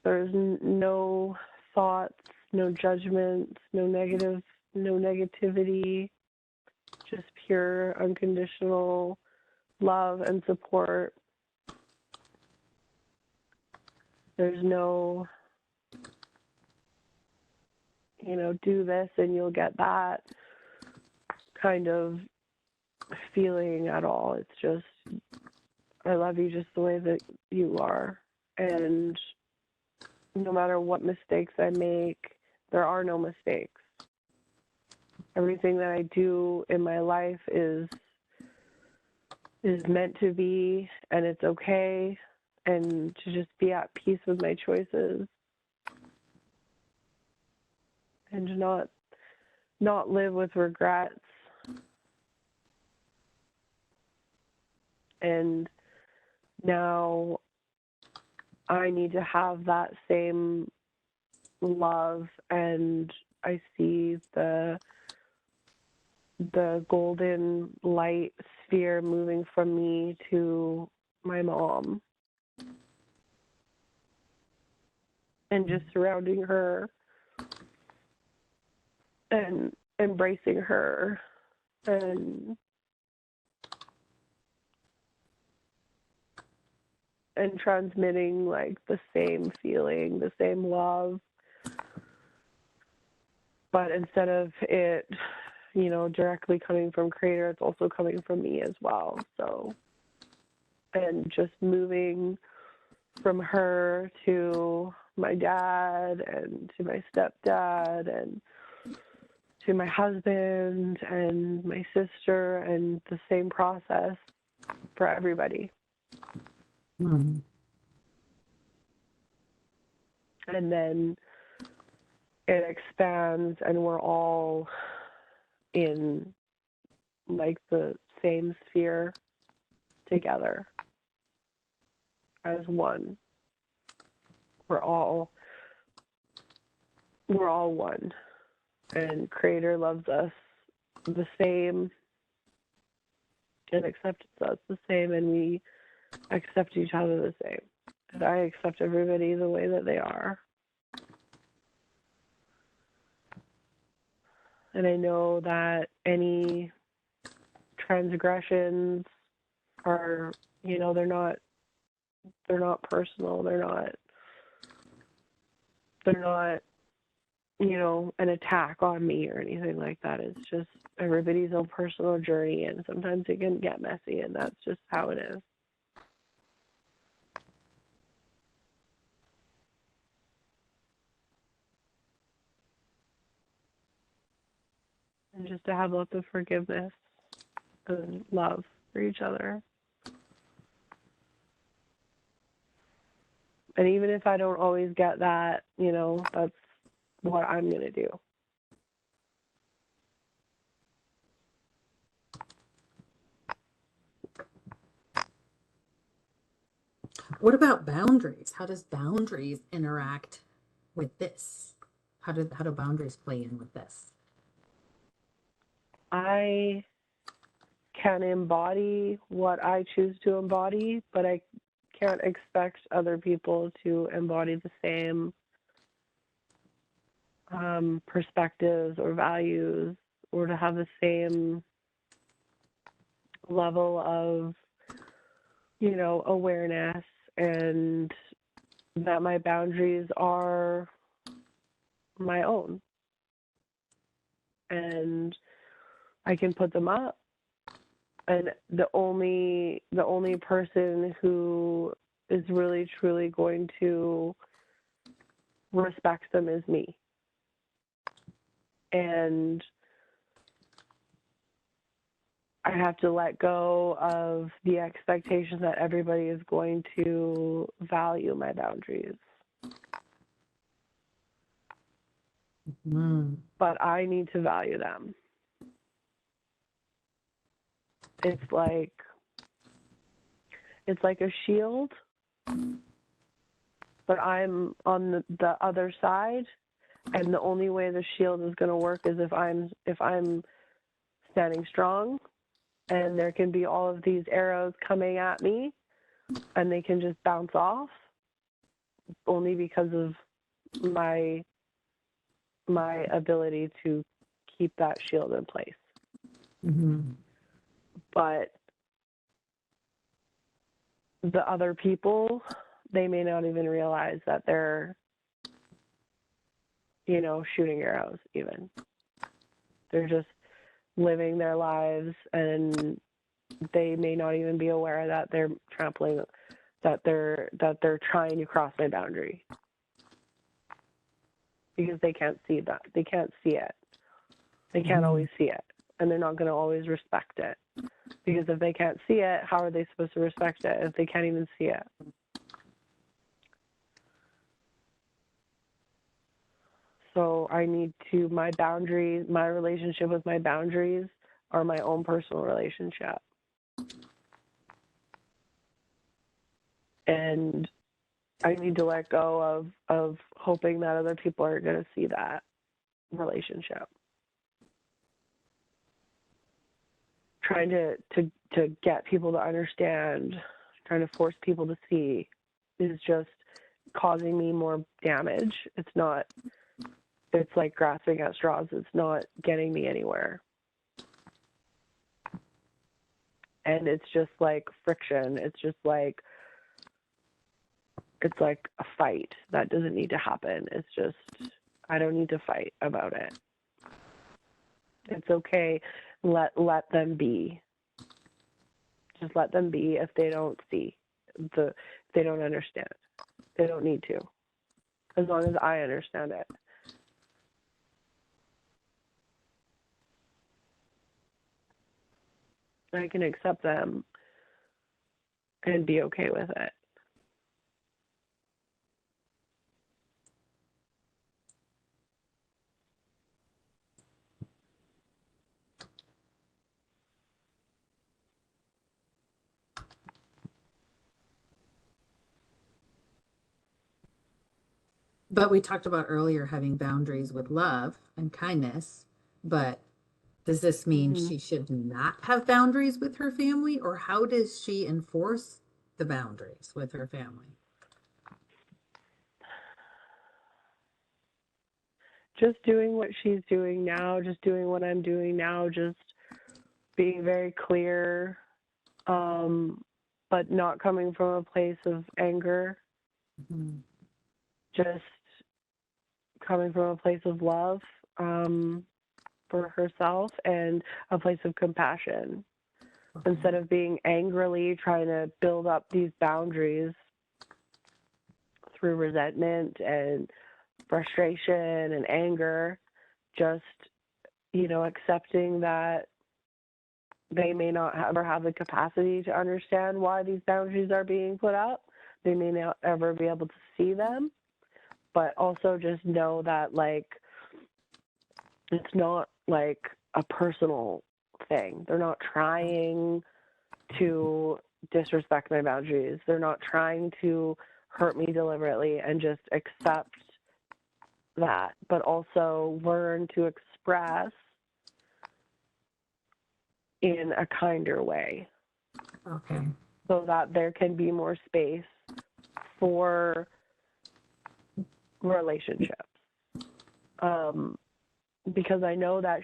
Speaker 2: There's no thoughts, no judgments, no negativity, just pure unconditional love and support. There's no, do this and you'll get that kind of feeling at all. It's just, I love you just the way that you are. And no matter what mistakes I make, there are no mistakes. Everything that I do in my life is meant to be, and it's okay, and to just be at peace with my choices, and to not live with regrets. And now I need to have that same love, and I see the golden light sphere moving from me to my mom, and just surrounding her and embracing her and transmitting like the same feeling, the same love. But instead of it, directly coming from Creator, it's also coming from me as well. So, and just moving from her to my dad and to my stepdad and to my husband and my sister, and the same process for everybody.
Speaker 1: Mm.
Speaker 2: And then it expands, and we're all in like the same sphere together as one. We're all one, and Creator loves us the same and accepts us the same, and we accept each other the same. And I accept everybody the way that they are. And I know that any transgressions are, you know, they're not personal. They're not, you know, an attack on me or anything like that. It's just everybody's own personal journey, and sometimes it can get messy, and that's just how it is. And just to have lots of forgiveness and love for each other. And even if I don't always get that, you know, that's what I'm going to do.
Speaker 1: What about boundaries? How does boundaries interact with this? How do boundaries play in with this?
Speaker 2: I can embody what I choose to embody, but I can't expect other people to embody the same perspectives or values, or to have the same level of, you know, awareness, and that my boundaries are my own. And I can put them up, and the only person who is really truly going to respect them is me. And I have to let go of the expectation that everybody is going to value my boundaries.
Speaker 1: Mm.
Speaker 2: But I need to value them. It's like a shield, but I'm on the other side, and the only way the shield is going to work is if I'm standing strong, and there can be all of these arrows coming at me, and they can just bounce off, only because of my ability to keep that shield in place.
Speaker 1: Mm-hmm.
Speaker 2: But the other people, they may not even realize that they're, you know, shooting arrows even. They're just living their lives, and they may not even be aware that they're trampling, that they're trying to cross my boundary, because they can't see that. They can't see it. They can't always see it, and they're not going to always respect it. Because if they can't see it, how are they supposed to respect it if they can't even see it? So I need to, my boundaries, my relationship with my boundaries are my own personal relationship. And I need to let go of hoping that other people are going to see that relationship. Trying to get people to understand, trying to force people to see, is just causing me more damage. It's like grasping at straws. It's not getting me anywhere. And it's just like friction. It's like a fight that doesn't need to happen. It's just, I don't need to fight about it. It's okay. Let them be. Just let them be if they don't see, if they don't understand. They don't need to, as long as I understand it. I can accept them and be okay with it.
Speaker 1: But we talked about earlier having boundaries with love and kindness, but does this mean
Speaker 2: Mm-hmm.
Speaker 1: she should not have boundaries with her family, or how does she enforce the boundaries with her family?
Speaker 2: Just doing what she's doing now, just doing what I'm doing now, just being very clear, but not coming from a place of anger,
Speaker 1: Mhm.
Speaker 2: just coming from a place of love for herself and a place of compassion.
Speaker 1: Okay.
Speaker 2: Instead of being angrily trying to build up these boundaries through resentment and frustration and anger, just, accepting that they may not ever have the capacity to understand why these boundaries are being put up. They may not ever be able to see them, but also just know that, like, it's not like a personal thing. They're not trying to disrespect my boundaries. They're not trying to hurt me deliberately, and just accept that, but also learn to express in a kinder way
Speaker 1: Okay.
Speaker 2: so that there can be more space for relationships. Because I know that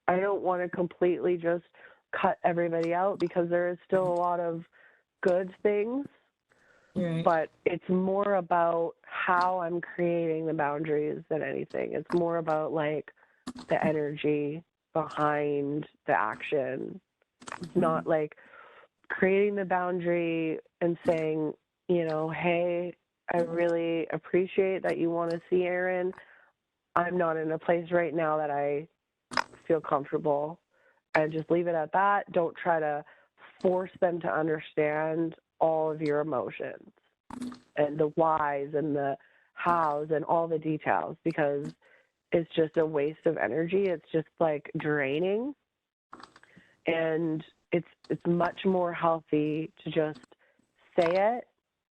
Speaker 2: I don't want to completely just cut everybody out, because there is still a lot of good things,
Speaker 1: Right.
Speaker 2: but it's more about how I'm creating the boundaries than anything. It's more about, like, the energy behind the action. It's not like creating the boundary and saying, hey, I really appreciate that you want to see Aaron. I'm not in a place right now that I feel comfortable, and just leave it at that. Don't try to force them to understand all of your emotions and the whys and the hows and all the details, because it's just a waste of energy. It's just, like, draining. And it's much more healthy to just say it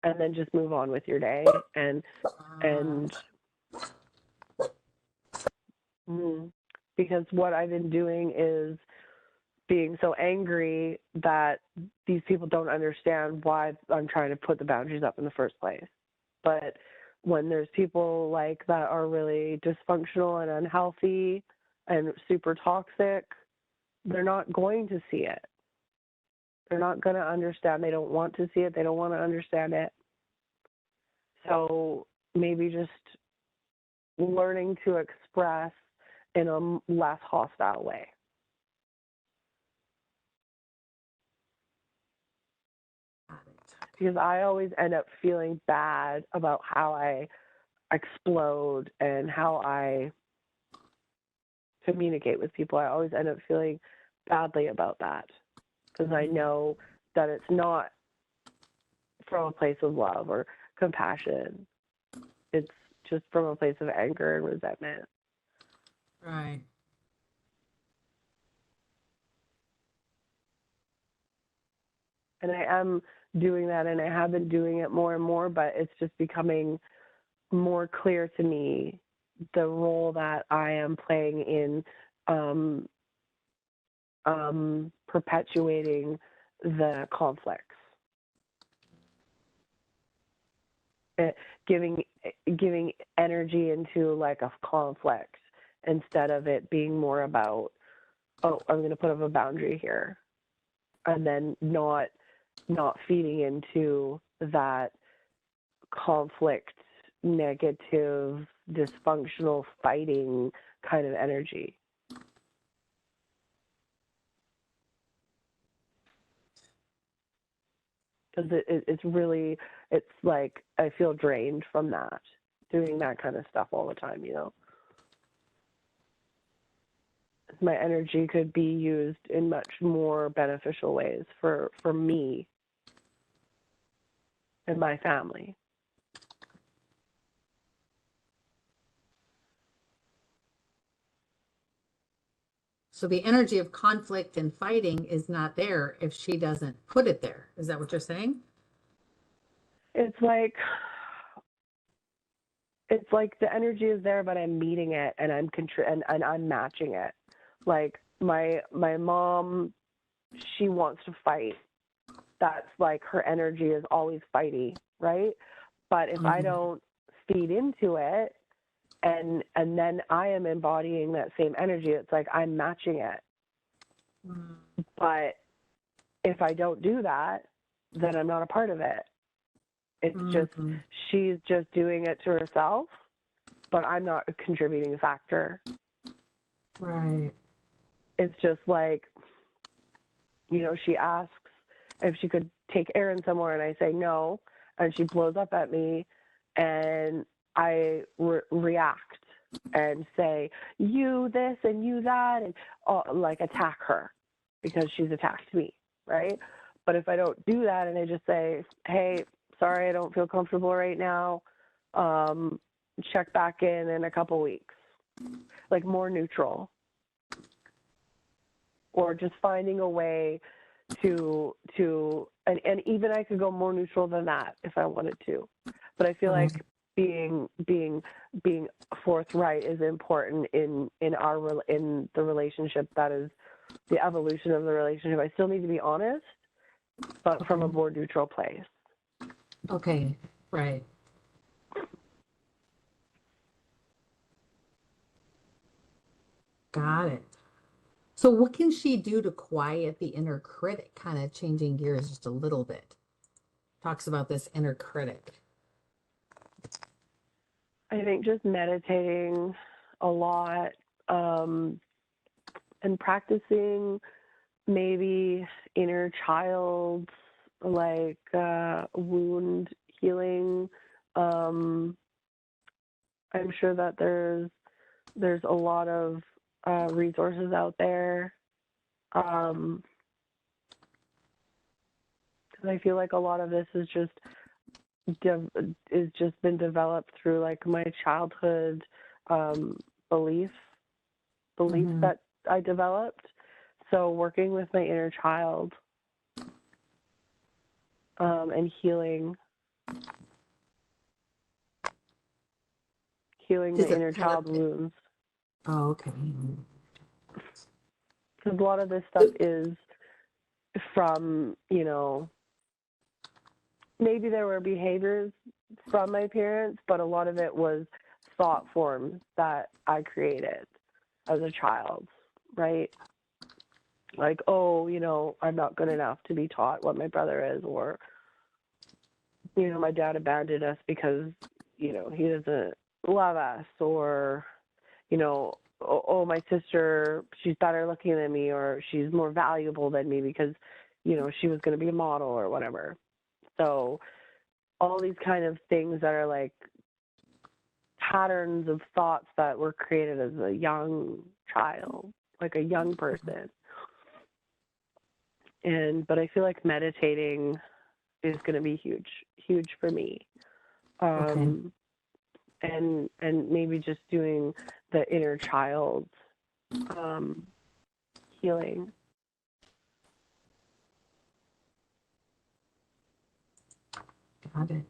Speaker 2: and then just move on with your day. And because what I've been doing is being so angry that these people don't understand why I'm trying to put the boundaries up in the first place. But when there's people like that are really dysfunctional and unhealthy and super toxic, they're not going to see it. They're not going to understand. They don't want to see it. They don't want to understand it. So maybe just learning to express in a less hostile way. Because I always end up feeling bad about how I explode and how I communicate with people. I always end up feeling badly about that, because I know that it's not from a place of love or compassion. It's just from a place of anger and resentment.
Speaker 1: Right.
Speaker 2: And I am doing that, and I have been doing it more and more, but it's just becoming more clear to me the role that I am playing in perpetuating the conflicts. Giving energy into, like, a conflict, instead of it being more about, oh, I'm going to put up a boundary here, and then not feeding into that conflict, negative, dysfunctional, fighting kind of energy. because it's like I feel drained from that, doing that kind of stuff all the time, you know. My energy could be used in much more beneficial ways for me and my family.
Speaker 1: So the energy of conflict and fighting is not there if she doesn't put it there. Is that what you're saying?
Speaker 2: It's like the energy is there, but I'm meeting it and and I'm matching it. Like my mom, she wants to fight. That's like her energy is always fighty, right? But if I don't feed into it, and then I am embodying that same energy, it's like I'm matching it. But if I don't do that, then I'm not a part of it. It's just she's just doing it to herself, but I'm not a contributing factor.
Speaker 1: Right.
Speaker 2: It's just like, you know, she asks if she could take Aaron somewhere, and I say no, and she blows up at me, and I react and say, you this and you that, and like attack her because she's attacked me, right? But if I don't do that and I just say, hey, sorry, I don't feel comfortable right now, check back in a couple weeks, like more neutral, or just finding a way to and even I could go more neutral than that if I wanted to. But I feel like being forthright is important in the relationship. That is the evolution of the relationship. I still need to be honest, but from a more neutral place.
Speaker 1: Okay, right. Got it. So what can she do to quiet the inner critic? Kind of changing gears just a little bit. Talks about this inner critic.
Speaker 2: I think just meditating a lot, and practicing maybe inner child, like wound healing. I'm sure that there's a lot of resources out there. Because I feel like a lot of this is just been developed through like my childhood beliefs that I developed. So working with my inner child and healing the inner child wounds.
Speaker 1: Oh, okay.
Speaker 2: Because a lot of this stuff is from, you know, maybe there were behaviors from my parents, but a lot of it was thought forms that I created as a child, right? Like, oh, you know, I'm not good enough to be taught what my brother is, or, you know, my dad abandoned us because, you know, he doesn't love us, or, you know, oh, my sister, she's better looking than me, or she's more valuable than me because, you know, she was going to be a model or whatever. So all these kind of things that are like patterns of thoughts that were created as a young child, like a young person. But I feel like meditating is going to be huge for me. And maybe just doing the inner child healing.
Speaker 1: Got it.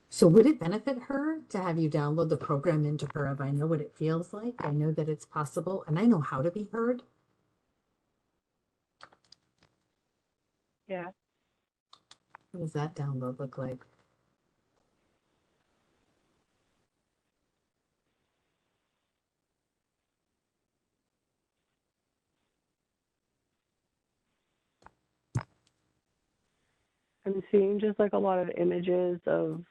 Speaker 1: So would it benefit her to have you download the program into her of I know what it feels like, I know that it's possible, and I know how to be heard?
Speaker 2: Yeah.
Speaker 1: What does that download look like?
Speaker 2: I'm seeing just like a lot of images of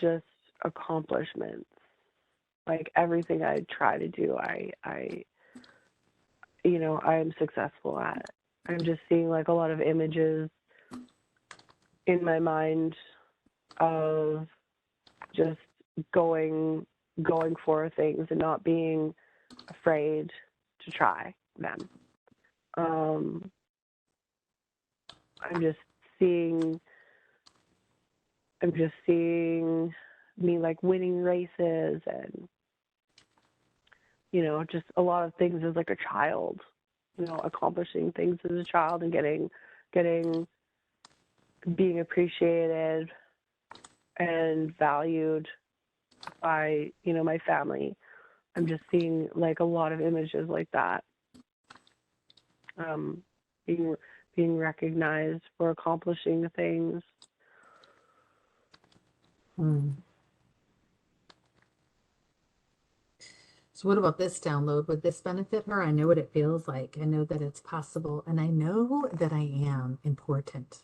Speaker 2: just accomplishments Like everything I try to do, I am successful at. I'm just seeing like a lot of images in my mind of just going for things and not being afraid to try them. I'm just seeing me like winning races and just a lot of things as like a child, accomplishing things as a child and being appreciated and valued by, my family. I'm just seeing like a lot of images like that. Being recognized for accomplishing things.
Speaker 1: So what about this download? Would this benefit her? I know what it feels like. I know that it's possible, and I know that I am important.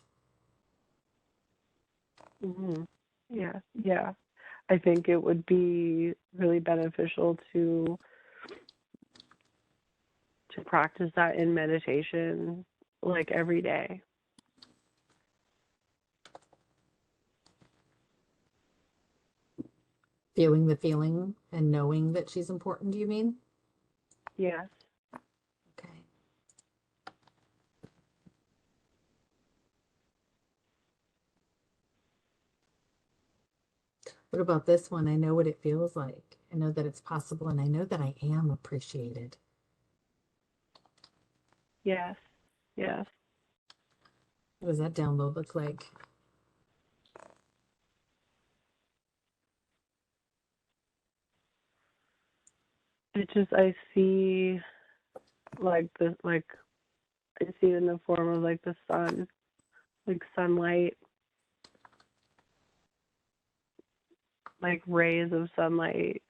Speaker 2: Mm-hmm. Yeah. I think it would be really beneficial to practice that in meditation, like every day.
Speaker 1: Feeling the feeling and knowing that she's important, do you mean?
Speaker 2: Yes.
Speaker 1: Okay. What about this one? I know what it feels like. I know that it's possible, and I know that I am appreciated.
Speaker 2: Yes. Yes.
Speaker 1: What does that download look like?
Speaker 2: I see like this, like I see it in the form of like the sun, like sunlight, like rays of sunlight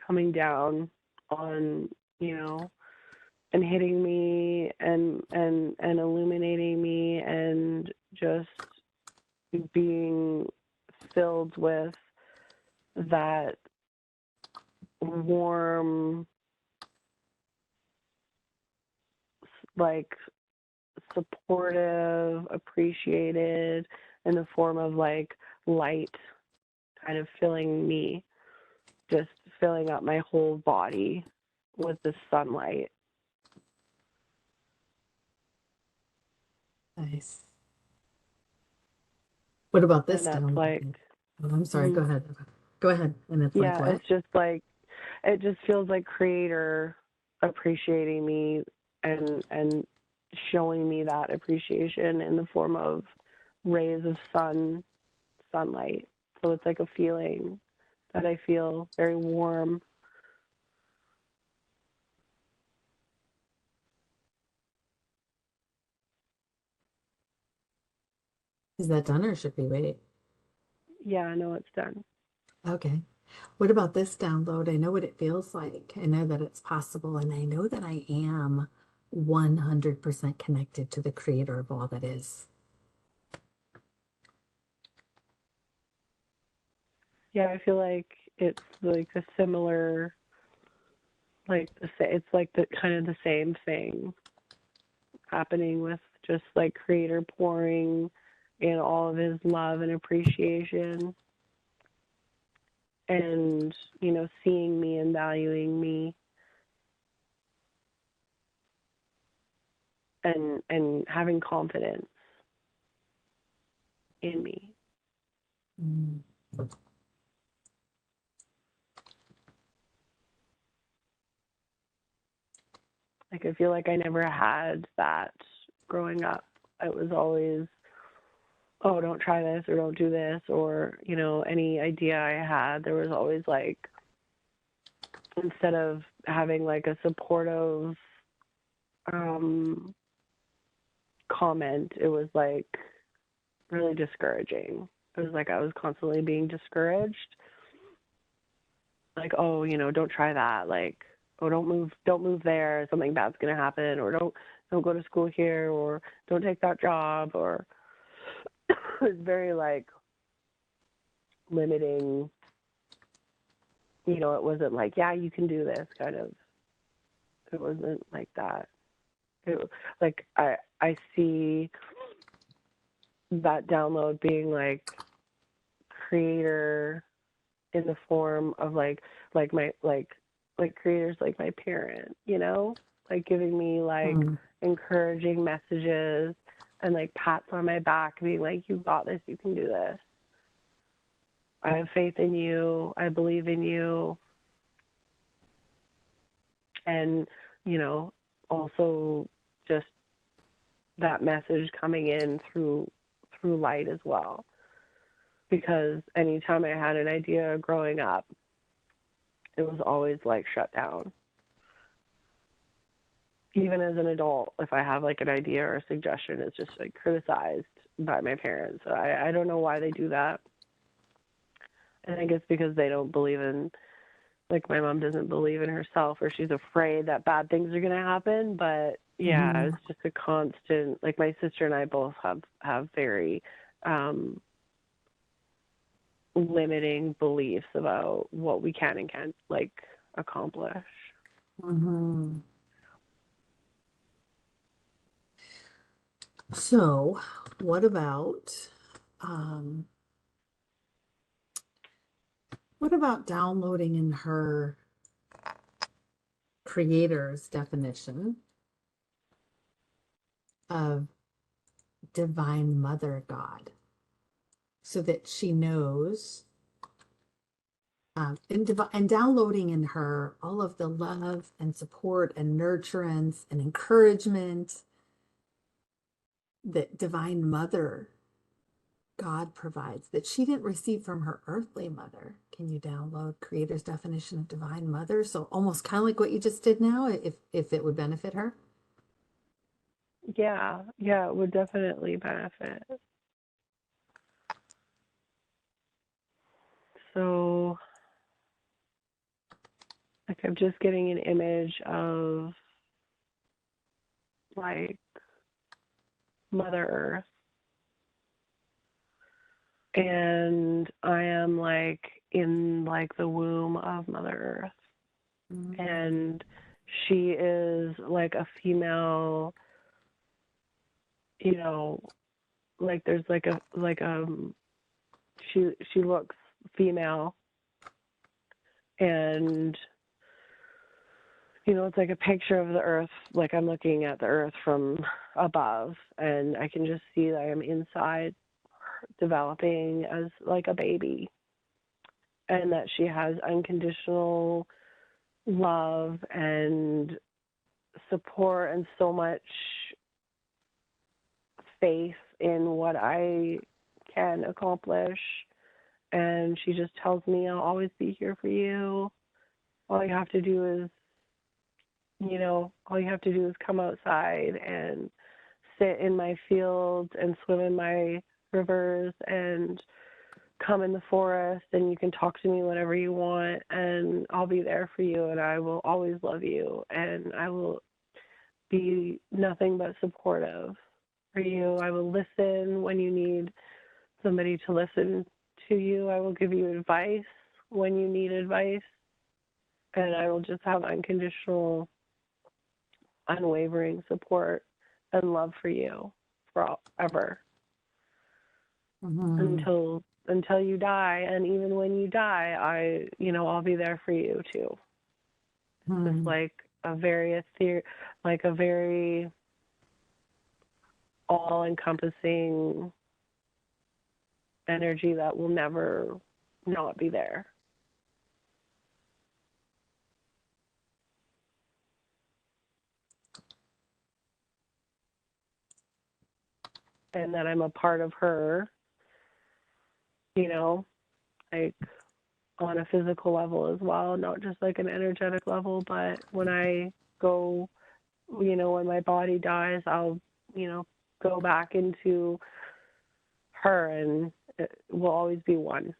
Speaker 2: coming down on, and hitting me and illuminating me and just being filled with that warm, like supportive, appreciated in the form of like light kind of filling me, just filling up my whole body with the sunlight.
Speaker 1: Nice. What about
Speaker 2: And
Speaker 1: this
Speaker 2: that's
Speaker 1: download?
Speaker 2: like,
Speaker 1: Oh, I'm sorry. Go ahead. Go ahead. And it's like
Speaker 2: yeah,
Speaker 1: what?
Speaker 2: it's just like, it just feels like creator appreciating me and showing me that appreciation in the form of rays of sunlight. So it's like a feeling that I feel very warm.
Speaker 1: Is that done or should we wait?
Speaker 2: Yeah, I know it's done.
Speaker 1: Okay. What about this download? I know what it feels like. I know that it's possible, and I know that I am 100% connected to the creator of all that is.
Speaker 2: Yeah, I feel like it's like a similar, like it's like the kind of the same thing happening with just like creator pouring in all of his love and appreciation and seeing me and valuing me and having confidence in me.
Speaker 1: Mm.
Speaker 2: Like I feel like I never had that growing up. It was always, oh, don't try this or don't do this, or any idea I had, there was always like, instead of having like a supportive comment, it was like really discouraging. It was like I was constantly being discouraged. Like, oh, don't try that. Like, oh, don't move there. Something bad's gonna happen. Or don't go to school here. Or don't take that job. Or it's very like limiting, you know, it wasn't like, yeah, you can do this kind of. It wasn't like that. Like I see that download being like creator in the form of like my creators like my parent, you know, like giving me like encouraging messages and like pats on my back, being like, you got this, you can do this. I have faith in you. I believe in you. And, you know, also just that message coming in through light as well. Because anytime I had an idea growing up, it was always like shut down. Even as an adult, if I have like an idea or a suggestion, it's just like criticized by my parents. I don't know why they do that. I think it's because they don't believe in, like my mom doesn't believe in herself, or she's afraid that bad things are going to happen. But yeah, it's just a constant, like my sister and I both have very limiting beliefs about what we can and can't like accomplish.
Speaker 1: So what about downloading in her creator's definition of divine mother God, so that she knows, and downloading in her all of the love and support and nurturance and encouragement that divine mother God provides, that she didn't receive from her earthly mother. Can you download creator's definition of divine mother? So almost kind of like what you just did now, if it would benefit her.
Speaker 2: Yeah, it would definitely benefit. So, like, I'm just getting an image of, like, Mother Earth. And I am, like, in, like, the womb of Mother Earth. And she is, like, a female, you know, like, there's, she looks female. And you know, it's like a picture of the earth, like I'm looking at the earth from above, and I can just see that I am inside developing as like a baby, and that she has unconditional love and support and so much faith in what I can accomplish. And she just tells me, I'll always be here for you. All you have to do is, you know, all you have to do is come outside and sit in my fields and swim in my rivers and come in the forest, and you can talk to me whenever you want, and I'll be there for you, and I will always love you, and I will be nothing but supportive for you. I will listen when you need somebody to listen to you. I will give you advice when you need advice, and I will just have unconditional, unwavering support and love for you forever, until you die. And even when you die, I'll be there for you too. It's like a very all-encompassing energy that will never not be there. And that I'm a part of her, you know, like on a physical level as well, not just like an energetic level. But when I go, you know, when my body dies, I'll, you know, go back into her, and it will always be one.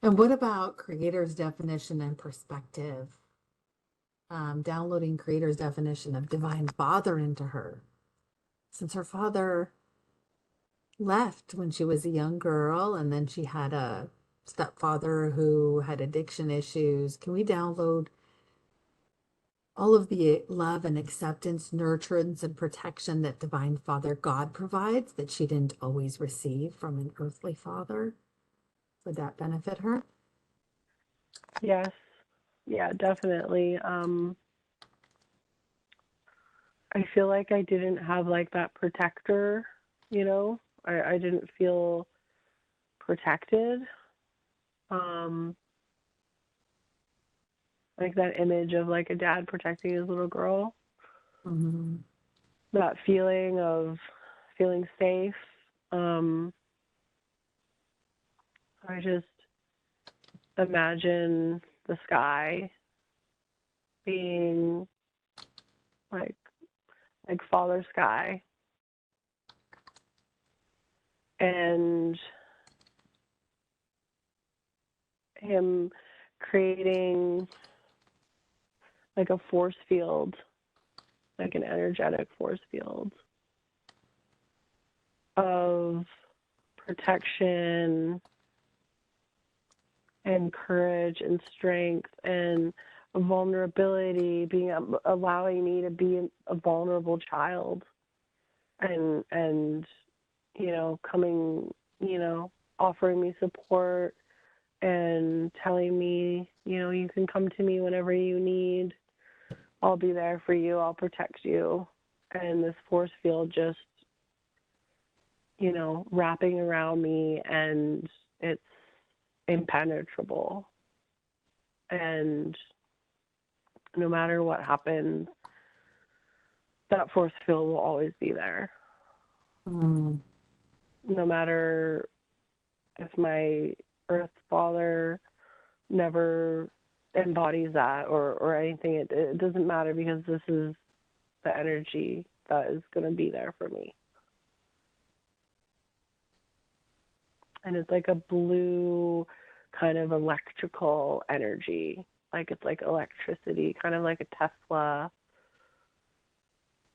Speaker 1: And what about creator's definition and perspective? Downloading creator's definition of divine father into her. Since her father left when she was a young girl, and then she had a stepfather who had addiction issues, can we download all of the love and acceptance, nurturance, and protection that divine father God provides that she didn't always receive from an earthly father? Would that benefit her?
Speaker 2: Yes. Yeah, definitely. I feel like I didn't have like that protector, you know? I didn't feel protected. Um, like that image of like a dad protecting his little girl.
Speaker 1: Mm-hmm.
Speaker 2: That feeling of feeling safe. I just imagine the sky being like father sky, and him creating like a force field, like an energetic force field of protection and courage and strength and vulnerability, being allowing me to be a vulnerable child, and you know, coming, you know, offering me support and telling me, you know, you can come to me whenever you need. I'll be there for you. I'll protect you. And this force field just, you know, wrapping around me, and it's impenetrable. And no matter what happens, that force field will always be there.
Speaker 1: Mm.
Speaker 2: No matter if my earth father never embodies that or anything, it doesn't matter, because this is the energy that is going to be there for me. And it's like a blue kind of electrical energy. Like it's like electricity, kind of like a Tesla,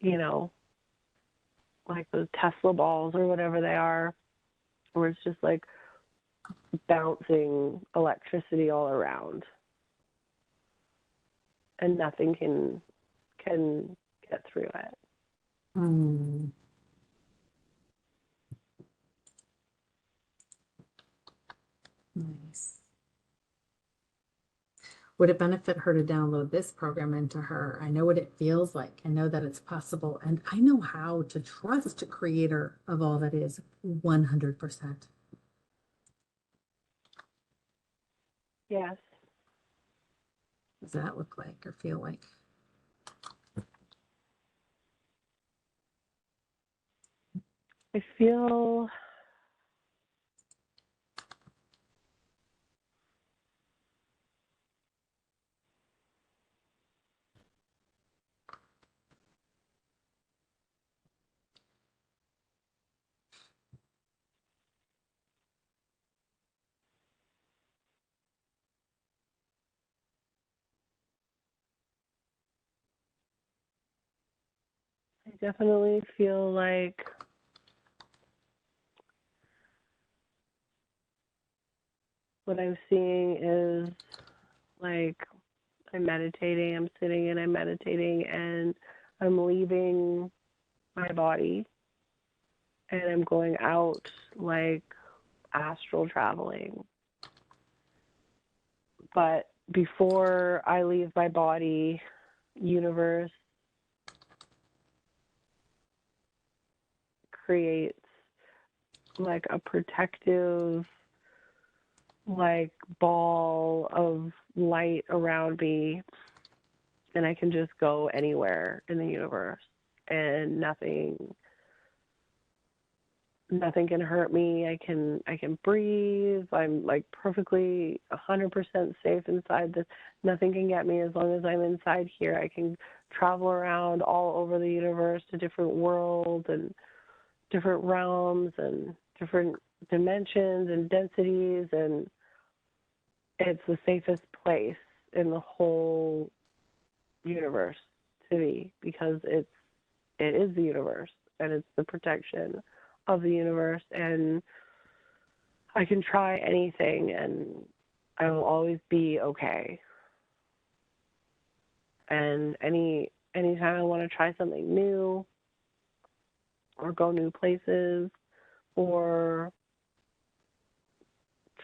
Speaker 2: you know, like those Tesla balls or whatever they are, where it's just like bouncing electricity all around. And nothing can get through it.
Speaker 1: Mm. Nice. Would it benefit her to download this program into her? I know what it feels like. I know that it's possible. And I know how to trust a creator of all that is 100%.
Speaker 2: Yes.
Speaker 1: What does that look like or feel like?
Speaker 2: I feel I definitely feel like what I'm seeing is like I'm meditating, I'm sitting and I'm meditating, and I'm leaving my body and I'm going out like astral traveling. But before I leave my body, universe creates like a protective like ball of light around me, and I can just go anywhere in the universe and nothing can hurt me. I can breathe. I'm like perfectly 100% safe inside this. Nothing can get me as long as I'm inside here. I can travel around all over the universe to different worlds and different realms and different dimensions and densities, and it's the safest place in the whole universe to be, because it is the universe, and it's the protection of the universe, and I can try anything and I will always be okay. And anytime I want to try something new or go new places or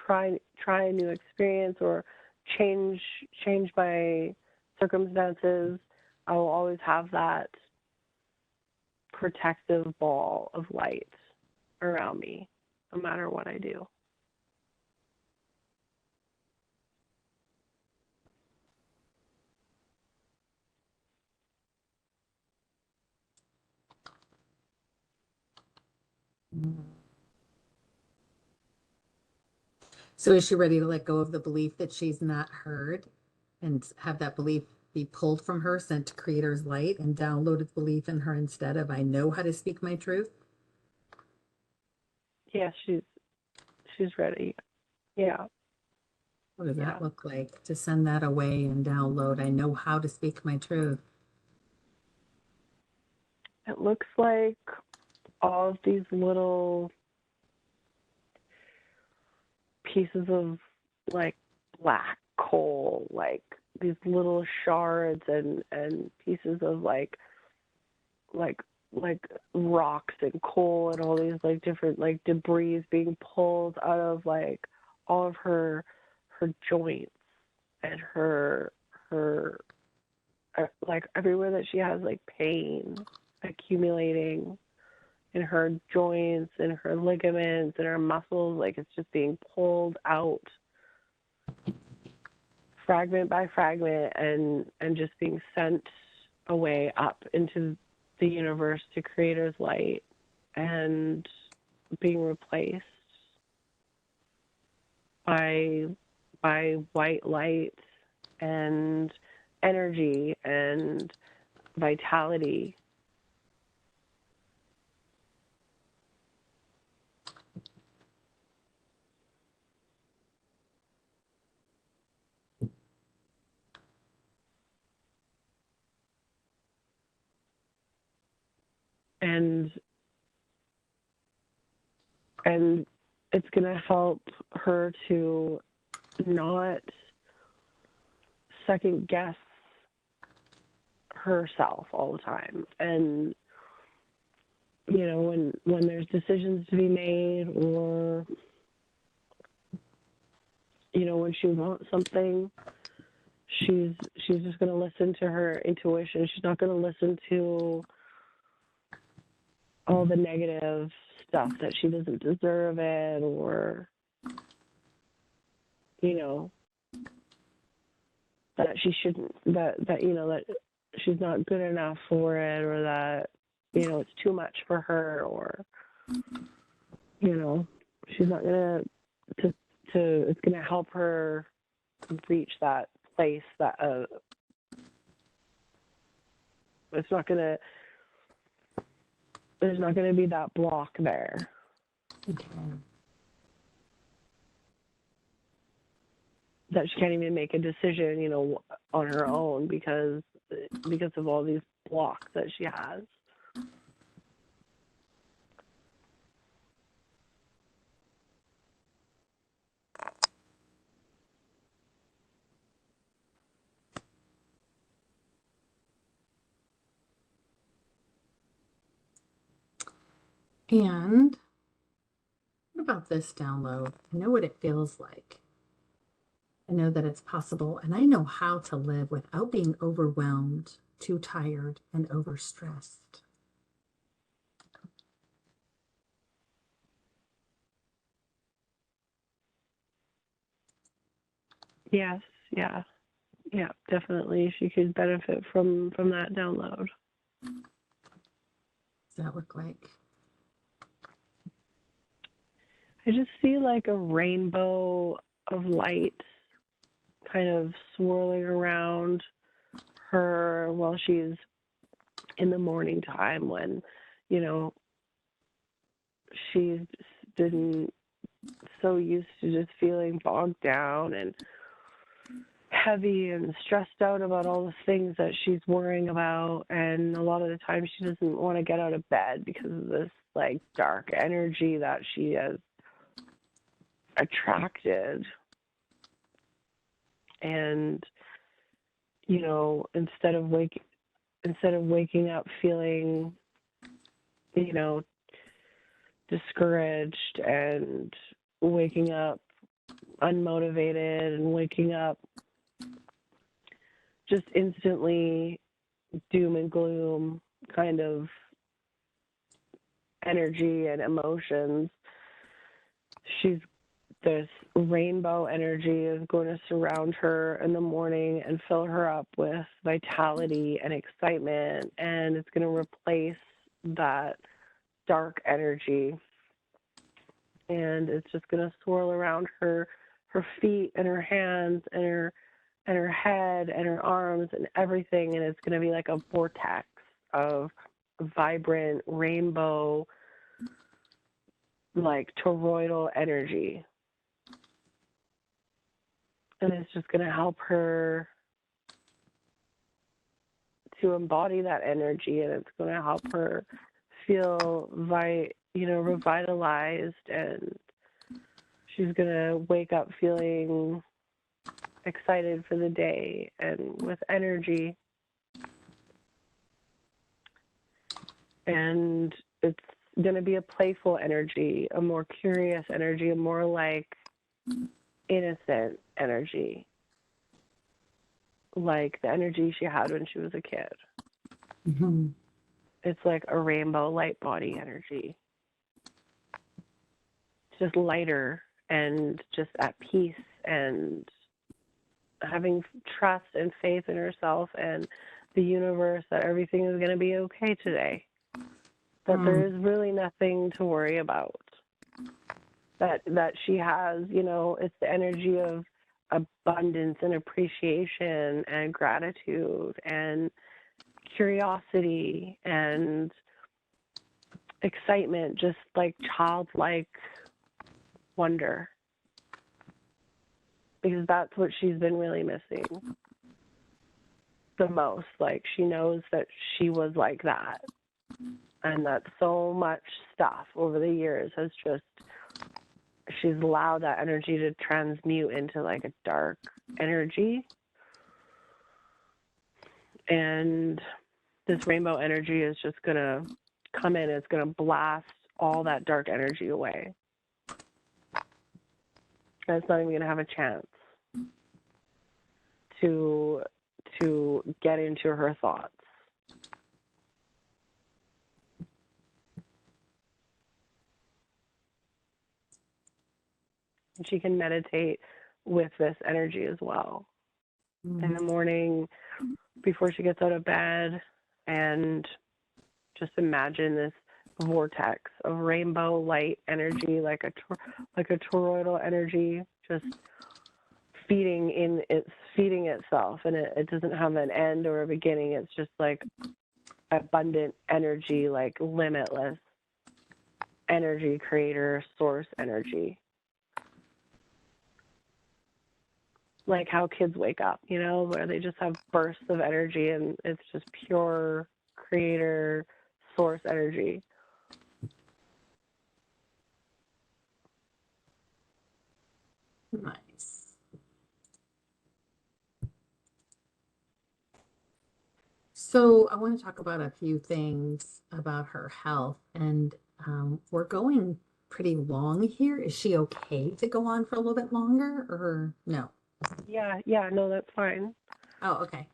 Speaker 2: try a new experience or change my circumstances, I will always have that protective ball of light around me, no matter what I do.
Speaker 1: So is she ready to let go of the belief that she's not heard and have that belief be pulled from her, sent to Creator's light, and downloaded belief in her instead of I know how to speak my truth?
Speaker 2: Yes, she's ready. Yeah.
Speaker 1: What does that look like to send that away and download I know how to speak my truth?
Speaker 2: It looks like all of these little pieces of like black coal, like these little shards and pieces of like rocks and coal and all these like different like debris being pulled out of like all of her joints and her like everywhere that she has like pain accumulating in her joints and her ligaments and her muscles, like it's just being pulled out fragment by fragment and just being sent away up into the universe to Creator's light and being replaced by white light and energy and vitality. And it's going to help her to not second guess herself all the time. And you know, when there's decisions to be made, or you know, when she wants something, she's just going to listen to her intuition. She's not going to listen to all the negative stuff that she doesn't deserve it, or you know, that she shouldn't, that you know, that she's not good enough for it, or that you know it's too much for her, or you know, she's not gonna to it's gonna help her reach that place that it's not gonna there's not gonna be that block there.
Speaker 1: Okay.
Speaker 2: That she can't even make a decision, you know, on her own because of all these blocks that she has.
Speaker 1: And what about this download? I know what it feels like. I know that it's possible, and I know how to live without being overwhelmed, too tired, and overstressed.
Speaker 2: Yes, yeah, definitely. She could benefit from that download.
Speaker 1: What does that look like?
Speaker 2: I just see like a rainbow of light kind of swirling around her while she's in the morning time, when, you know, she's been so used to just feeling bogged down and heavy and stressed out about all the things that she's worrying about, and a lot of the time she doesn't want to get out of bed because of this like dark energy that she has attracted. And you know, instead of waking up feeling, you know, discouraged and waking up unmotivated and waking up just instantly doom and gloom kind of energy and emotions, this rainbow energy is going to surround her in the morning and fill her up with vitality and excitement, and it's going to replace that dark energy, and it's just going to swirl around her feet and her hands and her head and her arms and everything, and it's going to be like a vortex of vibrant rainbow, like toroidal energy. And it's just going to help her to embody that energy, and it's going to help her feel revitalized, and she's going to wake up feeling excited for the day and with energy. And it's going to be a playful energy, a more curious energy, a more like innocent energy, like the energy she had when she was a kid.
Speaker 1: Mm-hmm.
Speaker 2: It's like a rainbow light body energy. It's just lighter and just at peace and having trust and faith in herself and the universe that everything is going to be okay today. That there is really nothing to worry about. That she has, you know, it's the energy of abundance and appreciation and gratitude and curiosity and excitement, just like childlike wonder. Because that's what she's been really missing the most. Like, she knows that she was like that, and that so much stuff over the years has just, she's allowed that energy to transmute into like a dark energy. And this rainbow energy is just going to come in. It's going to blast all that dark energy away. And it's not even going to have a chance to get into her thoughts. And she can meditate with this energy as well. In the morning, before she gets out of bed, and just imagine this vortex of rainbow light energy, like a toroidal energy, just feeding itself, and it doesn't have an end or a beginning. It's just like abundant energy, like limitless energy, creator, source energy. Like how kids wake up, you know, where they just have bursts of energy, and it's just pure creator, source energy.
Speaker 1: Nice. So I want to talk about a few things about her health, and we're going pretty long here. Is she okay to go on for a little bit longer, or no?
Speaker 2: Yeah, no, that's fine.
Speaker 1: Oh, okay.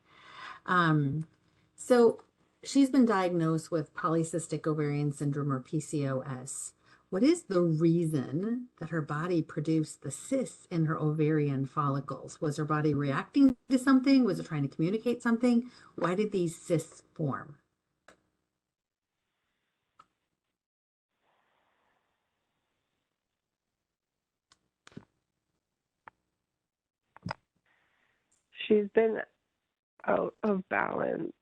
Speaker 1: So she's been diagnosed with polycystic ovarian syndrome, or PCOS. What is the reason that her body produced the cysts in her ovarian follicles? Was her body reacting to something? Was it trying to communicate something? Why did these cysts form?
Speaker 2: She's been out of balance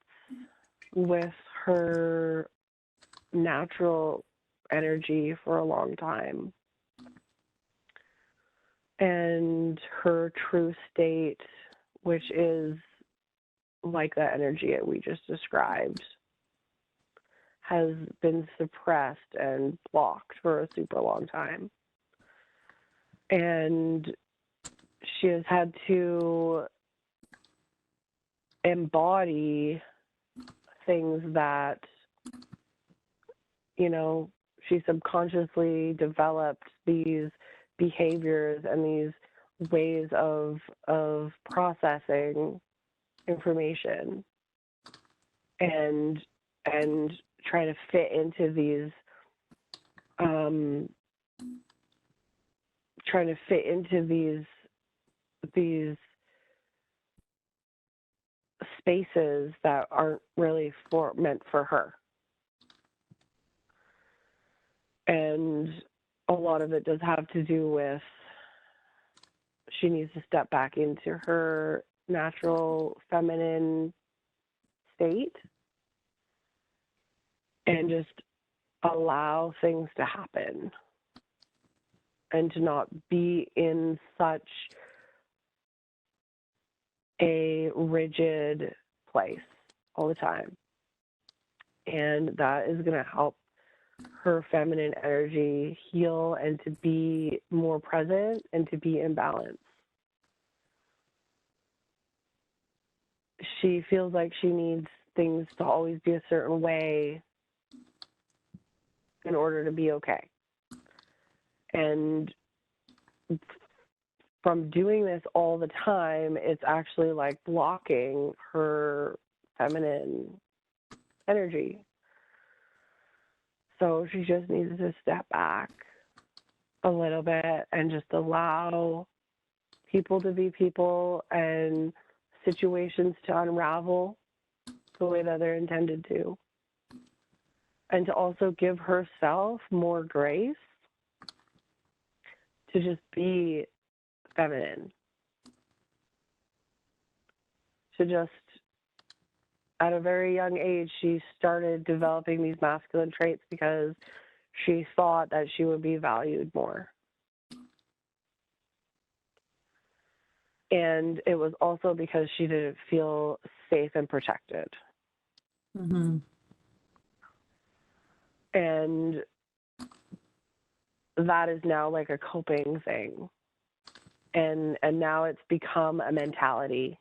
Speaker 2: with her natural energy for a long time. And her true state which is like that energy that we just described, has been suppressed and blocked for a super long time. And she has had to embody things that, you know, she subconsciously developed these behaviors and these ways of processing information and try to fit into these these spaces that aren't really meant for her. And a lot of it does have to do with she needs to step back into her natural feminine state and just allow things to happen and to not be in such a rigid place all the time. And that is going to help her feminine energy heal and to be more present and to be in balance. She feels like she needs things to always be a certain way in order to be okay. And from doing this all the time, it's actually like blocking her feminine energy. So she just needs to step back a little bit and just allow people to be people and situations to unravel the way that they're intended to. And to also give herself more grace to just be feminine. To just, at a very young age, she started developing these masculine traits because she thought that she would be valued more. And it was also because she didn't feel safe and protected.
Speaker 1: Mm-hmm.
Speaker 2: And that is now like a coping thing. And now it's become a mentality.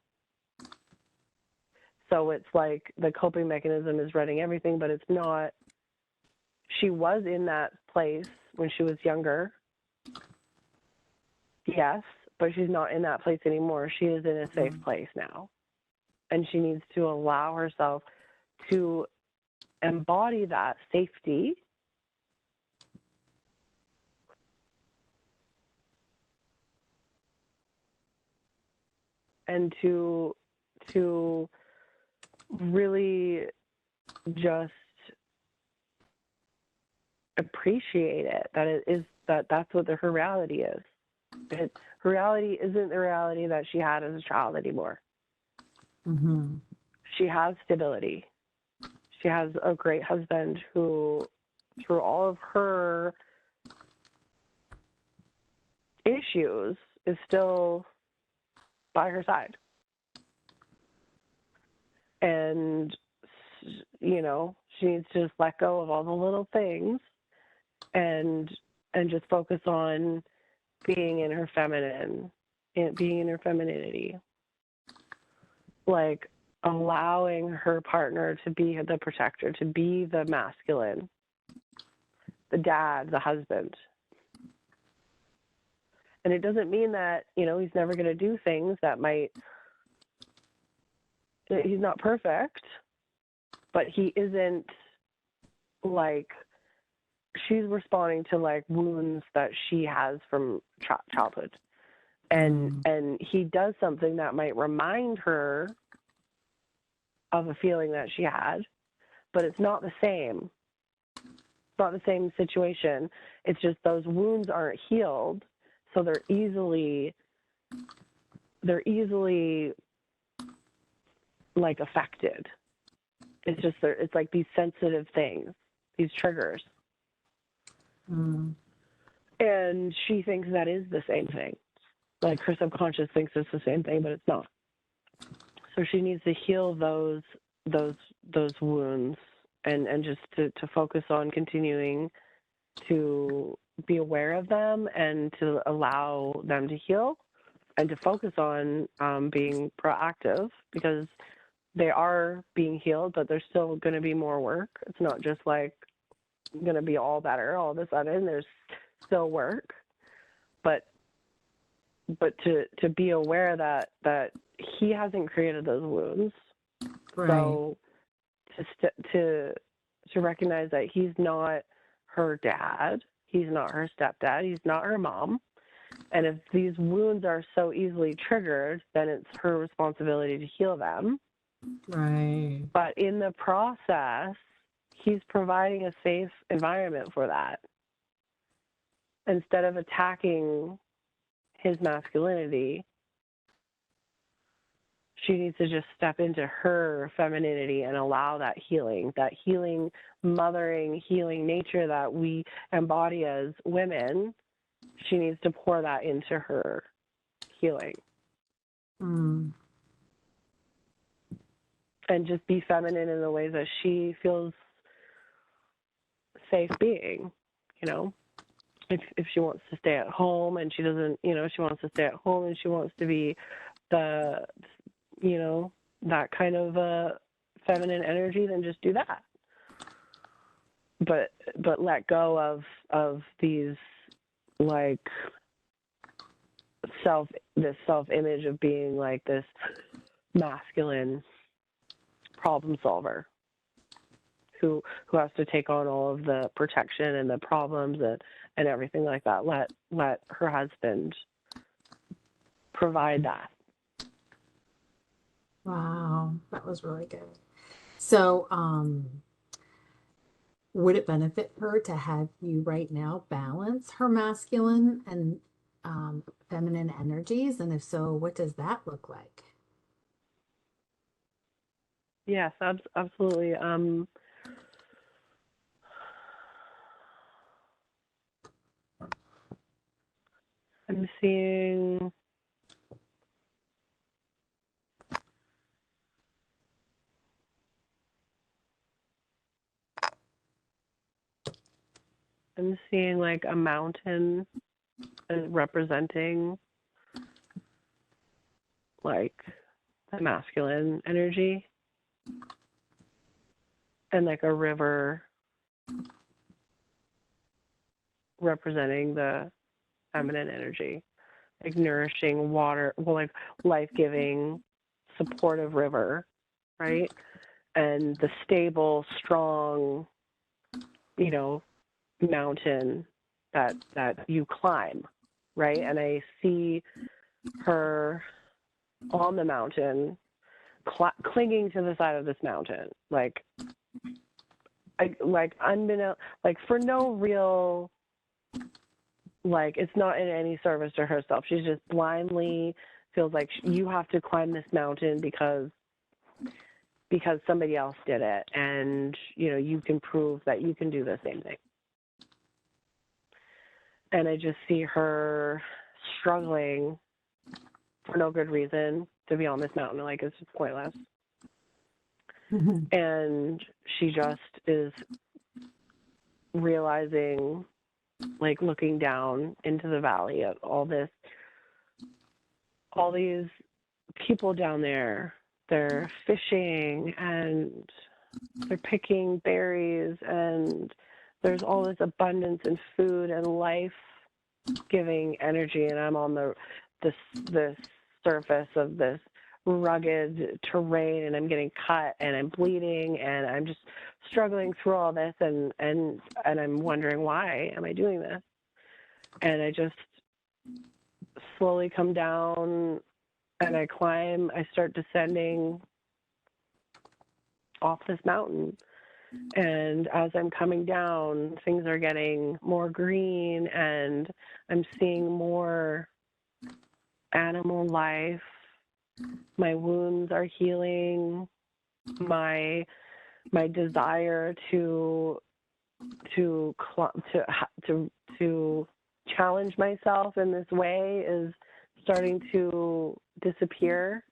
Speaker 2: So it's like the coping mechanism is running everything, but it's not. She was in that place when she was younger. Yes, but she's not in that place anymore. She is in a safe place now. And she needs to allow herself to embody that safety and to really just appreciate it, that it is that's what her reality is. Her reality isn't the reality that she had as a child anymore.
Speaker 1: Mm-hmm.
Speaker 2: She has stability. She has a great husband who, through all of her issues, is still by her side. And, you know, she needs to just let go of all the little things and just focus on being in her feminine, being in her femininity. Like allowing her partner to be the protector, to be the masculine, the dad, the husband. And it doesn't mean that, you know, he's never going to do things that he's not perfect, but he isn't like, she's responding to like wounds that she has from childhood. And he does something that might remind her of a feeling that she had, but it's not the same. It's not the same situation. It's just those wounds aren't healed, so they're easily like affected. It's like these sensitive things, these triggers. And she thinks that is the same thing. Like her subconscious thinks it's the same thing, but it's not. So she needs to heal those wounds, and just to focus on continuing to be aware of them and to allow them to heal, and to focus on being proactive, because they are being healed, but there's still going to be more work. It's not just like going to be all better all of a sudden. There's still work, but to be aware that he hasn't created those wounds.
Speaker 1: Right.
Speaker 2: So to recognize that he's not her dad, he's not her stepdad, he's not her mom. And if these wounds are so easily triggered, then it's her responsibility to heal them.
Speaker 1: Right.
Speaker 2: But in the process, he's providing a safe environment for that. Instead of attacking his masculinity, she needs to just step into her femininity and allow that healing, mothering, healing nature that we embody as women. She needs to pour that into her healing.
Speaker 1: Mm.
Speaker 2: And just be feminine in the ways that she feels safe being, you know. If she wants to stay at home and she doesn't, you know, she wants to stay at home and she wants to be the, you know, that kind of feminine energy, then just do that. But let go of these, like, this self-image of being like this masculine problem solver who has to take on all of the protection and the problems and everything like that. Let her husband provide that.
Speaker 1: Wow, that was really good. So, would it benefit her to have you right now balance her masculine and feminine energies? And if so, what does that look like?
Speaker 2: Yes, absolutely. I'm seeing like a mountain representing like the masculine energy, and like a river representing the feminine energy, like nourishing water, well, like life-giving, supportive river, right? And the stable, strong, you know, mountain that you climb, right? And I see her on the mountain, clinging to the side of this mountain, like unbeknownst, like for no real, like it's not in any service to herself. She's just blindly feels like you have to climb this mountain because somebody else did it, and you know you can prove that you can do the same thing. And I just see her struggling for no good reason to be on this mountain. Like, it's just pointless. Mm-hmm. And she just is realizing, like, looking down into the valley at all these people down there. They're fishing and they're picking berries, and there's all this abundance in food and life-giving energy, and I'm on this surface of this rugged terrain, and I'm getting cut, and I'm bleeding, and I'm just struggling through all this, and I'm wondering, why am I doing this? And I just slowly come down, and I climb. I start descending off this mountain. And as I'm coming down, things are getting more green, and I'm seeing more animal life. My wounds are healing. My desire to challenge myself in this way is starting to disappear.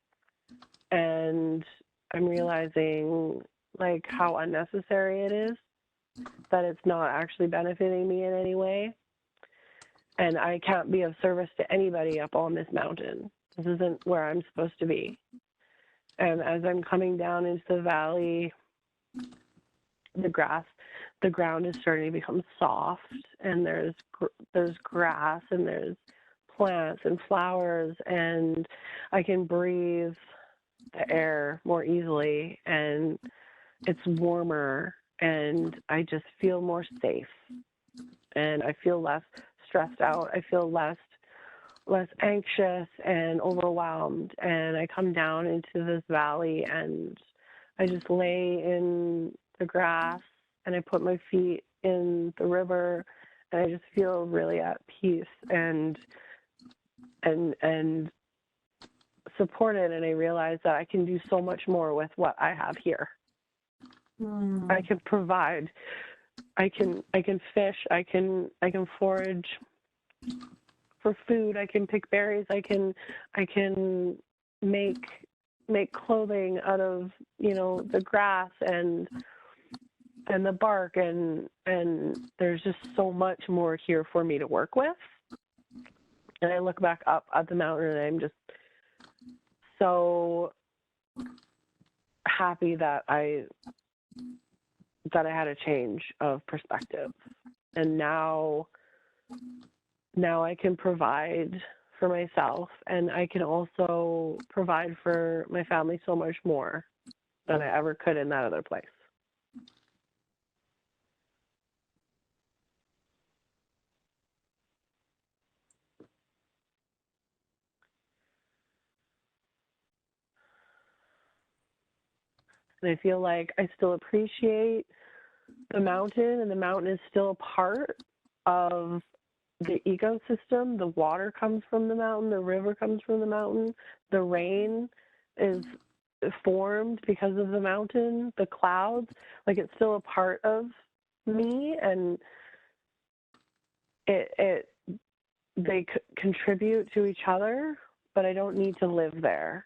Speaker 2: And I'm realizing like how unnecessary it is, that it's not actually benefiting me in any way. And I can't be of service to anybody up on this mountain. This isn't where I'm supposed to be. And as I'm coming down into the valley, the ground is starting to become soft, and there's grass, and there's plants and flowers, and I can breathe the air more easily, and it's warmer, and I just feel more safe, and I feel less stressed out. I feel less anxious and overwhelmed, and I come down into this valley, and I just lay in the grass, and I put my feet in the river, and I just feel really at peace and supported, and I realize that I can do so much more with what I have here. I can provide. I can fish. I can forage for food. I can pick berries. I can make clothing out of the grass and the bark, and there's just so much more here for me to work with. And I look back up at the mountain, and I'm just so happy that I had a change of perspective, and now I can provide for myself, and I can also provide for my family so much more than I ever could in that other place. And I feel like I still appreciate the mountain, and the mountain is still a part of the ecosystem. The water comes from the mountain, the river comes from the mountain, the rain is formed because of the mountain, the clouds, like it's still a part of me, and they contribute to each other, but I don't need to live there.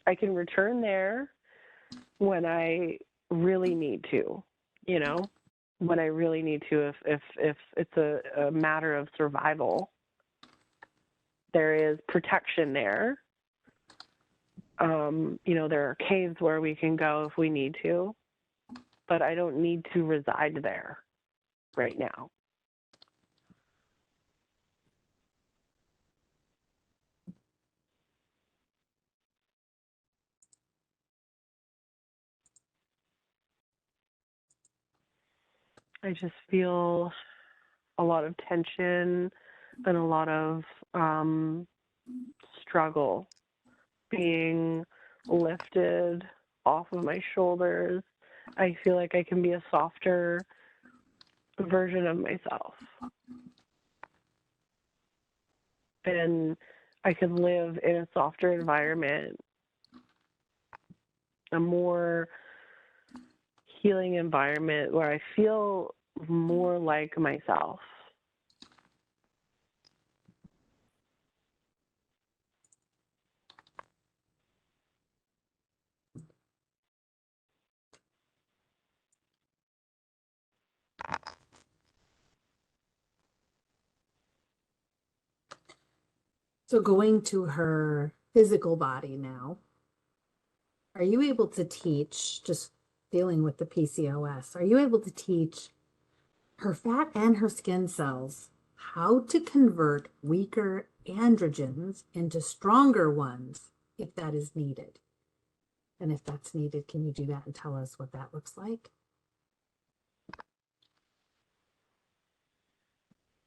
Speaker 2: I can return there when I really need to, when I really need to, if it's a matter of survival. There is protection there. There are caves where we can go if we need to, but I don't need to reside there right now. I just feel a lot of tension and a lot of struggle being lifted off of my shoulders. I feel like I can be a softer version of myself. And I could live in a softer environment, a more healing environment where I feel more like myself.
Speaker 1: So going to her physical body now, are you able to teach, just dealing with the PCOS, are you able to teach her fat and her skin cells how to convert weaker androgens into stronger ones if that is needed? And if that's needed, can you do that and tell us what that looks like?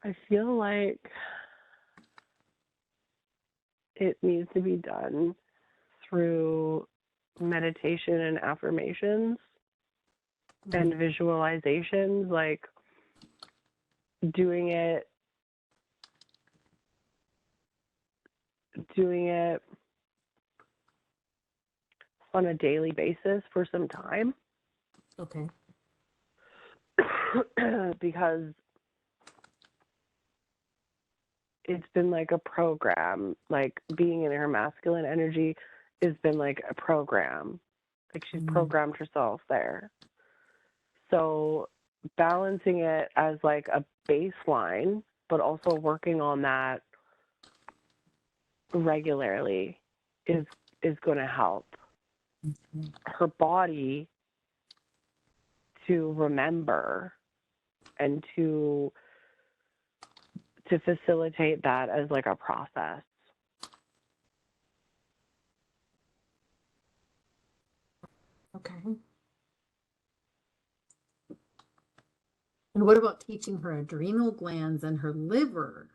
Speaker 2: I feel like it needs to be done through meditation and affirmations and visualizations, like doing it on a daily basis for some time.
Speaker 1: Okay.
Speaker 2: Because it's been like a program, like being in her masculine energy has been like a program. Like she's programmed herself there. So balancing it as like a baseline, but also working on that regularly is going to help her body to remember and to facilitate that as like a process.
Speaker 1: Okay. And what about teaching her adrenal glands and her liver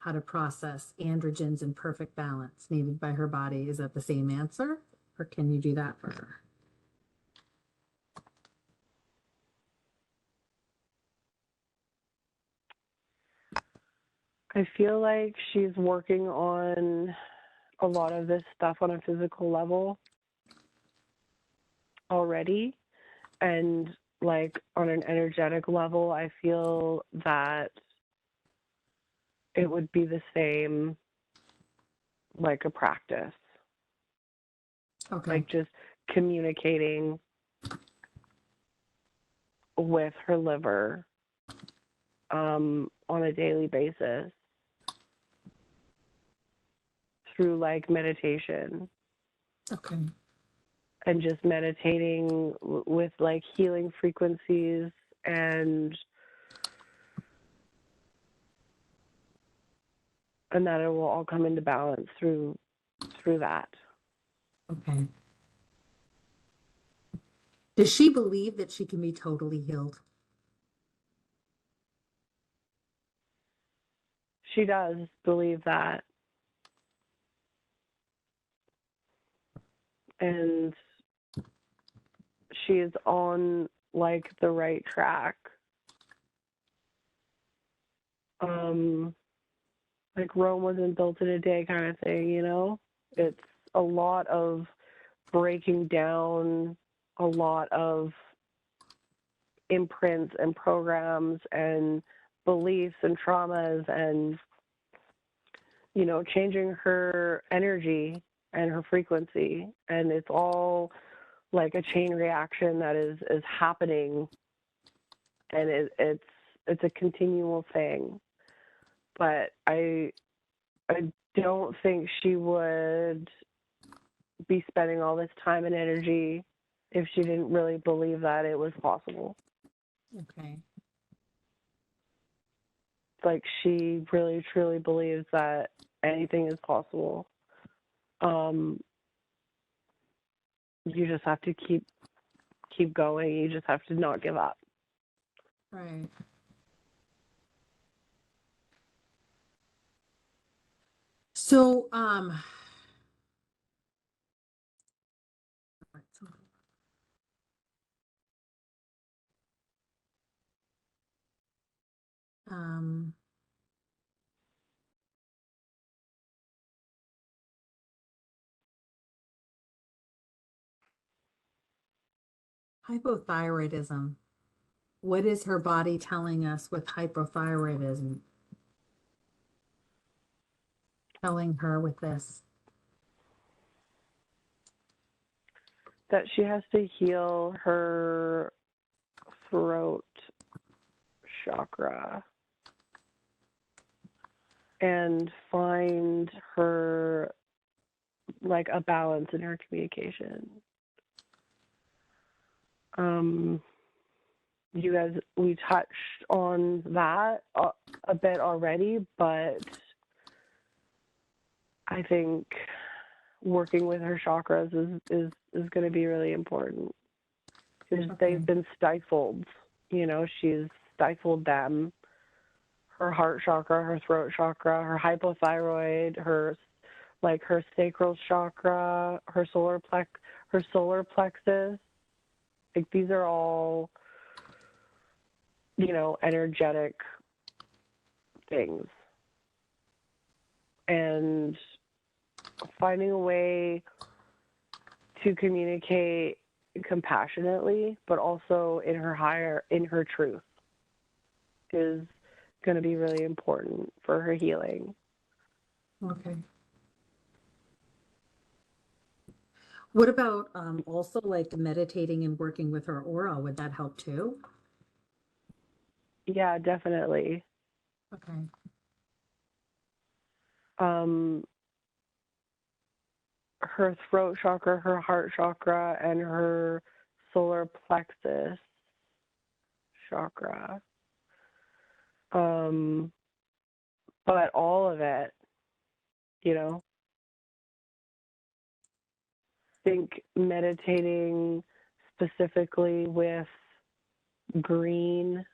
Speaker 1: how to process androgens in perfect balance needed by her body? Is that the same answer? Or can you do that for her?
Speaker 2: I feel like she's working on a lot of this stuff on a physical level already. And like on an energetic level, I feel that it would be the same, like a practice.
Speaker 1: Okay.
Speaker 2: Like just communicating with her liver on a daily basis through like meditation.
Speaker 1: Okay.
Speaker 2: And just meditating with like healing frequencies and that it will all come into balance through that.
Speaker 1: Okay. Does she believe that she can be totally healed?
Speaker 2: She does believe that. And she is on like the right track. Like Rome wasn't built in a day kind of thing, you know? It's a lot of breaking down a lot of imprints and programs and beliefs and traumas and, you know, changing her energy and her frequency. And it's all like a chain reaction that is happening, and it's a continual thing. But I don't think she would be spending all this time and energy if she didn't really believe that it was possible.
Speaker 1: Okay.
Speaker 2: Like she really truly believes that anything is possible. You just have to keep going. You just have to not give up.
Speaker 1: Right. So, um, hypothyroidism. What is her body telling us with hypothyroidism? Telling her with this?
Speaker 2: That she has to heal her throat chakra and find her like a balance in her communication. You guys, we touched on that a bit already, but I think working with her chakras is going to be really important because they've been stifled. You know, she's stifled them. Her heart chakra, her throat chakra, her hypothyroid, her sacral chakra, her solar plexus. Like these are all, you know, energetic things. And finding a way to communicate compassionately, but also in her truth is going to be really important for her healing.
Speaker 1: Okay. What about also like meditating and working with her aura? Would that help too?
Speaker 2: Yeah, definitely.
Speaker 1: Okay.
Speaker 2: Her throat chakra, her heart chakra, and her solar plexus chakra. But all of it, you know, think meditating specifically with green,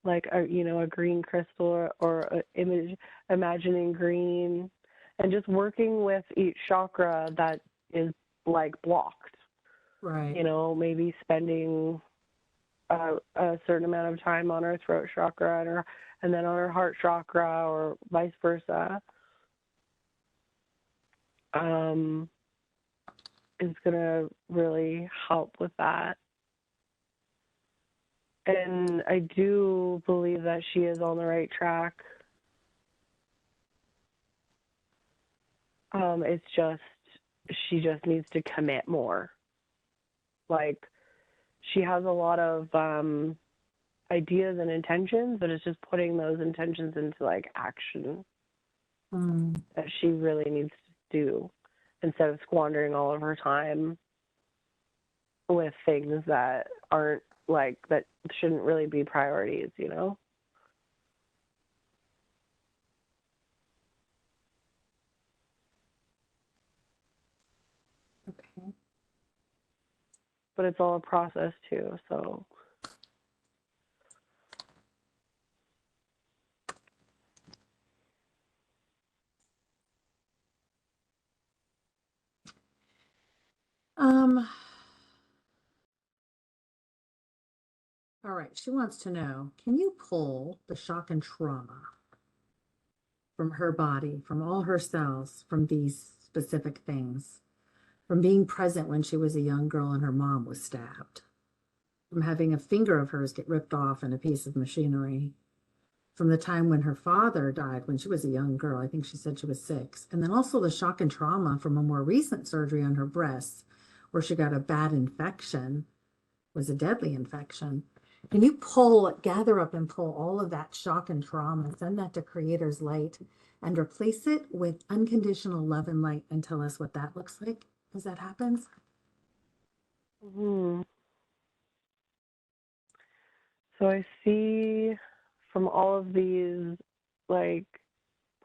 Speaker 2: like a green crystal or a image, imagining green, and just working with each chakra that is like blocked.
Speaker 1: Right.
Speaker 2: Maybe spending a certain amount of time on her throat chakra and then on her heart chakra, or vice versa, is going to really help with that. And I do believe that she is on the right track. It's just, she just needs to commit more. Like, she has a lot of ideas and intentions, but it's just putting those intentions into like action that she really needs to do, instead of squandering all of her time with things that aren't like, that shouldn't really be priorities,
Speaker 1: Okay.
Speaker 2: But it's all a process too, so.
Speaker 1: All right. She wants to know, can you pull the shock and trauma from her body, from all her cells, from these specific things, from being present when she was a young girl and her mom was stabbed, from having a finger of hers get ripped off in a piece of machinery, from the time when her father died when she was a young girl. I think she said she was 6. And then also the shock and trauma from a more recent surgery on her breasts where she got a bad infection, was a deadly infection. Can you gather up and pull all of that shock and trauma, send that to Creator's light, and replace it with unconditional love and light, and tell us what that looks like as that happens?
Speaker 2: Mm-hmm. So I see from all of these, like,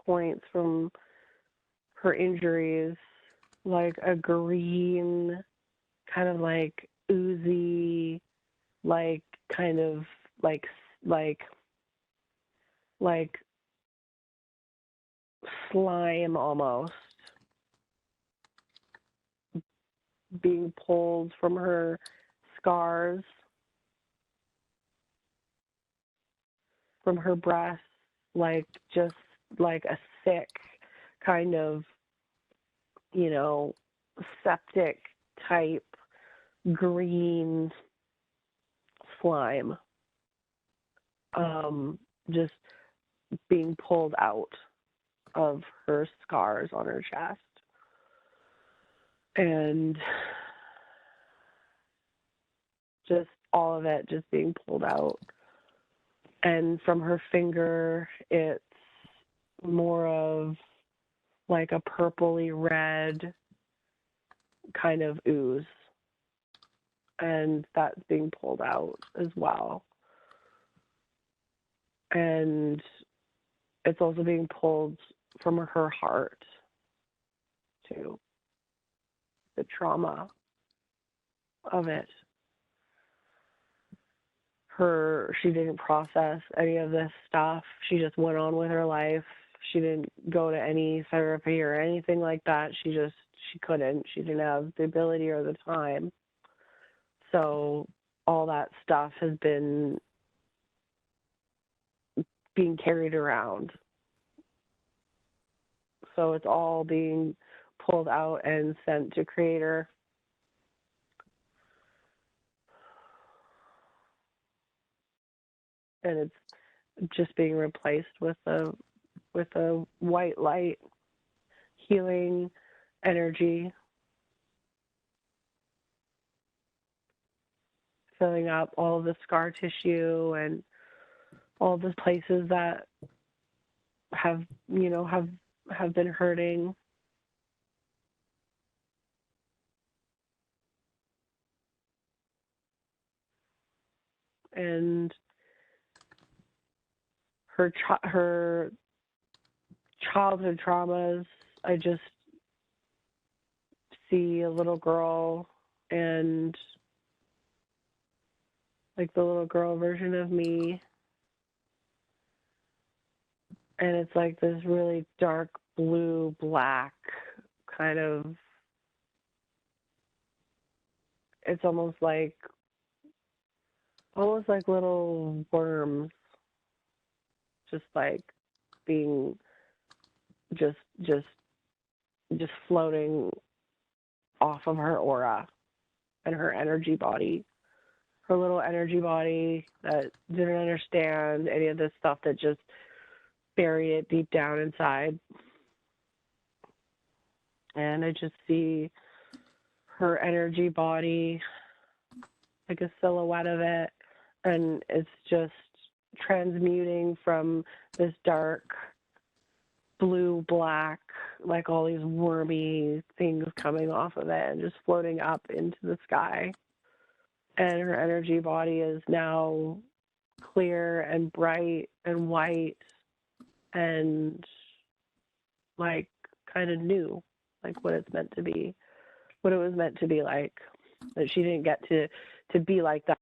Speaker 2: points from her injuries, like a green, kind of like oozy, like kind of like slime almost being pulled from her scars, from her breasts, like just like a sick kind of, septic type green slime, just being pulled out of her scars on her chest. And just all of it just being pulled out. And from her finger, it's more of like a purpley red kind of ooze. And that's being pulled out as well. And it's also being pulled from her heart too. The trauma of it. She didn't process any of this stuff. She just went on with her life. She didn't go to any therapy or anything like that. She couldn't. She didn't have the ability or the time. So all that stuff has been being carried around. So it's all being pulled out and sent to Creator. and it's just being replaced with a white light, healing energy, filling up all the scar tissue and all the places that have been hurting. And her childhood traumas, I just see a little girl and like the little girl version of me, and it's like this really dark blue black kind of, it's almost like little worms, just like being just floating off of her aura and her energy body, her little energy body that didn't understand any of this stuff, that just bury it deep down inside. And I just see her energy body, like a silhouette of it, and it's just transmuting from this dark blue black, like all these wormy things coming off of it and just floating up into the sky. And her energy body is now clear and bright and white and like kind of new, like what it's meant to be, what it was meant to be like. That she didn't get to be like that.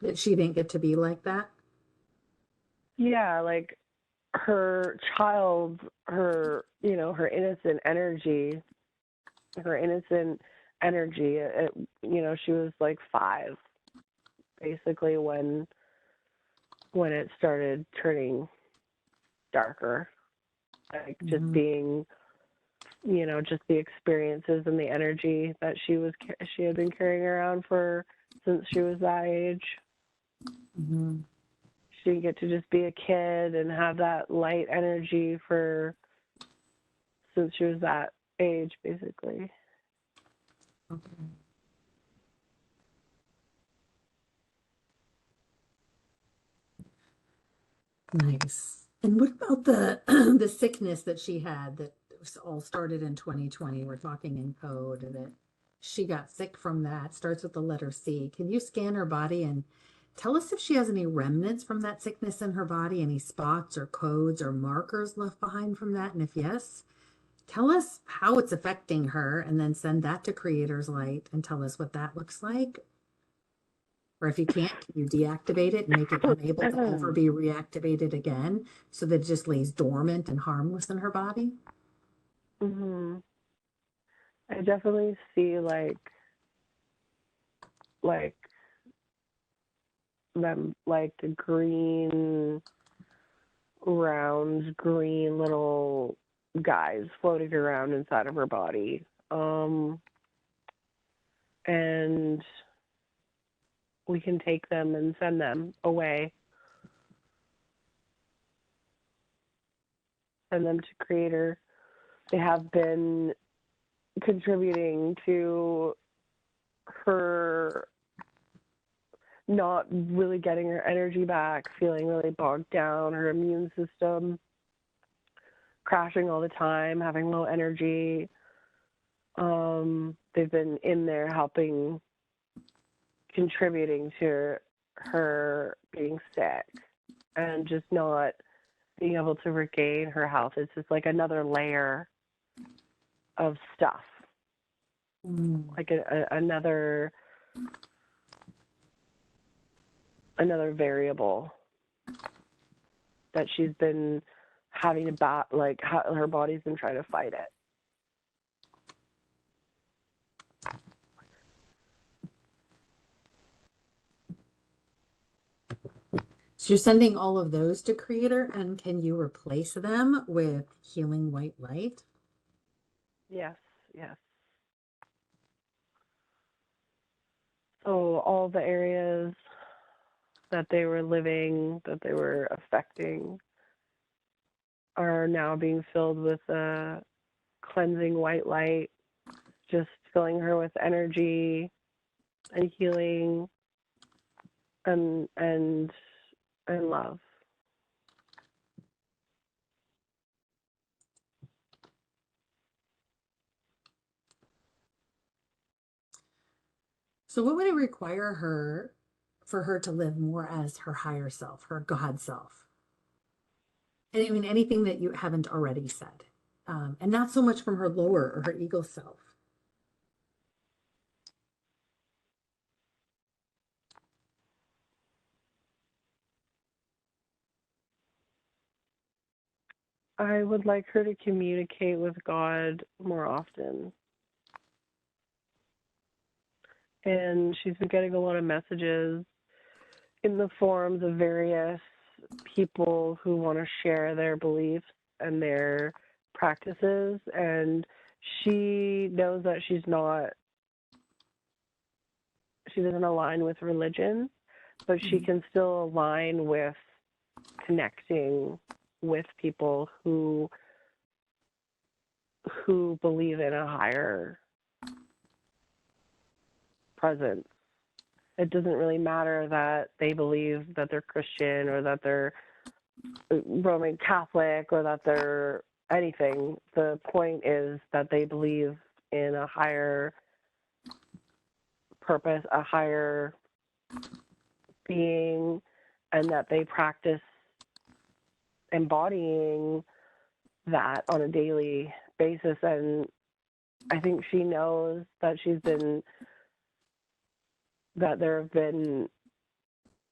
Speaker 1: That she didn't get to be like that?
Speaker 2: Yeah, like her child, her innocent energy, she was like 5 basically when it started turning darker, like just being, just the experiences and the energy that she had been carrying around since she was that age.
Speaker 1: Mm-hmm.
Speaker 2: She didn't get to just be a kid and have that light energy since she was that age, basically.
Speaker 1: Okay. Nice. And what about the the sickness that she had that was all started in 2020? We're talking in code that she got sick from that. Starts with the letter C. Can you scan her body and tell us if she has any remnants from that sickness in her body, any spots or codes or markers left behind from that? And if yes, tell us how it's affecting her and then send that to Creator's Light and tell us what that looks like. Or if you can't, can you deactivate it and make it unable to ever be reactivated again so that it just lays dormant and harmless in her body?
Speaker 2: Mm-hmm. I definitely see like them, like the green round green little guys floating around inside of her body, and we can take them and send them away, send them to Creator. They have been contributing to her not really getting her energy back, feeling really bogged down, her immune system crashing all the time, having low energy. They've been in there helping, contributing to her being sick and just not being able to regain her health. It's just like another layer of stuff, like another variable that she's been having to like her body's been trying to fight it.
Speaker 1: So you're sending all of those to Creator, and can you replace them with healing white light?
Speaker 2: Yes, Yes. So all the areas that they were living, that they were affecting, are now being filled with a cleansing white light, just filling her with energy and healing and love.
Speaker 1: So what would it require her for her to live more as her higher self, her God self? And I mean, anything that you haven't already said. And not so much from her lower or her ego self.
Speaker 2: I would like her to communicate with God more often. And she's been getting a lot of messages in the forums of various people who want to share their beliefs and their practices. And she knows that she doesn't align with religion, but she can still align with connecting with people who believe in a higher presence. It doesn't really matter that they believe that they're Christian or that they're Roman Catholic or that they're anything. The point is that they believe in a higher purpose, a higher being, and that they practice embodying that on a daily basis. And I think she knows that that there have been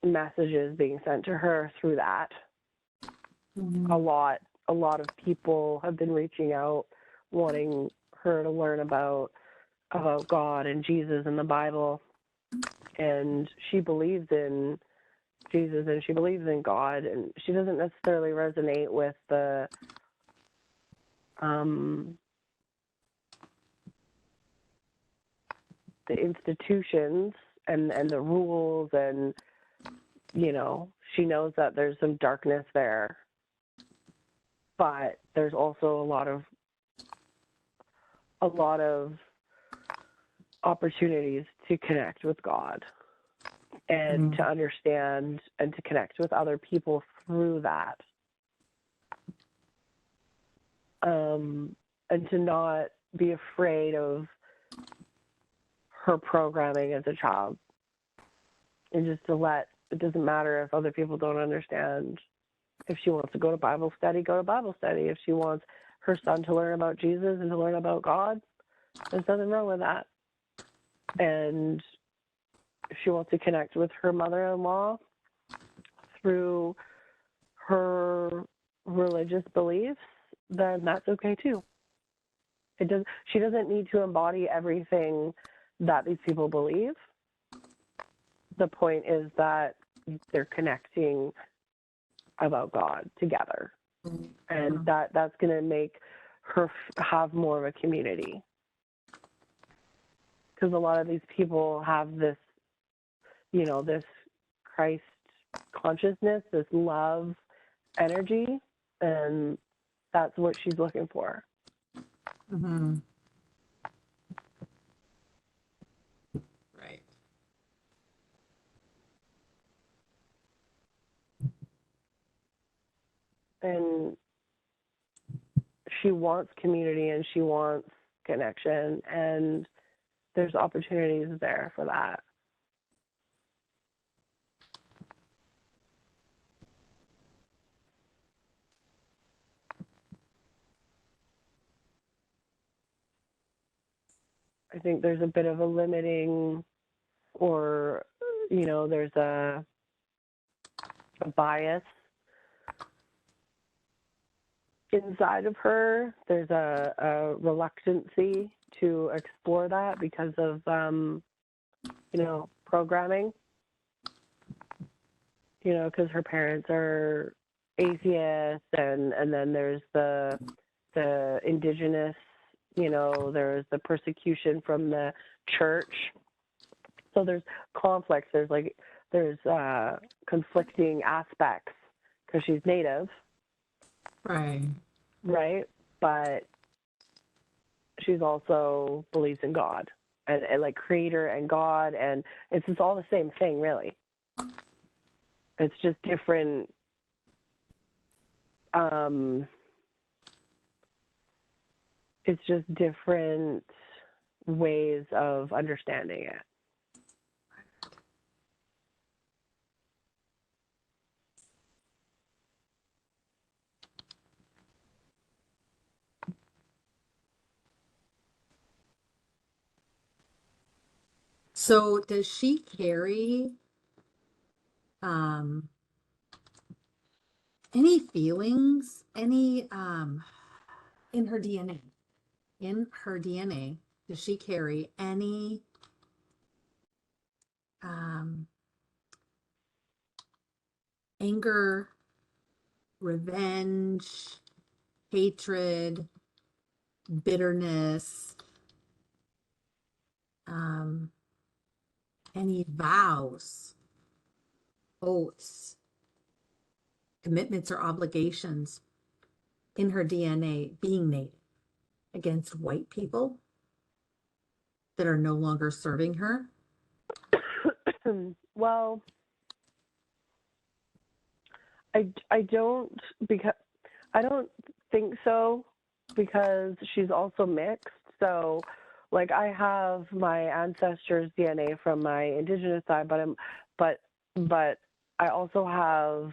Speaker 2: messages being sent to her through that.
Speaker 1: Mm-hmm.
Speaker 2: A lot of people have been reaching out, wanting her to learn about God and Jesus and the Bible. And she believes in Jesus and she believes in God, and she doesn't necessarily resonate with the institutions and the rules, and she knows that there's some darkness there, but there's also a lot of opportunities to connect with God and to understand and to connect with other people through that. And to not be afraid of her programming as a child, and just to it doesn't matter if other people don't understand. If she wants to go to Bible study, go to Bible study. If she wants her son to learn about Jesus and to learn about God, there's nothing wrong with that. And if she wants to connect with her mother-in-law through her religious beliefs, then that's okay too. She doesn't need to embody everything that these people believe. The point is that they're connecting about God together. And that's going to make her have more of a community. Because a lot of these people have this, this Christ consciousness, this love energy, and that's what she's looking for.
Speaker 1: Mm-hmm. Right.
Speaker 2: And she wants community and she wants connection, and there's opportunities there for that. I think there's a bit of a limiting, or there's a bias inside of her. There's a reluctancy to explore that because of programming, because her parents are atheists, and then there's the indigenous there's the persecution from the church. So there's conflicts. There's conflicting aspects because she's Native,
Speaker 1: Right.
Speaker 2: right? But she's also believes in God and like Creator and God, and it's just all the same thing, really. It's just different. It's just different ways of understanding it.
Speaker 1: So does she carry um any feelings, any in her DNA? In her DNA, does she carry any um anger, revenge, hatred, bitterness, um any vows, oaths, commitments or obligations in her DNA being Native against white people that are no longer serving her?
Speaker 2: Well, I don't because I don't think so because she's also mixed. So, like I have my ancestors' DNA from my indigenous side, but I also have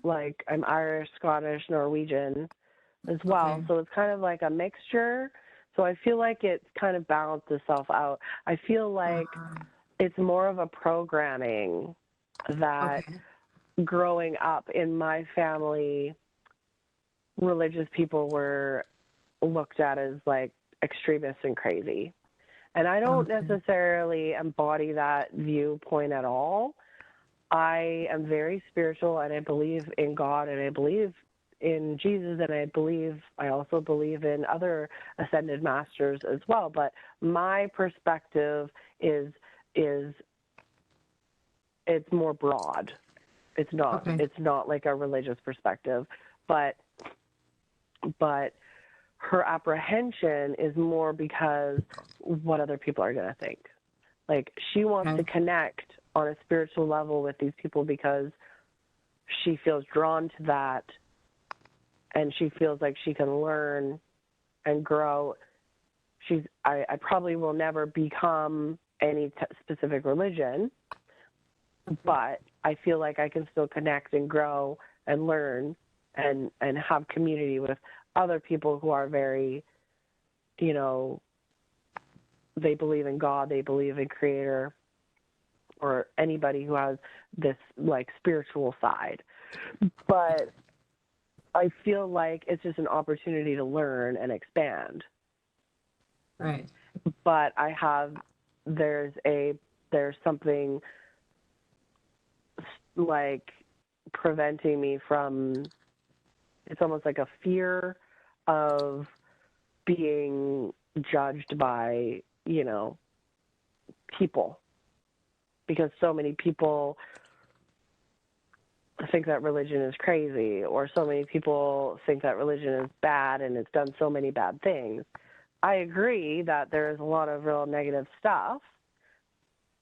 Speaker 2: like I'm Irish, Scottish, Norwegian as well.
Speaker 1: Okay.
Speaker 2: So it's kind of like a mixture. So I feel like it's kind of balanced itself out. I feel like it's more of a programming that
Speaker 1: Okay.
Speaker 2: growing up in my family, religious people were looked at as like extremists and crazy. And I don't
Speaker 1: Okay.
Speaker 2: necessarily embody that viewpoint at all. I am very spiritual and I believe in God and I believe in Jesus and I also believe in other ascended masters as well. But my perspective is it's more broad. It's not like a religious perspective, but her apprehension is more because what other people are going to think. Like she wants to connect on a spiritual level with these people because she feels drawn to that and she feels like she can learn and grow. I probably will never become any specific religion, but I feel like I can still connect and grow and learn and have community with other people who are very, they believe in God, they believe in Creator, or anybody who has this like spiritual side. But I feel like it's just an opportunity to learn and expand.
Speaker 1: Right.
Speaker 2: But there's something like preventing me from, it's almost like a fear of being judged by, people, because so many people think that religion is crazy, or so many people think that religion is bad and it's done so many bad things. I agree that there's a lot of real negative stuff,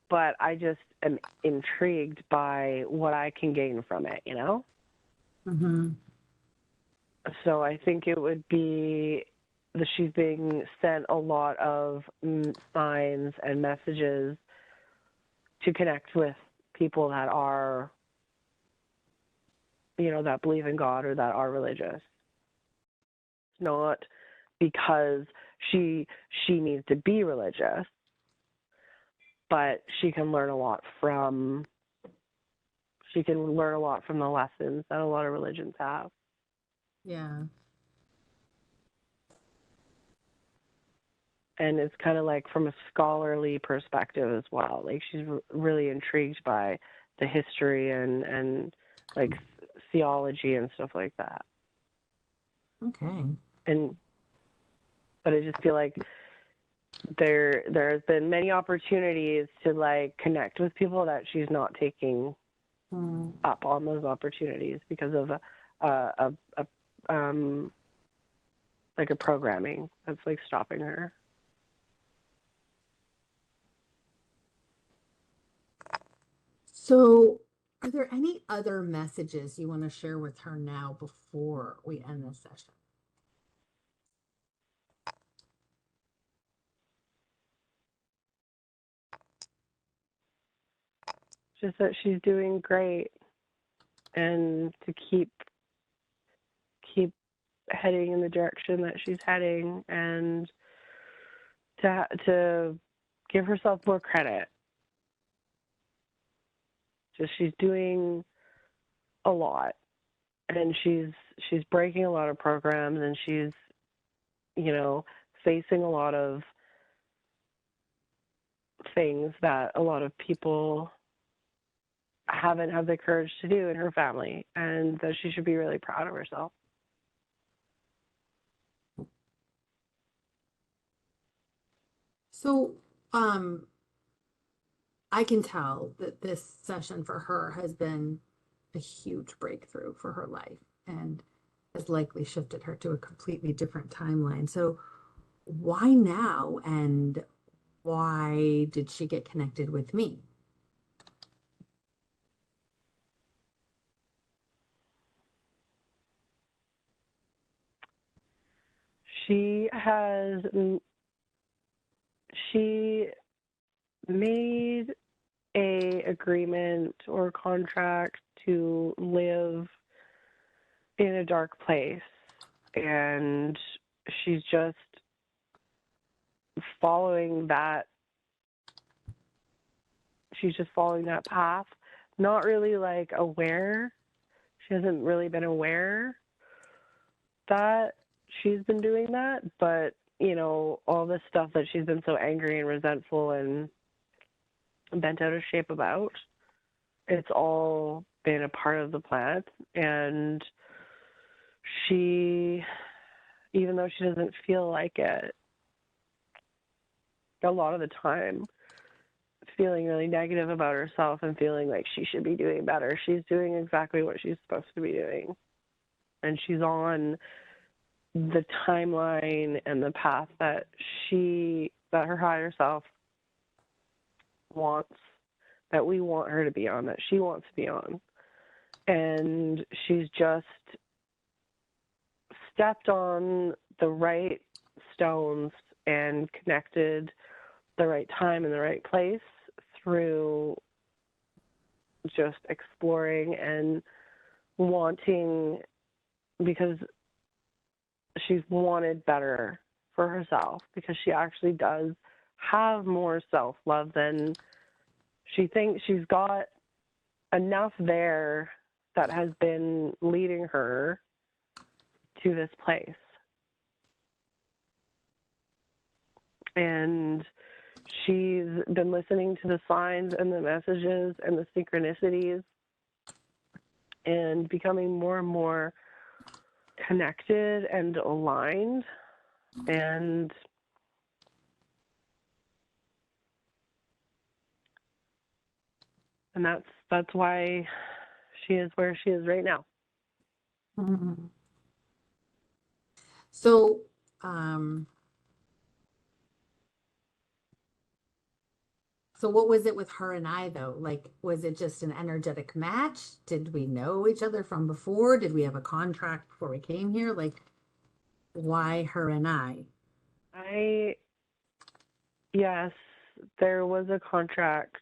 Speaker 2: but I just am intrigued by what I can gain from it,
Speaker 1: Mm-hmm.
Speaker 2: So I think it would be that she's being sent a lot of signs and messages to connect with people that are, that believe in God or that are religious. It's not because she needs to be religious, but she can learn a lot from the lessons that a lot of religions have.
Speaker 1: Yeah.
Speaker 2: And it's kind of like from a scholarly perspective as well. Like she's really intrigued by the history and like theology and stuff like that.
Speaker 1: Okay.
Speaker 2: And But I just feel like there's been many opportunities to like connect with people that she's not taking up on those opportunities because of like a programming that's like stopping her.
Speaker 1: So, are there any other messages you want to share with her now before we end this session?
Speaker 2: Just that she's doing great, and to keep heading in the direction that she's heading, and to give herself more credit. Just she's doing a lot, and she's breaking a lot of programs, and she's, you know, facing a lot of things that a lot of people haven't had the courage to do in her family, and that she should be really proud of herself.
Speaker 1: So, I can tell that this session for her has been a huge breakthrough for her life and has likely shifted her to a completely different timeline. So, why now? And why did she get connected with me?
Speaker 2: She made a agreement or contract to live in a dark place, and she's just following that path, not really like aware. She hasn't really been aware that she's been doing that, but you know, all this stuff that she's been so angry and resentful and bent out of shape about, it's all been a part of the plan. And she, even though she doesn't feel like it a lot of the time, feeling really negative about herself and feeling like she should be doing better, she's doing exactly what she's supposed to be doing. And she's on the timeline and the path that her higher self wants, that we want her to be on, that she wants to be on. And she's just stepped on the right stones and connected the right time and the right place through just exploring and wanting, because she's wanted better for herself, because she actually does have more self-love than she thinks. She's got enough there that has been leading her to this place. And she's been listening to the signs and the messages and the synchronicities and becoming more and more connected and aligned. And that's why she is where she is right now.
Speaker 1: Mm-hmm. So, so what was it with her and I though? Like, was it just an energetic match? Did we know each other from before? Did we have a contract before we came here? Like, why her and I?
Speaker 2: Yes, there was a contract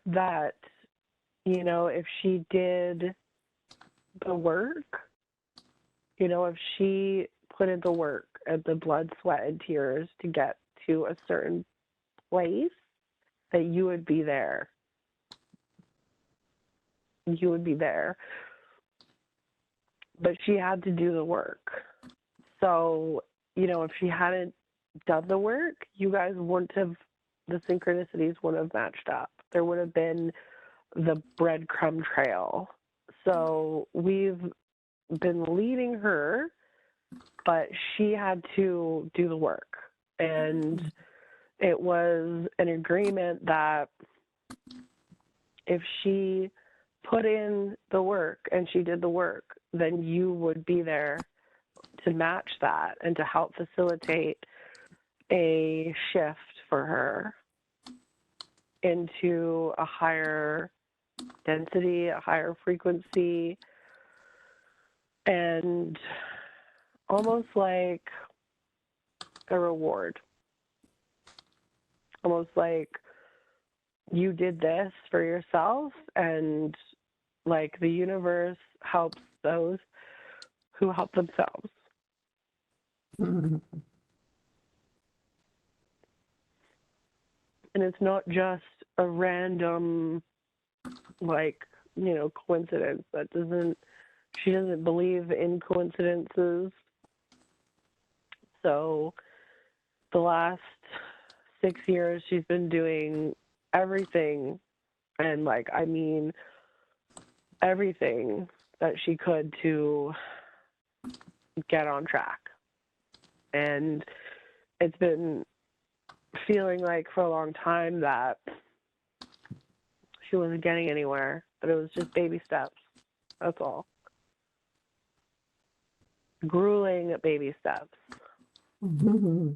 Speaker 2: that, you know, if she did the work, you know, if she put in the work and the blood, sweat, and tears to get to a certain place, that you would be there. You would be there. But she had to do the work. So, you know, if she hadn't done the work, you guys wouldn't have, the synchronicities wouldn't have matched up. There would have been the breadcrumb trail. So we've been leading her, but she had to do the work. And it was an agreement that if she put in the work and she did the work, then you would be there to match that and to help facilitate a shift for her into a higher density, a higher frequency, and almost like a reward. Almost like you did this for yourself, and like the universe helps those who help themselves.
Speaker 1: Mm-hmm.
Speaker 2: And it's not just a random, like, coincidence. She doesn't believe in coincidences. So the last 6 years, she's been doing everything, and I mean everything that she could to get on track. And it's been feeling like for a long time that she wasn't getting anywhere, but it was just baby steps. That's all. Grueling baby steps.
Speaker 1: Mm-hmm.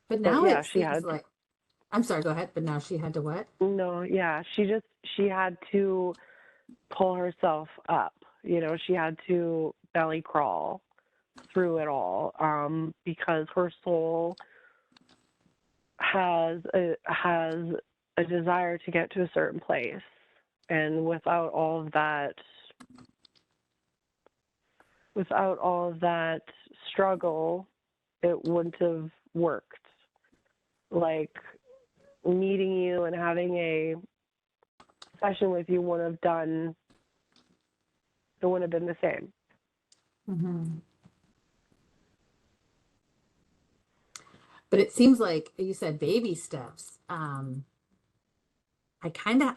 Speaker 1: But now it seems like, I'm sorry, go ahead. But now she had to what?
Speaker 2: No, yeah, she had to pull herself up. She had to belly crawl through it all, because her soul has a desire to get to a certain place, and without all of that struggle, it wouldn't have worked. Like, meeting you and having a session with you wouldn't have been the same.
Speaker 1: Mm-hmm. But it seems like you said baby steps. I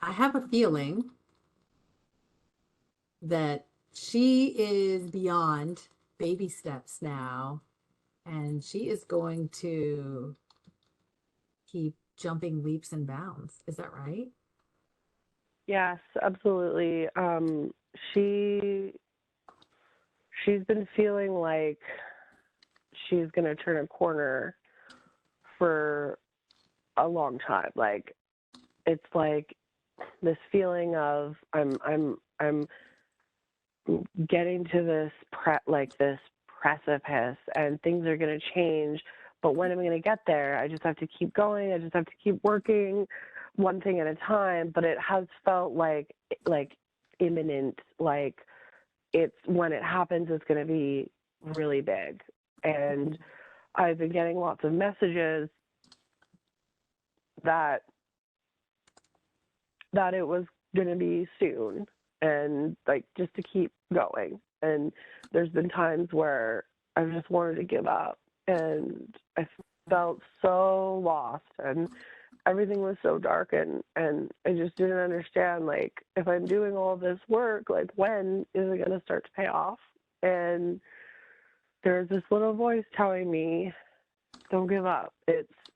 Speaker 1: have a feeling that she is beyond baby steps now, and she is going to keep jumping leaps and bounds. Is that right?
Speaker 2: Yes, absolutely. She's been feeling like she's going to turn a corner for a long time. Like, it's like this feeling of I'm getting to this precipice, and things are going to change, but when am I going to get there? I just have to keep going. I just have to keep working one thing at a time. But it has felt like imminent, like it's, when it happens, it's going to be really big. And I've been getting lots of messages that it was going to be soon, and just to keep going. And there's been times where I've just wanted to give up, and I felt so lost, and everything was so dark, and I just didn't understand, if I'm doing all this work, when is it going to start to pay off? And there's this little voice telling me, don't give up.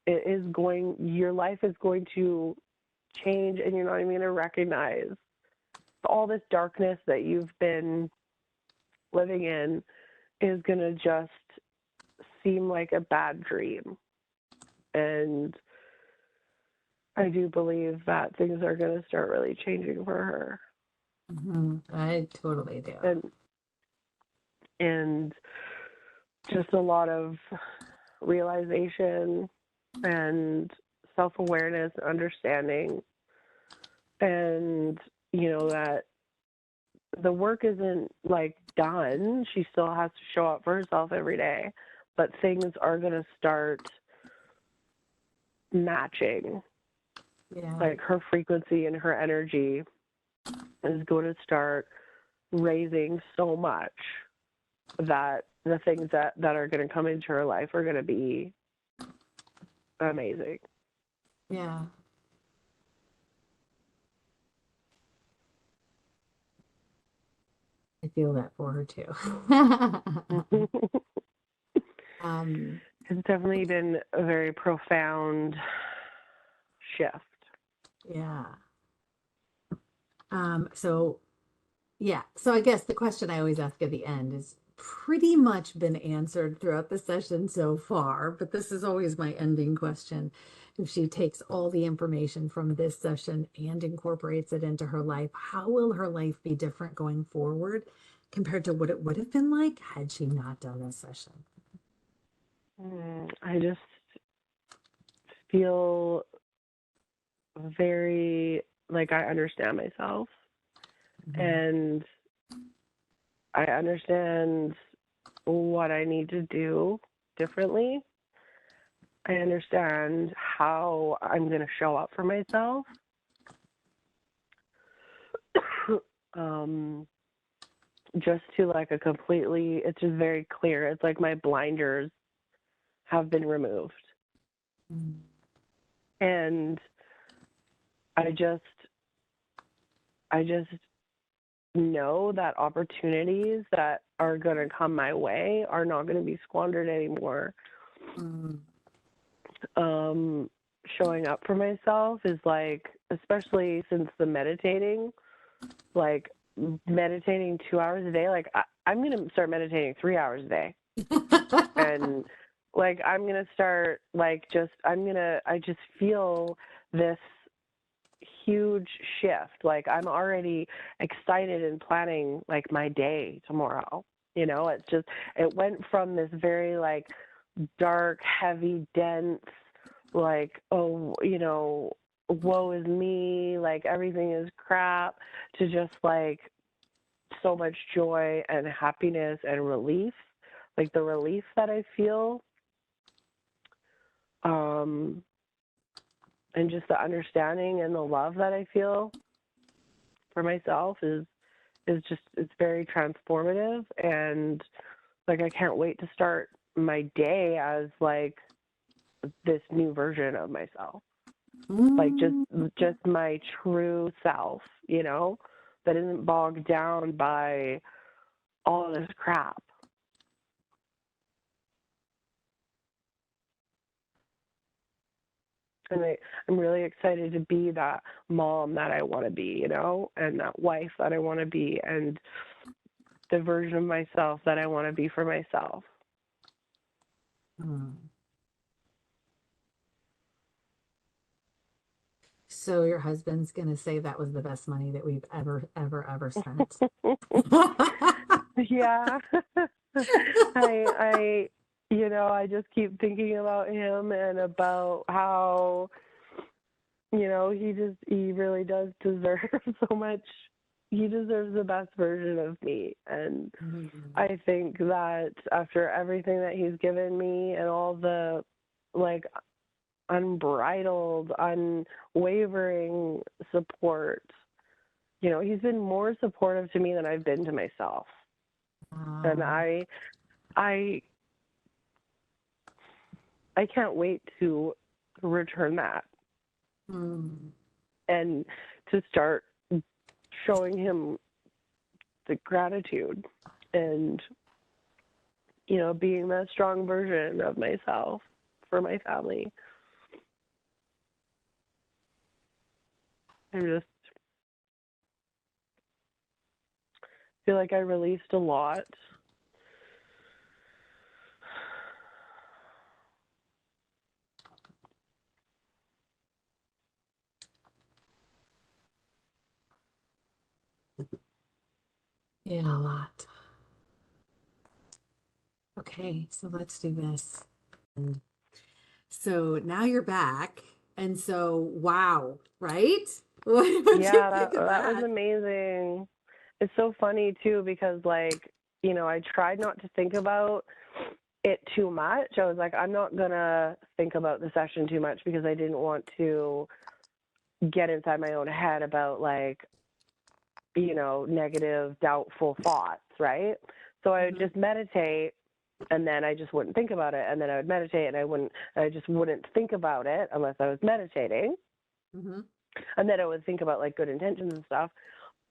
Speaker 2: Your life is going to change, and you're not even going to recognize all this darkness that you've been living in is going to just seem like a bad dream. And I do believe that things are going to start really changing for her.
Speaker 1: Mm-hmm. I totally do.
Speaker 2: And just a lot of realization and self-awareness, understanding, and that the work isn't done. She still has to show up for herself every day, but things are going to start matching.
Speaker 1: Yeah.
Speaker 2: Her frequency and her energy is going to start raising so much that the things that are going to come into her life are going to be amazing.
Speaker 1: Yeah. I feel that for her too. Um,
Speaker 2: It's definitely been a very profound shift.
Speaker 1: yeah. So yeah. So I guess the question I always ask at the end is pretty much been answered throughout the session so far, but this is always my ending question. If she takes all the information from this session and incorporates it into her life, how will her life be different going forward compared to what it would have been like had she not done this session?
Speaker 2: I just feel very like I understand myself, and I understand what I need to do differently. I understand how I'm going to show up for myself. Just to like a completely, it's just very clear. It's like my blinders have been removed. And I just know that opportunities that are going to come my way are not going to be squandered anymore. Showing up for myself is like, especially since the meditating, like meditating 2 hours a day, like I'm going to start meditating 3 hours a day. And like, I'm going to start like, I just feel this huge shift. Like I'm already excited and planning like my day tomorrow. You know, it went from this very like dark, heavy, dense, like, oh, you know, woe is me, like everything is crap, to just like so much joy and happiness and relief. Like the relief that I feel, and just the understanding and the love that I feel for myself is just, it's very transformative. And like I can't wait to start my day as like this new version of myself. Like just my true self, you know, that isn't bogged down by all this crap. And I'm really excited to be that mom that I want to be, you know, and that wife that I want to be, and the version of myself that I want to be for myself.
Speaker 1: So your husband's gonna say that was the best money that we've ever spent.
Speaker 2: Yeah. I you know, I just keep thinking about him and about how, you know, he really does deserve so much. He deserves the best version of me. And I think that after everything that he's given me and all the like unbridled, unwavering support, you know, he's been more supportive to me than I've been to myself. And I can't wait to return that and to start showing him the gratitude and, you know, being that strong version of myself for my family. I just feel like I released a lot.
Speaker 1: Yeah, a lot. Okay, so let's do this. So now you're back. And so, wow, right? What would you
Speaker 2: Yeah,
Speaker 1: think of
Speaker 2: that was
Speaker 1: that?
Speaker 2: amazing. It's so funny too, because like, you know, I tried not to think about it too much. I was like, I'm not gonna think about the session too much because I didn't want to get inside my own head about like, you know, negative, doubtful thoughts, right? So I would just meditate, and then I just wouldn't think about it, and then I would meditate, and I just wouldn't think about it unless I was meditating. And then I would think about like good intentions and stuff.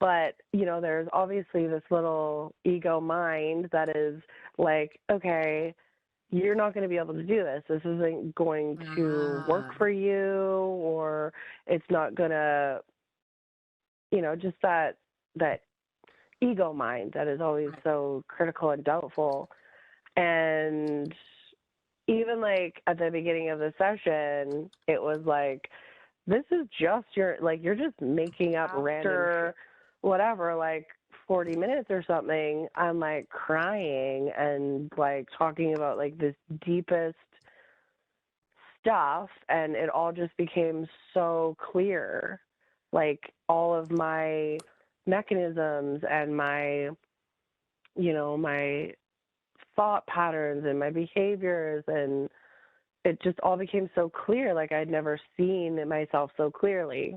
Speaker 2: But, there's obviously this little ego mind that is like, okay, you're not going to be able to do this. This isn't going to work
Speaker 1: Ah,
Speaker 2: for you, or it's not going to, just that ego mind that is always
Speaker 1: right.
Speaker 2: so critical and doubtful. And even like at the beginning of the session, it was like, this is just you're just making up random after whatever, like 40 minutes or something. I'm like crying and like talking about like this deepest stuff, and it all just became so clear. Like all of my mechanisms and my thought patterns and my behaviors, and it just all became so clear. Like I'd never seen it myself so clearly,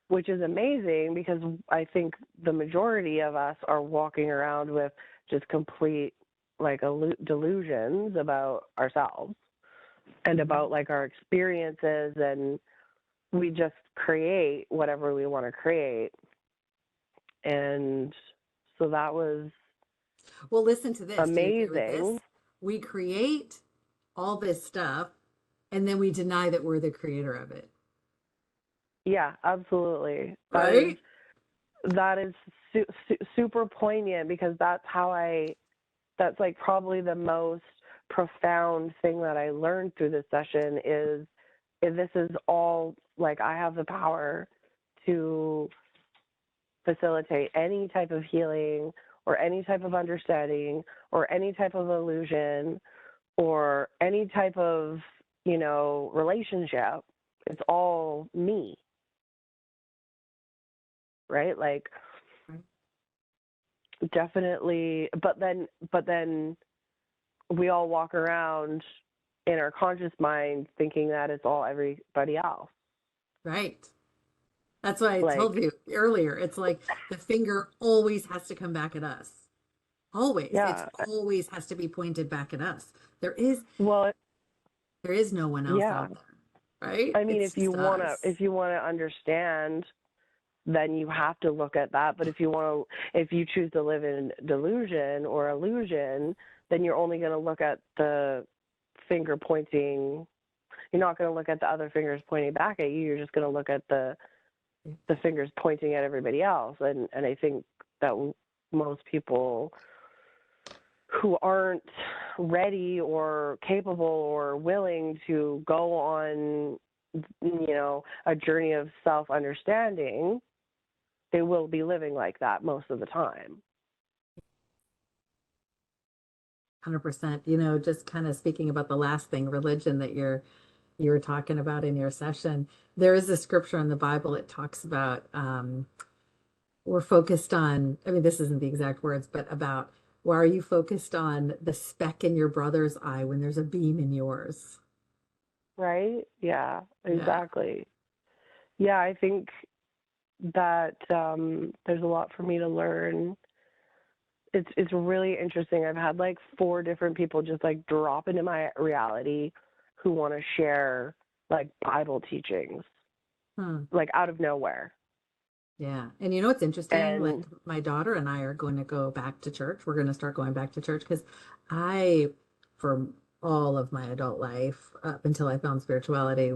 Speaker 2: which is amazing because I think the majority of us are walking around with just complete like delusions about ourselves and
Speaker 1: Mhm.
Speaker 2: about like our experiences, and we just create whatever we want to create. And so that was
Speaker 1: Well, listen to this. Do you agree with
Speaker 2: amazing.
Speaker 1: this? We create all this stuff and then we deny that we're the creator of it,
Speaker 2: Yeah, absolutely. That is
Speaker 1: right?
Speaker 2: that is super poignant because that's like probably the most profound thing that I learned through this session is this is all like I have the power to facilitate any type of healing or any type of understanding or any type of illusion or any type of, relationship. It's all me, right? Like
Speaker 1: Right.
Speaker 2: definitely, but then we all walk around in our conscious mind thinking that it's all everybody else.
Speaker 1: Right. That's why I told
Speaker 2: Like,
Speaker 1: you earlier. It's like the finger always has to come back at us. Always. It
Speaker 2: yeah.
Speaker 1: always has to be pointed back at us. There is
Speaker 2: Well,
Speaker 1: there is no one else
Speaker 2: yeah.
Speaker 1: out there, right?
Speaker 2: I mean,
Speaker 1: It's just us.
Speaker 2: if you wanna understand, then you have to look at that. But if you choose to live in delusion or illusion, then you're only gonna look at the finger pointing. You're not gonna look at the other fingers pointing back at you. You're just gonna look at the fingers pointing at everybody else. And I think that most people who aren't ready or capable or willing to go on, a journey of self-understanding, they will be living like that most of the time.
Speaker 1: 100%. You know, just kind of speaking about the last thing, religion that you were talking about in your session. There is a scripture in the Bible that talks about we're focused on, I mean, this isn't the exact words, but about why are you focused on the speck in your brother's eye when there's a beam in yours?
Speaker 2: Right? Yeah,
Speaker 1: Yeah.
Speaker 2: exactly. Yeah, I think that there's a lot for me to learn. It's really interesting. I've had like four different people just like drop into my reality who want to share like Bible teachings,
Speaker 1: Hmm.
Speaker 2: like out of nowhere.
Speaker 1: Yeah. And you know what's interesting? Like
Speaker 2: And
Speaker 1: my daughter and I are going to go back to church. We're going to start going back to church because I, for all of my adult life, up until I found spirituality,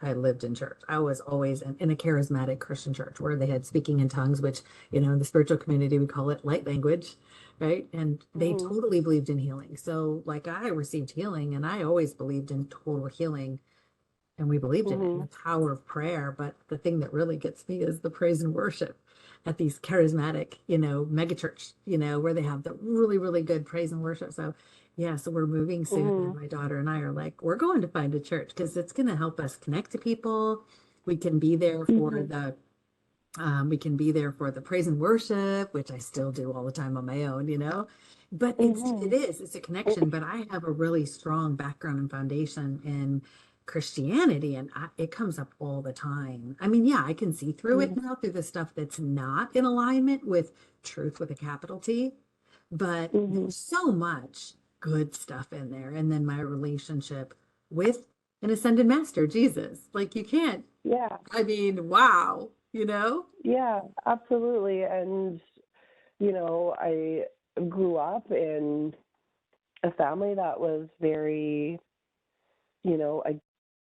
Speaker 1: I lived in church. I was always in a charismatic Christian church where they had speaking in tongues, which, you know, in the spiritual community, we call it light language, right? And they
Speaker 2: mhm,
Speaker 1: totally believed in healing. So, like, I received healing and I always believed in total healing and we believed in it and
Speaker 2: mhm,
Speaker 1: the power of prayer. But the thing that really gets me is the praise and worship at these charismatic, you know, megachurch, you know, where they have the really, really good praise and worship. So, yeah, so we're moving soon. And
Speaker 2: mhm,
Speaker 1: my daughter and I are like, we're going to find a church because it's going to help us connect to people. We can be there for
Speaker 2: mhm,
Speaker 1: the praise and worship, which I still do all the time on my own, you know. But
Speaker 2: mhm,
Speaker 1: it's a connection. But I have a really strong background and foundation in Christianity, and it comes up all the time. I mean, yeah, I can see through it
Speaker 2: mhm,
Speaker 1: now through the stuff that's not in alignment with truth with a capital T, but
Speaker 2: mhm,
Speaker 1: there's so much good stuff in there. And then my relationship with an ascended master, Jesus. Like you can't
Speaker 2: Yeah.
Speaker 1: I mean, wow,
Speaker 2: Yeah, absolutely. And, I grew up in a family that was very, against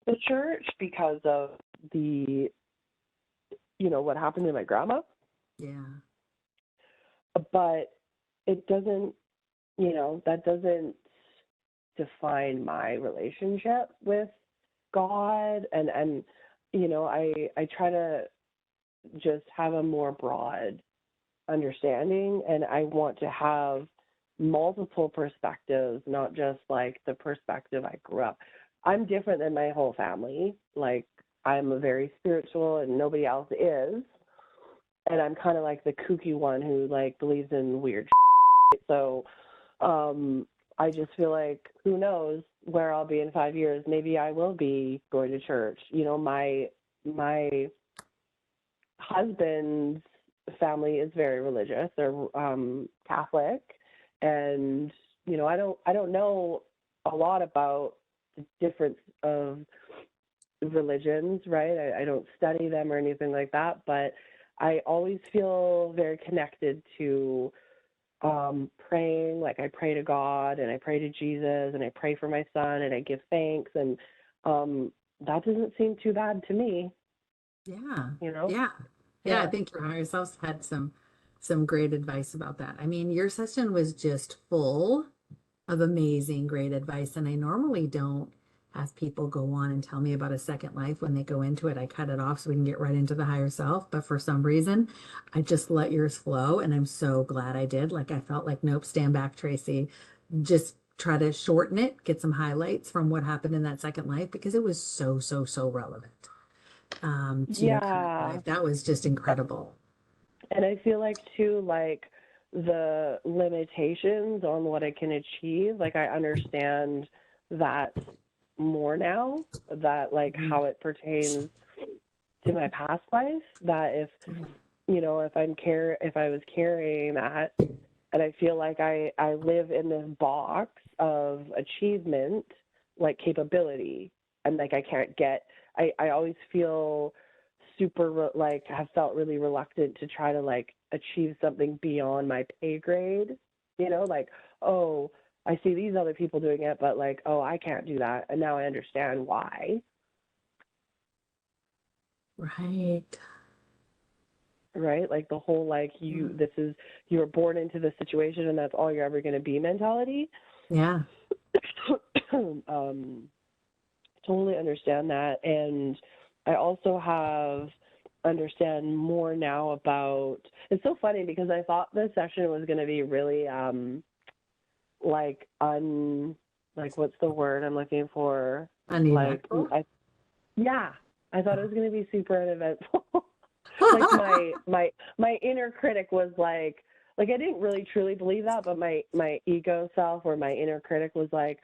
Speaker 2: the church because of the, what happened to my grandma.
Speaker 1: Yeah.
Speaker 2: But it doesn't, that doesn't define my relationship with God. And I try to just have a more broad understanding, and I want to have multiple perspectives, not just like the perspective I grew up. I'm different than my whole family. Like, I'm a very spiritual and nobody else is. And I'm kind of like the kooky one who like believes in weird shit. So I just feel like, who knows where I'll be in 5 years. Maybe I will be going to church. My husband's family is very religious. They're Catholic, and I don't know a lot about the difference of religions, right? I don't study them or anything like that, but I always feel very connected to praying. Like, I pray to God and I pray to Jesus and I pray for my son and I give thanks, and that doesn't seem too bad to me,
Speaker 1: Yeah.
Speaker 2: you know?
Speaker 1: Yeah. Yeah. I
Speaker 2: Yeah.
Speaker 1: think your higher self had some great advice about that. I mean, your session was just full of amazing, great advice. And I normally don't have people go on and tell me about a second life when they go into it. I cut it off so we can get right into the higher self. But for some reason, I just let yours flow. And I'm so glad I did. Like, I felt like, nope, stand back, Tracy. Just try to shorten it, get some highlights from what happened in that second life because it was so, so, so relevant to your current
Speaker 2: Yeah.
Speaker 1: life. That was just incredible.
Speaker 2: And I feel like too, like, the limitations on what I can achieve, like, I understand that more now, that like
Speaker 1: Mhm.
Speaker 2: how it pertains to my past life, that if I was carrying that, and I feel like I live in this box of achievement, like capability, and like I can't get, I always feel like have felt really reluctant to try to like achieve something beyond my pay grade, like, oh, I see these other people doing it, but like, oh, I can't do that, and now I understand why.
Speaker 1: Right.
Speaker 2: Right, like the whole like,
Speaker 1: Mm.
Speaker 2: you were born into this situation and that's all you're ever going to be mentality.
Speaker 1: Yeah.
Speaker 2: um totally understand that. And I also have understand more now about, it's so funny because I thought this session was going to be really like like, what's the word I'm looking for, like,
Speaker 1: Uneventful.
Speaker 2: yeah, I thought it was going to be super uneventful. Like, my inner critic was like I didn't really truly believe that, but my ego self or my inner critic was like,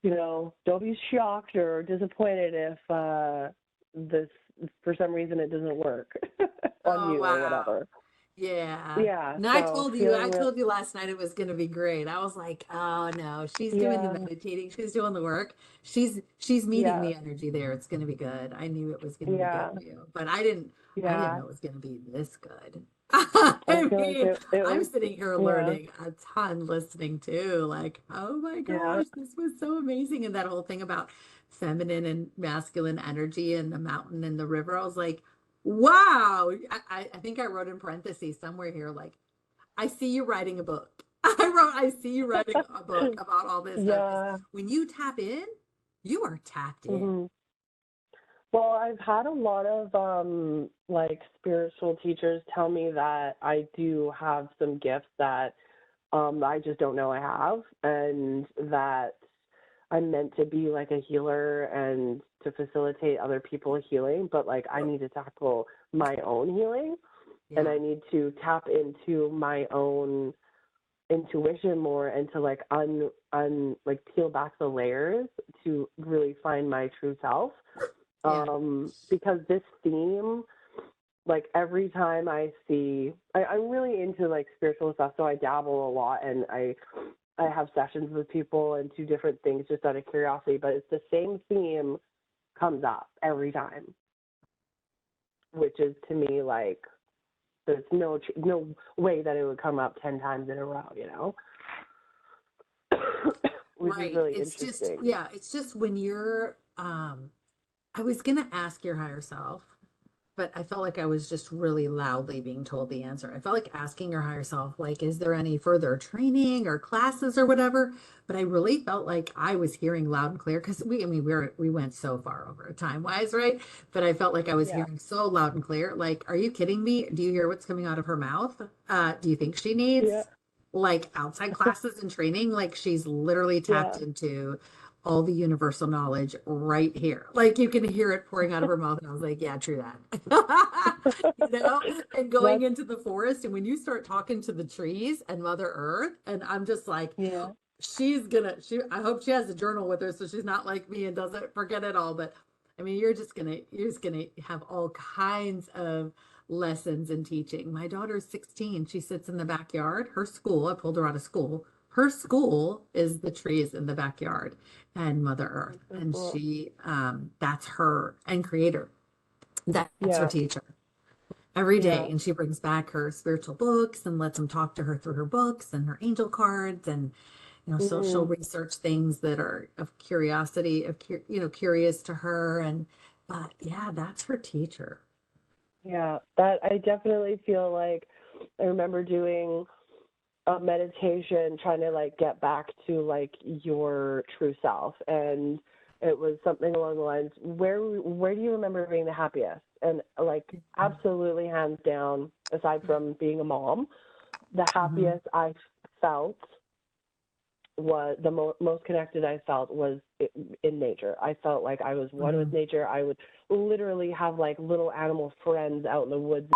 Speaker 2: don't be shocked or disappointed if this, for some reason, it doesn't work on
Speaker 1: Oh,
Speaker 2: you or
Speaker 1: wow.
Speaker 2: whatever.
Speaker 1: Yeah.
Speaker 2: Yeah,
Speaker 1: No,
Speaker 2: so
Speaker 1: I
Speaker 2: feeling real.
Speaker 1: told you last night it was going to be great. I was like, oh no, she's doing the
Speaker 2: Yeah,
Speaker 1: meditating, she's doing the work. She's meeting
Speaker 2: yeah,
Speaker 1: the energy there. It's going to be good. I knew it was going to be good
Speaker 2: yeah,
Speaker 1: for you, but I didn't
Speaker 2: yeah.
Speaker 1: know it was going to be this good.
Speaker 2: I
Speaker 1: I
Speaker 2: feel like
Speaker 1: mean,
Speaker 2: it
Speaker 1: I'm
Speaker 2: was,
Speaker 1: sitting here
Speaker 2: yeah,
Speaker 1: learning a ton listening too. Like, oh my
Speaker 2: yeah.
Speaker 1: gosh, this was so amazing. And that whole thing about feminine and masculine energy and the mountain and the river. I was like, wow. I think I wrote in parentheses somewhere here, like, I see you writing a book. I see you writing a book about all this stuff. Because
Speaker 2: Yeah.
Speaker 1: when you tap in, you are tapped in.
Speaker 2: Hmm. Well, I've had a lot of like spiritual teachers tell me that I do have some gifts that I just don't know I have, and that I'm meant to be like a healer and to facilitate other people healing, but like I need to tackle my own healing, and
Speaker 1: Yeah.
Speaker 2: I need to tap into my own intuition more and to like like peel back the layers to really find my true self.
Speaker 1: Yeah.
Speaker 2: Because this theme, like every time I'm really into like spiritual stuff, so I dabble a lot, and I have sessions with people and do different things just out of curiosity, but it's the same theme comes up every time. which is to me like there's no way that it would come up 10 times in a row, you know, which is
Speaker 1: Right.
Speaker 2: really
Speaker 1: It's just,
Speaker 2: interesting.
Speaker 1: yeah, it's just when you're, I was gonna ask your higher self, but I felt like I was just really loudly being told the answer. I felt like asking your higher self, like, is there any further training or classes or whatever? But I really felt like I was hearing loud and clear because I mean, we went so far over time wise, right? But I felt like I was
Speaker 2: Yeah.
Speaker 1: hearing so loud and clear. Like, are you kidding me? Do you hear what's coming out of her mouth? Do you think she
Speaker 2: Yeah.
Speaker 1: needs like outside classes and training? Like, she's literally tapped
Speaker 2: Yeah.
Speaker 1: into all the universal knowledge right here. Like you can hear it pouring out of her mouth. And I was like, yeah, true that. You know, and going
Speaker 2: That's,
Speaker 1: into the forest. And when you start talking to the trees and Mother Earth, and I'm just like,
Speaker 2: yeah.
Speaker 1: I hope she has a journal with her so she's not like me and doesn't forget it all. But I mean, you're just gonna have all kinds of lessons and teaching. My daughter's 16. She sits in the backyard. Her school, I pulled her out of school. Her school is the trees in the backyard and Mother Earth.
Speaker 2: So
Speaker 1: And
Speaker 2: cool.
Speaker 1: that's her and creator. That's her
Speaker 2: Yeah.
Speaker 1: teacher every day.
Speaker 2: Yeah.
Speaker 1: And she brings back her spiritual books and lets them talk to her through her books and her angel cards. And, so she'll
Speaker 2: Mm.
Speaker 1: research things that are of curiosity, curious to her. But yeah, that's her teacher.
Speaker 2: Yeah. That I definitely feel like I remember doing a meditation trying to like get back to like your true self, and it was something along the lines, where do you remember being the happiest? And like absolutely hands down, aside from being a mom, the
Speaker 1: Mhm.
Speaker 2: happiest I felt was the most connected I felt was in nature. I felt like I was one with
Speaker 1: Mhm.
Speaker 2: nature. I would literally have like little animal friends out in the woods.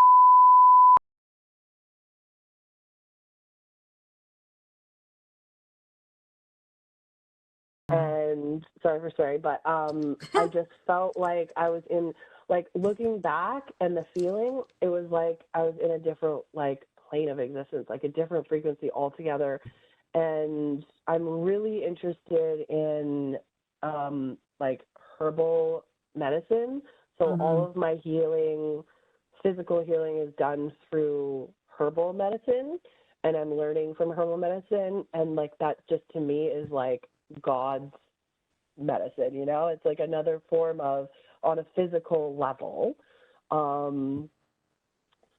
Speaker 2: And sorry for swearing, but I just felt like I was in, like, looking back and the feeling, it was like I was in a different like plane of existence, like a different frequency altogether. And I'm really interested in like herbal medicine. So all
Speaker 1: Mhm.
Speaker 2: of my healing, physical healing, is done through herbal medicine, and I'm learning from herbal medicine, and like that just to me is like God's medicine, you know? It's like another form of, on a physical level. Um,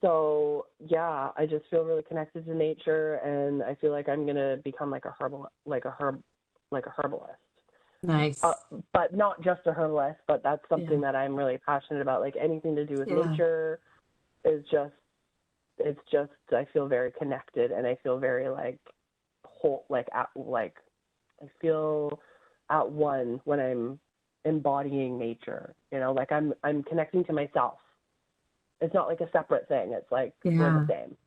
Speaker 2: so yeah, I just feel really connected to nature, and I feel like I'm gonna become like like a herbalist. Uh,
Speaker 1: Nice.
Speaker 2: but not just a herbalist, but that's
Speaker 1: Yeah.
Speaker 2: something that I'm really passionate about. Like anything to do with
Speaker 1: Yeah.
Speaker 2: nature is just, it's just, I feel very connected, and I feel very like whole, like I feel at one when I'm embodying nature, you know, like I'm connecting to myself. It's not like a separate thing. It's like we're the
Speaker 1: Yeah.
Speaker 2: same.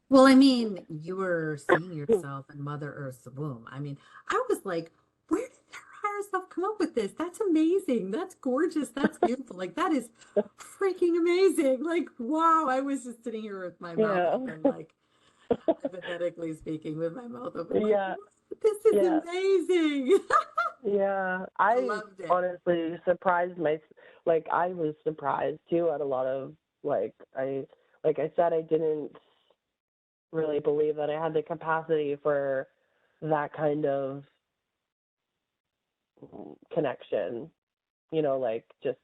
Speaker 1: Well, I mean, you were seeing yourself in Mother Earth's womb. I mean, I was like, where did her higher self come up with this? That's amazing. That's gorgeous. That's beautiful. Like, that is freaking amazing. Like, wow. I was just sitting here with my mouth
Speaker 2: Yeah.
Speaker 1: open, like, hypothetically speaking, with my mouth open, like,
Speaker 2: Yeah.
Speaker 1: "What? This is
Speaker 2: Yeah.
Speaker 1: amazing."
Speaker 2: Yeah.
Speaker 1: I
Speaker 2: I
Speaker 1: loved it.
Speaker 2: honestly surprised like I was surprised too at a lot of, like I said, I didn't really believe that I had the capacity for that kind of connection, you know, like just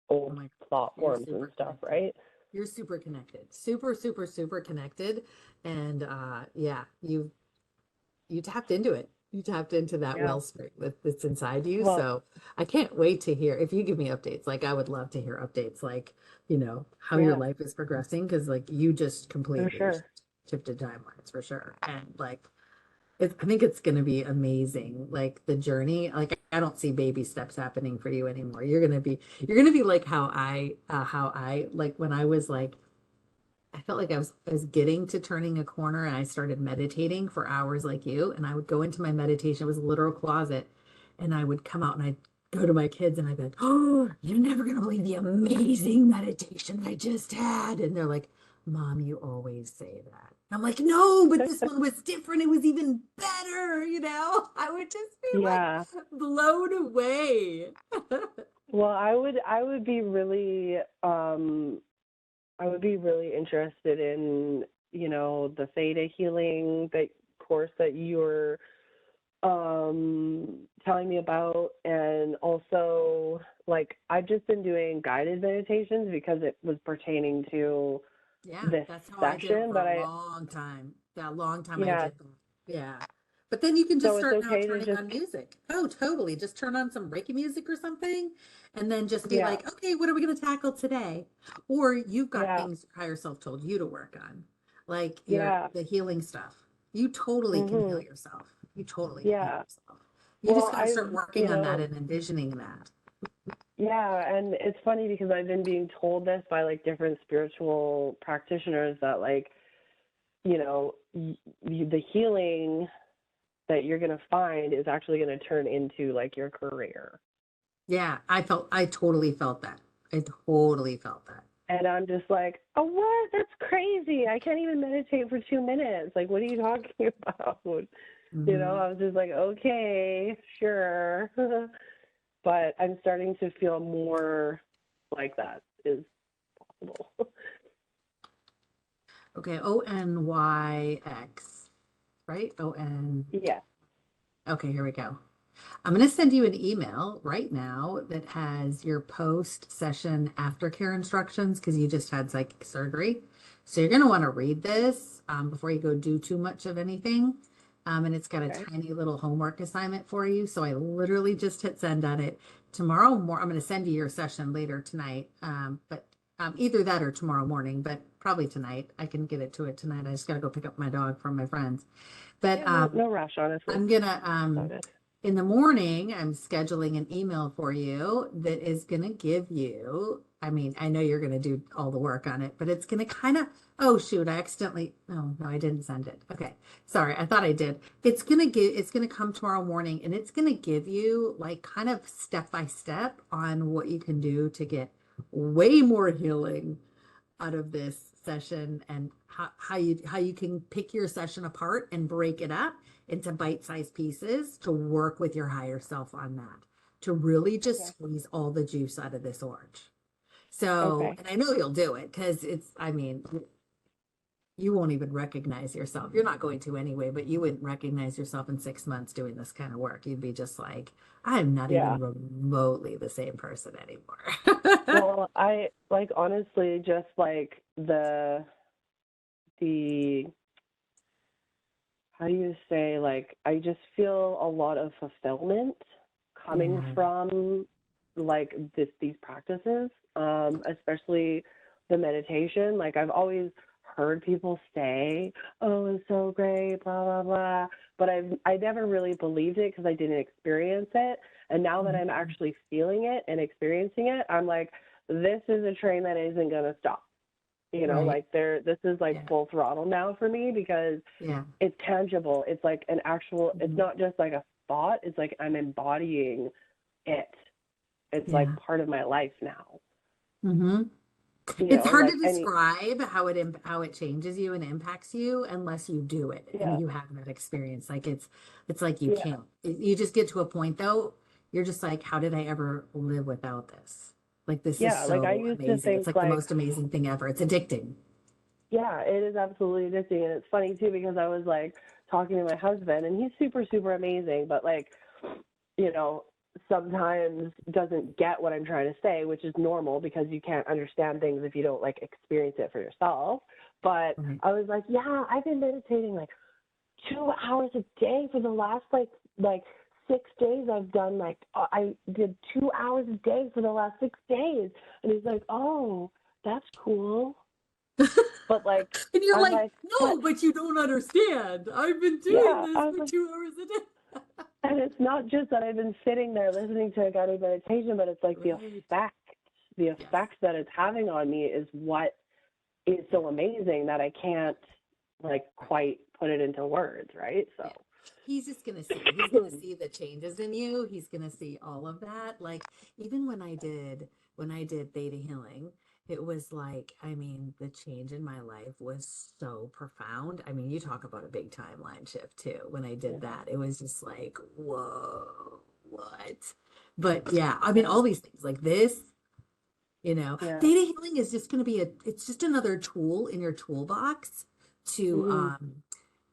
Speaker 1: Oh
Speaker 2: old
Speaker 1: my gosh,
Speaker 2: thought
Speaker 1: you're
Speaker 2: forms and
Speaker 1: super
Speaker 2: stuff,
Speaker 1: connected.
Speaker 2: right?
Speaker 1: You're super connected. Super, super, super connected. And yeah, you tapped into it. You tapped into that
Speaker 2: Yeah.
Speaker 1: wellspring that's inside you.
Speaker 2: Well,
Speaker 1: So I can't wait to hear if you give me updates. Like I would love to hear updates, like, how your
Speaker 2: yeah,
Speaker 1: life is progressing, because like you just
Speaker 2: for
Speaker 1: completely
Speaker 2: sure.
Speaker 1: shifted timelines for sure. And like I think it's going to be amazing. Like the journey, like I don't see baby steps happening for you anymore. You're going to be like how I like when I was like I felt like I was getting to turning a corner and I started meditating for hours like you. And I would go into my meditation, it was a literal closet, and I would come out and I'd go to my kids and I'd be like, "Oh, you're never gonna believe the amazing meditation I just had." And they're like, "Mom, you always say that." I'm like, "No, but this one was different. It was even better." I would just be
Speaker 2: Yeah.
Speaker 1: like blown away.
Speaker 2: Well, I would be really I would be really interested in, the theta healing that course that you're telling me about, and also like I've just been doing guided meditations because it was pertaining to
Speaker 1: Yeah,
Speaker 2: this
Speaker 1: that's how I did it
Speaker 2: session,
Speaker 1: for
Speaker 2: but
Speaker 1: a long time. That long time I
Speaker 2: yeah,
Speaker 1: did that. Yeah. But then you can just
Speaker 2: so it's
Speaker 1: start now
Speaker 2: okay to
Speaker 1: turning
Speaker 2: just,
Speaker 1: on music. Oh, totally. Just turn on some Reiki music or something and then just be
Speaker 2: yeah,
Speaker 1: like, okay, what are we going to tackle today? Or you've got
Speaker 2: yeah,
Speaker 1: things your higher self told you to work on, like
Speaker 2: yeah,
Speaker 1: the healing stuff. You totally can heal
Speaker 2: mhm,
Speaker 1: yourself. You totally can heal
Speaker 2: yeah.
Speaker 1: yourself. You just
Speaker 2: Well,
Speaker 1: got to
Speaker 2: I've,
Speaker 1: start working on that and envisioning that.
Speaker 2: yeah, and it's funny because I've been being told this by like different spiritual practitioners that like, the healing that you're going to find is actually going to turn into like your career.
Speaker 1: Yeah, I totally felt that. I totally felt that.
Speaker 2: And I'm just like, oh, what? That's crazy. I can't even meditate for 2 minutes. Like, what are you talking about?
Speaker 1: Hmm.
Speaker 2: I was just like, okay, sure. But I'm starting to feel more like that is possible.
Speaker 1: Okay, ONYX, right? ON.
Speaker 2: Yeah.
Speaker 1: Okay, here we go. I'm going to send you an email right now that has your post session aftercare instructions because you just had psychic surgery. So you're going to want to read this before you go do too much of anything. And it's got a
Speaker 2: Okay.
Speaker 1: tiny little homework assignment for you. So I literally just hit send on it. Tomorrow more, I'm going to send you your session later tonight. But either that or tomorrow morning, but probably tonight. I can get it to it tonight. I just got to go pick up my dog from my friends. But
Speaker 2: Yeah, no rush, honestly.
Speaker 1: I'm gonna
Speaker 2: It's all good.
Speaker 1: in the morning, I'm scheduling an email for you that is gonna give you, I mean, I know you're gonna do all the work on it, but it's gonna kind of, oh shoot, I accidentally, no, I didn't send it. Okay. Sorry, I thought I did. It's gonna come tomorrow morning and it's gonna give you like kind of step by step on what you can do to get way more healing out of this session and how you can pick your session apart and break it up into bite-sized pieces to work with your higher self on that to really just
Speaker 2: Okay.
Speaker 1: squeeze all the juice out of this orange. So,
Speaker 2: Okay.
Speaker 1: and I know you'll do it because I mean, you won't even recognize yourself. You're not going to anyway, but you wouldn't recognize yourself in 6 months doing this kind of work. You'd be just like, I'm not
Speaker 2: Yeah.
Speaker 1: even remotely the same person anymore.
Speaker 2: Well, I like honestly just like the how do you say, like I just feel a lot of fulfillment coming
Speaker 1: Yeah.
Speaker 2: from like these practices, especially the meditation. Like I've always heard people say, "Oh, it's so great," blah blah blah, but I never really believed it because I didn't experience it. And now that I'm
Speaker 1: Mhm.
Speaker 2: actually feeling it and experiencing it, I'm like, this is a train that isn't gonna stop.
Speaker 1: Right.
Speaker 2: Like this is like
Speaker 1: Yeah.
Speaker 2: full throttle now for me because
Speaker 1: Yeah.
Speaker 2: it's tangible. It's like an actual, it's
Speaker 1: Mhm.
Speaker 2: not just like a thought. It's like I'm embodying it. It's like
Speaker 1: Yeah.
Speaker 2: part of my life now.
Speaker 1: Hmm. It's hard to
Speaker 2: Like any,
Speaker 1: describe how it changes you and impacts you unless you do it and
Speaker 2: yeah,
Speaker 1: you have that experience. Like it's like you
Speaker 2: yeah,
Speaker 1: can't. You just get to a point though, you're just like, how did I ever live without this? Like this is
Speaker 2: yeah. Like I
Speaker 1: so
Speaker 2: used to
Speaker 1: amazing. It's
Speaker 2: think
Speaker 1: like the
Speaker 2: like,
Speaker 1: most amazing thing ever. It's addicting.
Speaker 2: yeah, it is absolutely addicting. And it's funny too because I was like talking to my husband and he's super, super amazing, but like, you know, sometimes doesn't get what I'm trying to say, which is normal because you can't understand things if you don't like experience it for yourself. But
Speaker 1: Right.
Speaker 2: I was like, yeah, I've been meditating like 2 hours a day for the last like 6 days. I've done like I did 2 hours a day for the last 6 days, and he's like, oh, that's cool. But like,
Speaker 1: And you're
Speaker 2: I'm
Speaker 1: like,
Speaker 2: like, but
Speaker 1: no, but you don't understand. I've been doing
Speaker 2: yeah,
Speaker 1: this
Speaker 2: I was
Speaker 1: for
Speaker 2: like,
Speaker 1: 2 hours a day.
Speaker 2: and it's not just that I've been sitting there listening to a guided meditation, but it's like
Speaker 1: Right.
Speaker 2: the
Speaker 1: Yes.
Speaker 2: effect that it's having on me is what is
Speaker 1: Yeah.
Speaker 2: so amazing that I can't like quite put it into words, right?
Speaker 1: Yeah.
Speaker 2: So,
Speaker 1: He's just gonna see. He's gonna see the changes in you. He's gonna see all of that. Like even when I did theta healing, it was like, I mean, the change in my life was so profound. I mean, you talk about a big timeline shift too. When I did
Speaker 2: yeah,
Speaker 1: that, it was just like, whoa, what? But yeah, I mean,
Speaker 2: yeah.
Speaker 1: all these things like this,
Speaker 2: Yeah.
Speaker 1: Theta healing is just going to be it's just another tool in your toolbox to
Speaker 2: Mhm.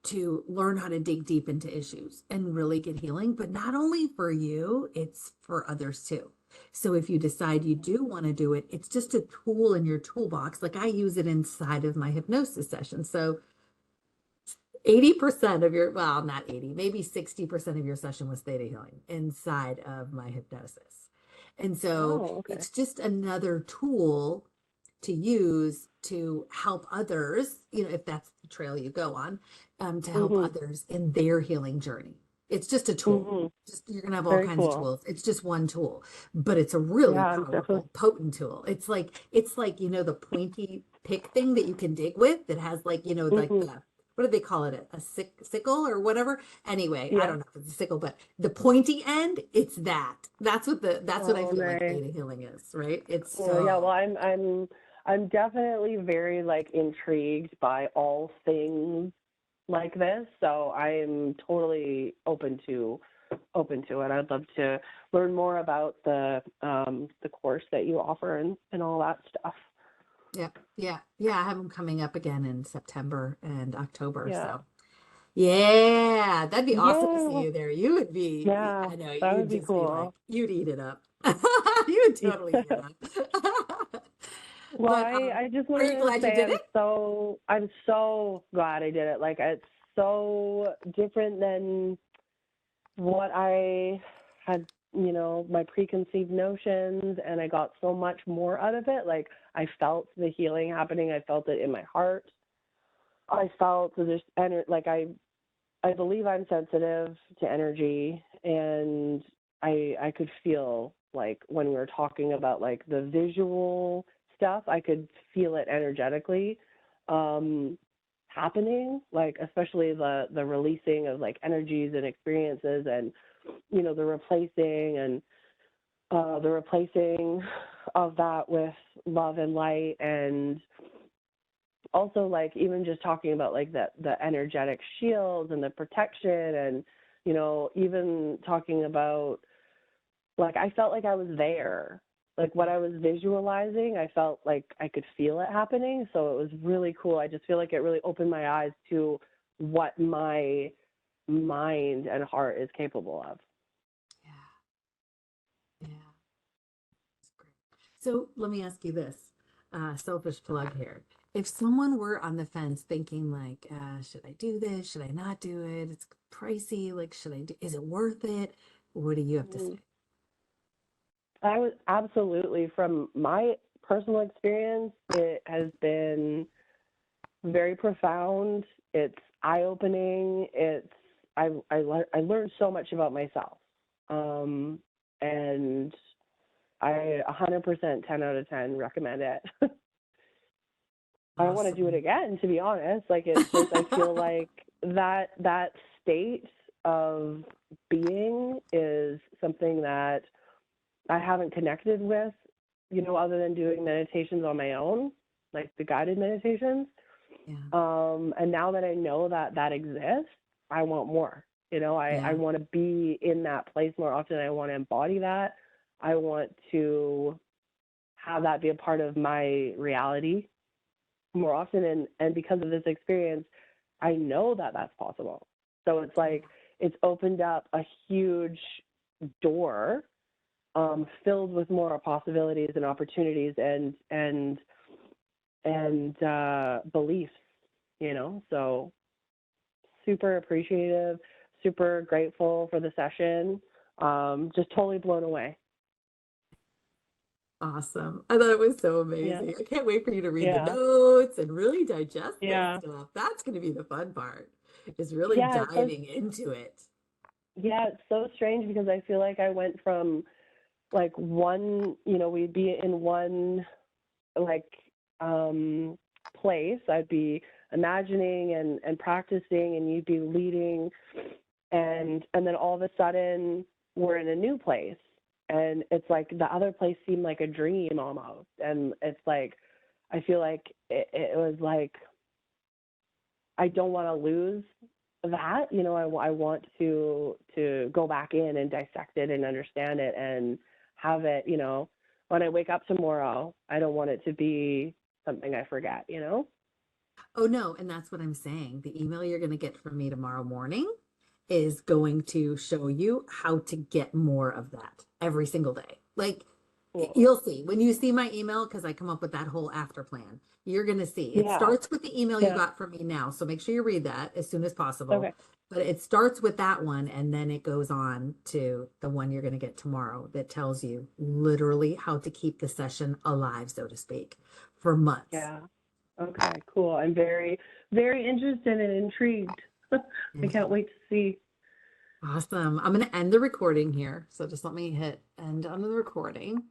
Speaker 1: to learn how to dig deep into issues and really get healing, but not only for you, it's for others too. So if you decide you do want to do it, it's just a tool in your toolbox. Like I use it inside of my hypnosis session. So 80% of your, well, not 80, maybe 60% of your session was theta healing inside of my hypnosis. And so
Speaker 2: Oh, okay.
Speaker 1: it's just another tool to use to help others, if that's the trail you go on, to help
Speaker 2: Mhm.
Speaker 1: others in their healing journey. It's just a tool.
Speaker 2: Mhm.
Speaker 1: Just you're gonna have all
Speaker 2: Very
Speaker 1: kinds of
Speaker 2: cool.
Speaker 1: tools. It's just one tool, but it's a really
Speaker 2: Yeah, I'm definitely.
Speaker 1: powerful, potent tool. It's like the pointy pick thing that you can dig with that has like
Speaker 2: Mhm.
Speaker 1: the what do they call it? A sickle or whatever. Anyway, I
Speaker 2: Yeah.
Speaker 1: don't know if it's a sickle, but the pointy end, it's that. That's what I
Speaker 2: Oh,
Speaker 1: feel like
Speaker 2: nice.
Speaker 1: theta healing is, right? It's
Speaker 2: Cool. Yeah. Well,
Speaker 1: so
Speaker 2: I'm definitely very like intrigued by all things like this. So I'm totally open to it. I'd love to learn more about the course that you offer and all that stuff.
Speaker 1: yeah, yeah, yeah. I have them coming up again in September and October.
Speaker 2: Yeah.
Speaker 1: So yeah, that'd be awesome to see
Speaker 2: Yeah.
Speaker 1: you there. You would be,
Speaker 2: Yeah.
Speaker 1: I know,
Speaker 2: That
Speaker 1: you'd
Speaker 2: would be
Speaker 1: just be like,
Speaker 2: cool.
Speaker 1: you'd eat it up. You would totally eat it
Speaker 2: Yeah.
Speaker 1: up.
Speaker 2: Well,
Speaker 1: But
Speaker 2: I just
Speaker 1: are
Speaker 2: wanted
Speaker 1: you
Speaker 2: to
Speaker 1: glad you
Speaker 2: say
Speaker 1: did it?
Speaker 2: I'm so glad I did it. Like it's so different than what I had, my preconceived notions, and I got so much more out of it. Like I felt the healing happening. I felt it in my heart. I felt this like I believe I'm sensitive to energy, and I could feel like when we were talking about like the visual stuff, I could feel it energetically happening, like especially the releasing of like energies and experiences, and the replacing of that with love and light, and also like even just talking about like the energetic shields and the protection, and even talking about like I felt like I was there, like what I was visualizing, I felt like I could feel it happening. So it was really cool. I just feel like it really opened my eyes to what my mind and heart is capable of.
Speaker 1: Yeah, yeah. That's great. So let me ask you this, selfish plug here. If someone were on the fence thinking like, should I do this? Should I not do it? It's pricey. Like, is it worth it? What do you have to say?
Speaker 2: I was absolutely, from my personal experience, it has been very profound. It's eye-opening. I learned so much about myself, and I 100% 10 out of 10 recommend it. I want to do it
Speaker 1: Awesome.
Speaker 2: again, to be honest. Like it's just I feel like that state of being is something that I haven't connected with, other than doing meditations on my own, like the guided meditations.
Speaker 1: Yeah,
Speaker 2: And now that I know that that exists, I want more. I
Speaker 1: yeah,
Speaker 2: want to be in that place more often. I want to embody that. I want to have that be a part of my reality more often. And because of this experience, I know that that's possible. So it's
Speaker 1: yeah.
Speaker 2: like it's opened up a huge door filled with more possibilities and opportunities and beliefs. So super appreciative, super grateful for the session. Just totally blown away.
Speaker 1: Awesome. I thought it was so
Speaker 2: Yeah,
Speaker 1: amazing. I can't wait for you to read the
Speaker 2: yeah,
Speaker 1: notes and really digest this
Speaker 2: yeah,
Speaker 1: stuff. That's going to be the fun part, is really
Speaker 2: yeah.
Speaker 1: diving into it.
Speaker 2: It's so strange because I feel like I went from like one, we'd be in one like um, place. I'd be imagining and practicing, and you'd be leading, and then all of a sudden we're in a new place, and it's like the other place seemed like a dream almost, and it's like I feel like it was like I don't want to lose that. I want to go back in and dissect it and understand it and have it, when I wake up tomorrow, I don't want it to be something I forget, you know?
Speaker 1: Oh, no. And that's what I'm saying. The email you're going to get from me tomorrow morning is going to show you how to get more of that every single day. Like,
Speaker 2: Cool.
Speaker 1: you'll see when you see my email, because I come up with that whole after plan. You're going to see it
Speaker 2: Yeah.
Speaker 1: starts with the email you
Speaker 2: Yeah.
Speaker 1: got from me now. So make sure you read that as soon as possible.
Speaker 2: Okay.
Speaker 1: But it starts with that one, and then it goes on to the one you're going to get tomorrow that tells you literally how to keep the session alive, so to speak, for months.
Speaker 2: Yeah. Okay, cool. I'm very, very interested and intrigued. I can't wait to see.
Speaker 1: Awesome. I'm going to end the recording here. So just let me hit end on the recording.